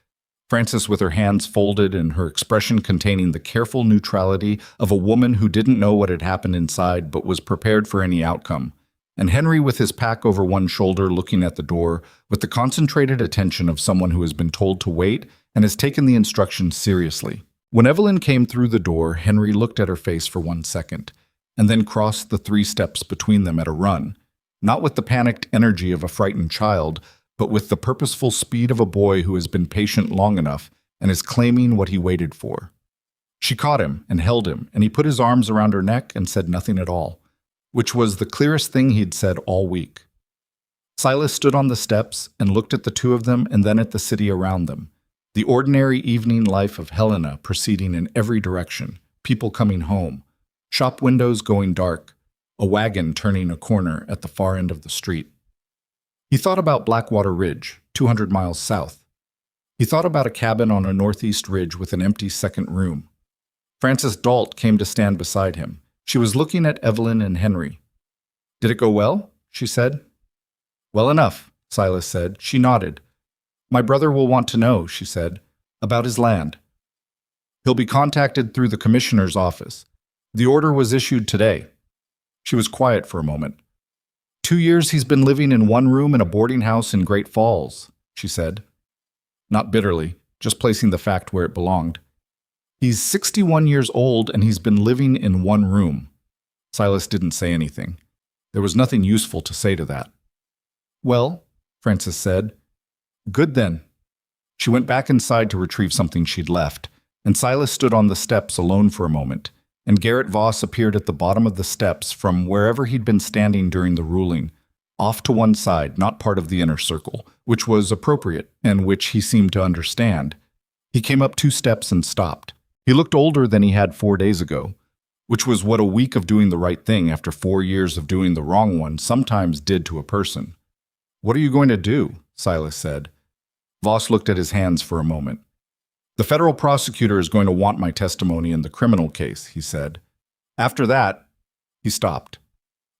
Frances with her hands folded and her expression containing the careful neutrality of a woman who didn't know what had happened inside but was prepared for any outcome. And Henry with his pack over one shoulder looking at the door with the concentrated attention of someone who has been told to wait and has taken the instructions seriously. When Evelyn came through the door, Henry looked at her face for 1 second, and then crossed the 3 steps between them at a run, not with the panicked energy of a frightened child, but with the purposeful speed of a boy who has been patient long enough and is claiming what he waited for. She caught him and held him, and he put his arms around her neck and said nothing at all, which was the clearest thing he'd said all week. Silas stood on the steps and looked at the two of them and then at the city around them. The ordinary evening life of Helena proceeding in every direction, people coming home, shop windows going dark, a wagon turning a corner at the far end of the street. He thought about Blackwater Ridge, 200 miles south. He thought about a cabin on a northeast ridge with an empty second room. Frances Dalt came to stand beside him. She was looking at Evelyn and Henry. "Did it go well?" she said. "Well enough," Silas said. She nodded. "My brother will want to know," she said, "about his land. He'll be contacted through the commissioner's office. The order was issued today." She was quiet for a moment. 2 years he's been living in one room in a boarding house in Great Falls," she said. Not bitterly, just placing the fact where it belonged. "He's 61 years old and he's been living in one room." Silas didn't say anything. There was nothing useful to say to that. "Well," Frances said. "Good then." She went back inside to retrieve something she'd left, and Silas stood on the steps alone for a moment, and Garrett Voss appeared at the bottom of the steps from wherever he'd been standing during the ruling, off to one side, not part of the inner circle, which was appropriate and which he seemed to understand. He came up 2 steps and stopped. He looked older than he had 4 days ago, which was what a week of doing the right thing after 4 years of doing the wrong one sometimes did to a person. "What are you going to do?" Silas said. Voss looked at his hands for a moment. "The federal prosecutor is going to want my testimony in the criminal case," he said. "After that," he stopped,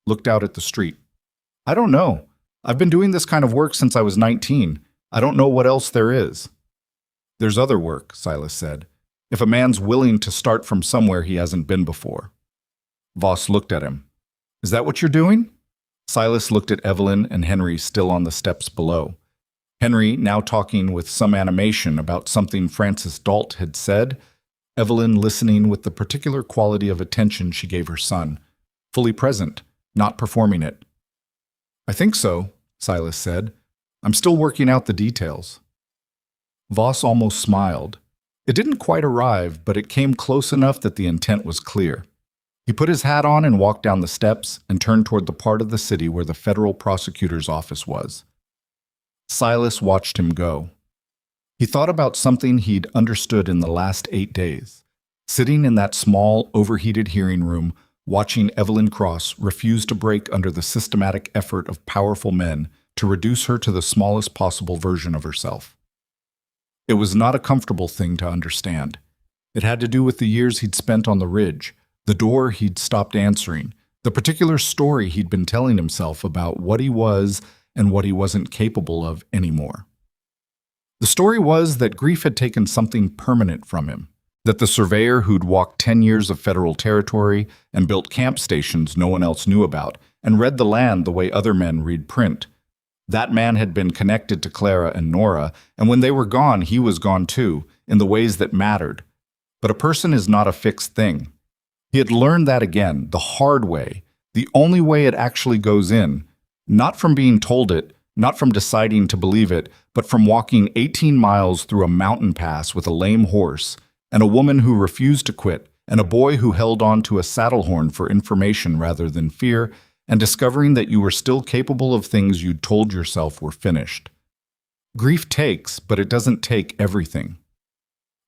looked out at the street. "I don't know. I've been doing this kind of work since I was 19. I don't know what else there is." "There's other work," Silas said, "if a man's willing to start from somewhere he hasn't been before." Voss looked at him. "Is that what you're doing?" Silas looked at Evelyn and Henry still on the steps below. Henry now talking with some animation about something Frances Dalt had said, Evelyn listening with the particular quality of attention she gave her son, fully present, not performing it. "I think so," Silas said. "I'm still working out the details." Voss almost smiled. It didn't quite arrive, but it came close enough that the intent was clear. He put his hat on and walked down the steps and turned toward the part of the city where the federal prosecutor's office was. Silas watched him go. He thought about something he'd understood in the last 8 days. Sitting in that small, overheated hearing room, watching Evelyn Cross refuse to break under the systematic effort of powerful men to reduce her to the smallest possible version of herself. It was not a comfortable thing to understand. It had to do with the years he'd spent on the ridge, the door he'd stopped answering, the particular story he'd been telling himself about what he was and what he wasn't capable of anymore. The story was that grief had taken something permanent from him, that the surveyor who'd walked 10 years of federal territory and built camp stations no one else knew about and read the land the way other men read print, that man had been connected to Clara and Nora, and when they were gone, he was gone too, in the ways that mattered. But a person is not a fixed thing. He had learned that again, the hard way, the only way it actually goes in, not from being told it, not from deciding to believe it, but from walking 18 miles through a mountain pass with a lame horse, and a woman who refused to quit, and a boy who held on to a saddle horn for information rather than fear, and discovering that you were still capable of things you'd told yourself were finished. Grief takes, but it doesn't take everything.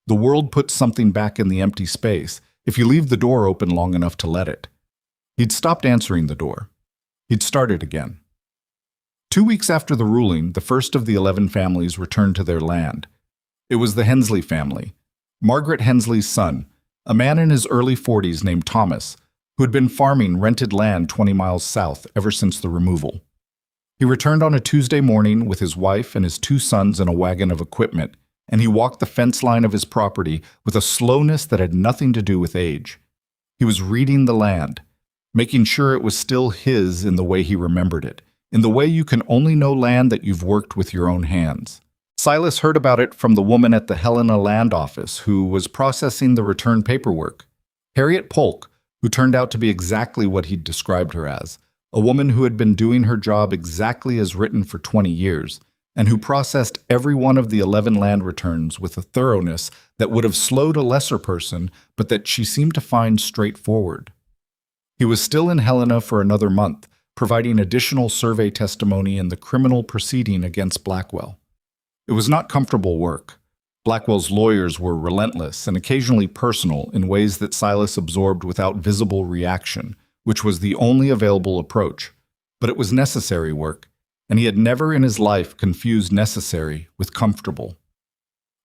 The world puts something back in the empty space if you leave the door open long enough to let it. He'd stopped answering the door. He'd started again. 2 weeks after the ruling, the first of the 11 families returned to their land. It was the Hensley family, Margaret Hensley's son, a man in his early 40s named Thomas, who had been farming rented land 20 miles south ever since the removal. He returned on a Tuesday morning with his wife and his two sons in a wagon of equipment, and he walked the fence line of his property with a slowness that had nothing to do with age. He was reading the land, making sure it was still his in the way he remembered it, in the way you can only know land that you've worked with your own hands. Silas heard about it from the woman at the Helena land office who was processing the return paperwork. Harriet Polk, who turned out to be exactly what he'd described her as, a woman who had been doing her job exactly as written for 20 years, and who processed every one of the 11 land returns with a thoroughness that would have slowed a lesser person, but that she seemed to find straightforward. He was still in Helena for another month, providing additional survey testimony in the criminal proceeding against Blackwell. It was not comfortable work. Blackwell's lawyers were relentless and occasionally personal in ways that Silas absorbed without visible reaction, which was the only available approach. But it was necessary work, and he had never in his life confused necessary with comfortable.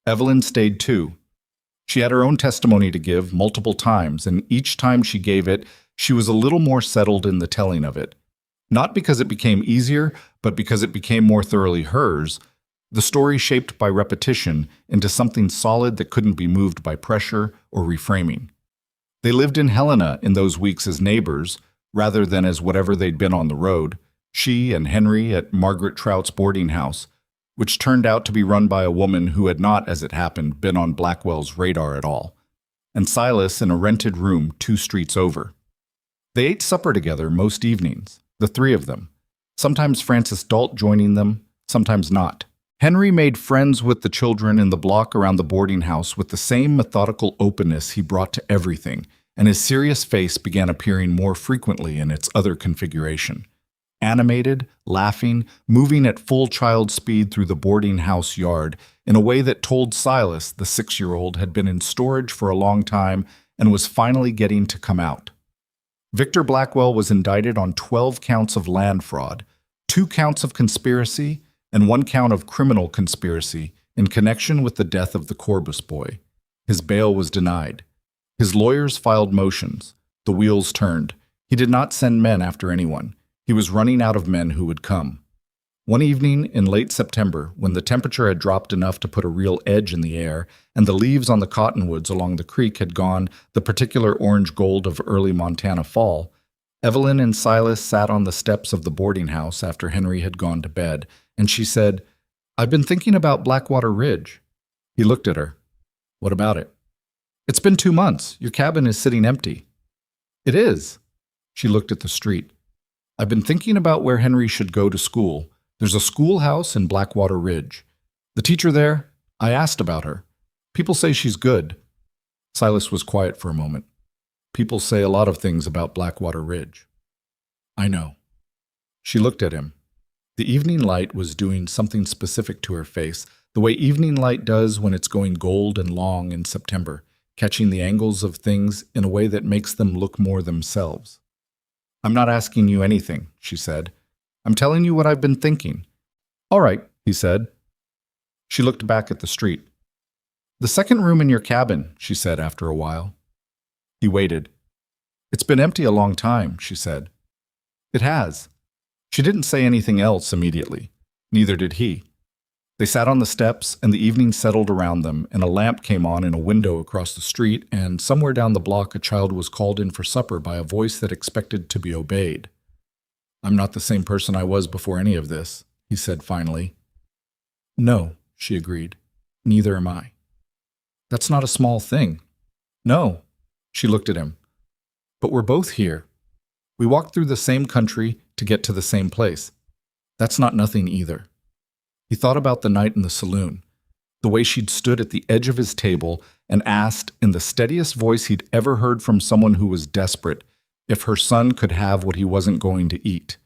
Evelyn stayed too. She had her own testimony to give multiple times, and each time she gave it, she was a little more settled in the telling of it. Not because it became easier, but because it became more thoroughly hers, the story shaped by repetition into something solid that couldn't be moved by pressure or reframing. They lived in Helena in those weeks as neighbors, rather than as whatever they'd been on the road, she and Henry at Margaret Trout's boarding house, which turned out to be run by a woman who had not, as it happened, been on Blackwell's radar at all, and Silas in a rented room 2 streets over. They ate supper together most evenings, the 3 of them, sometimes Francis Dalt joining them, sometimes not. Henry made friends with the children in the block around the boarding house with the same methodical openness he brought to everything, and his serious face began appearing more frequently in its other configuration. Animated, laughing, moving at full child speed through the boarding house yard in a way that told Silas, the 6-year-old, had been in storage for a long time and was finally getting to come out. Victor Blackwell was indicted on 12 counts of land fraud, 2 counts of conspiracy, and 1 count of criminal conspiracy in connection with the death of the Corbus boy. His bail was denied. His lawyers filed motions. The wheels turned. He did not send men after anyone. He was running out of men who would come. One evening in late September, when the temperature had dropped enough to put a real edge in the air, and the leaves on the cottonwoods along the creek had gone the particular orange gold of early Montana fall, Evelyn and Silas sat on the steps of the boarding house after Henry had gone to bed, and she said, "I've been thinking about Blackwater Ridge." He looked at her. "What about it?" "It's been 2 months. Your cabin is sitting empty." "It is." She looked at the street. "I've been thinking about where Henry should go to school. There's a schoolhouse in Blackwater Ridge. The teacher there, I asked about her. People say she's good." Silas was quiet for a moment. "People say a lot of things about Blackwater Ridge." "I know." She looked at him. The evening light was doing something specific to her face, the way evening light does when it's going gold and long in September, catching the angles of things in a way that makes them look more themselves. "I'm not asking you anything," she said. "I'm telling you what I've been thinking." "All right," he said. She looked back at the street. "The second room in your cabin," she said after a while. He waited. "It's been empty a long time," she said. "It has." She didn't say anything else immediately. Neither did he. They sat on the steps, and the evening settled around them, and a lamp came on in a window across the street, and somewhere down the block a child was called in for supper by a voice that expected to be obeyed. "I'm not the same person I was before any of this," he said finally. "No," she agreed. "Neither am I." "That's not a small thing." "No." She looked at him. "But we're both here. We walked through the same country to get to the same place. That's not nothing either." He thought about the night in the saloon, the way she'd stood at the edge of his table and asked, in the steadiest voice he'd ever heard from someone who was desperate, if her son could have what he wasn't going to eat.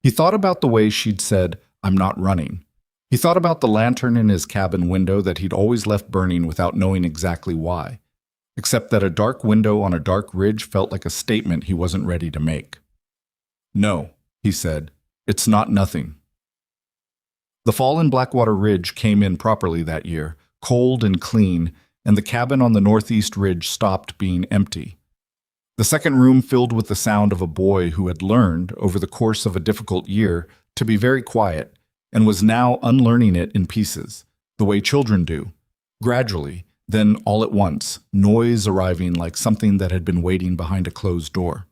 He thought about the way she'd said, "I'm not running." He thought about the lantern in his cabin window that he'd always left burning without knowing exactly why, except that a dark window on a dark ridge felt like a statement he wasn't ready to make. "No," he said, "it's not nothing." The fall in Blackwater Ridge came in properly that year, cold and clean, and the cabin on the northeast ridge stopped being empty. The second room filled with the sound of a boy who had learned, over the course of a difficult year, to be very quiet, and was now unlearning it in pieces, the way children do. Gradually, then all at once, noise arriving like something that had been waiting behind a closed door.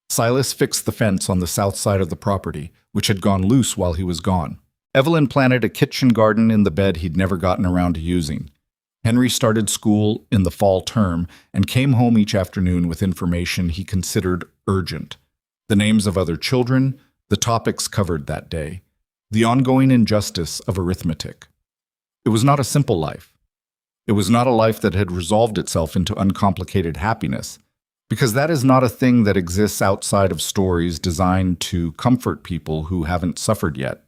Silas fixed the fence on the south side of the property, which had gone loose while he was gone. Evelyn planted a kitchen garden in the bed he'd never gotten around to using. Henry started school in the fall term and came home each afternoon with information he considered urgent. The names of other children, the topics covered that day, the ongoing injustice of arithmetic. It was not a simple life. It was not a life that had resolved itself into uncomplicated happiness, because that is not a thing that exists outside of stories designed to comfort people who haven't suffered yet.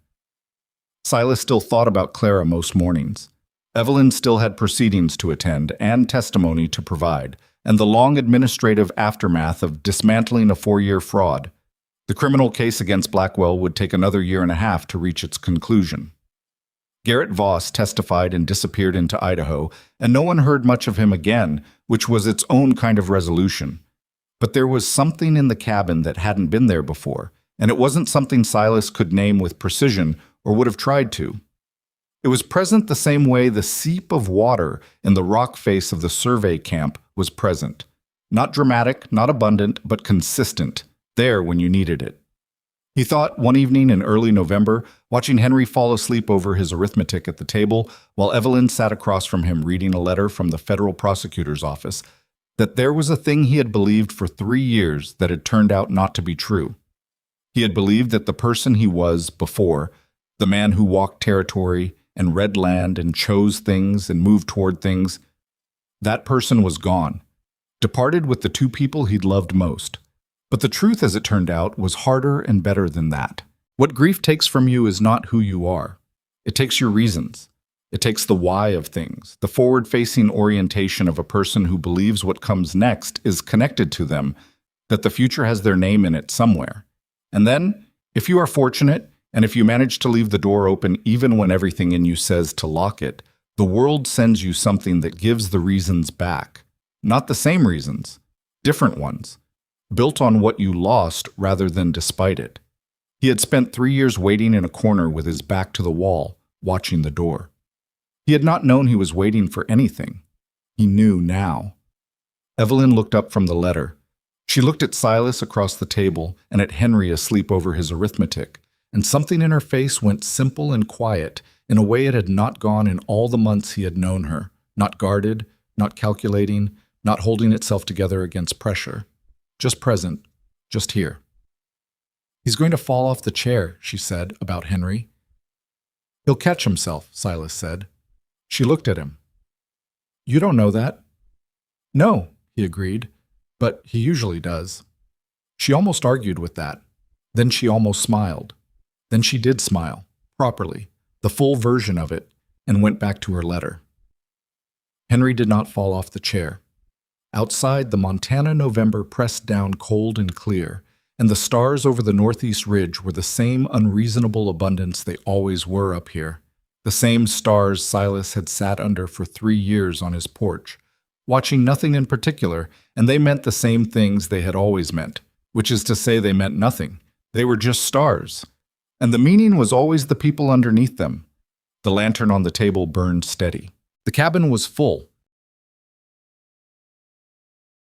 Silas still thought about Clara most mornings. Evelyn still had proceedings to attend and testimony to provide, and the long administrative aftermath of dismantling a 4-year fraud. The criminal case against Blackwell would take another 1.5 years to reach its conclusion. Garrett Voss testified and disappeared into Idaho, and no one heard much of him again, which was its own kind of resolution. But there was something in the cabin that hadn't been there before, and it wasn't something Silas could name with precision or would have tried to. It was present the same way the seep of water in the rock face of the survey camp was present. Not dramatic, not abundant, but consistent, there when you needed it. He thought one evening in early November, watching Henry fall asleep over his arithmetic at the table while Evelyn sat across from him reading a letter from the federal prosecutor's office, that there was a thing he had believed for 3 years that had turned out not to be true. He had believed that the person he was before, the man who walked territory and read land and chose things and moved toward things, that person was gone, departed with the 2 people he'd loved most. But the truth, as it turned out, was harder and better than that. What grief takes from you is not who you are. It takes your reasons. It takes the why of things, the forward-facing orientation of a person who believes what comes next is connected to them, that the future has their name in it somewhere. And then, if you are fortunate, and if you manage to leave the door open even when everything in you says to lock it, the world sends you something that gives the reasons back. Not the same reasons, different ones, built on what you lost rather than despite it. He had spent 3 years waiting in a corner with his back to the wall, watching the door. He had not known he was waiting for anything. He knew now. Evelyn looked up from the letter. She looked at Silas across the table and at Henry asleep over his arithmetic, and something in her face went simple and quiet in a way it had not gone in all the months he had known her, not guarded, not calculating, not holding itself together against pressure. Just present, just here. "He's going to fall off the chair," she said about Henry. "He'll catch himself," Silas said. She looked at him. "You don't know that." "No," he agreed, "but he usually does." She almost argued with that. Then she almost smiled. Then she did smile, properly, the full version of it, and went back to her letter. Henry did not fall off the chair. Outside, the Montana November pressed down cold and clear, and the stars over the northeast ridge were the same unreasonable abundance they always were up here. The same stars Silas had sat under for 3 years on his porch, watching nothing in particular, and they meant the same things they had always meant, which is to say they meant nothing. They were just stars. And the meaning was always the people underneath them. The lantern on the table burned steady. The cabin was full,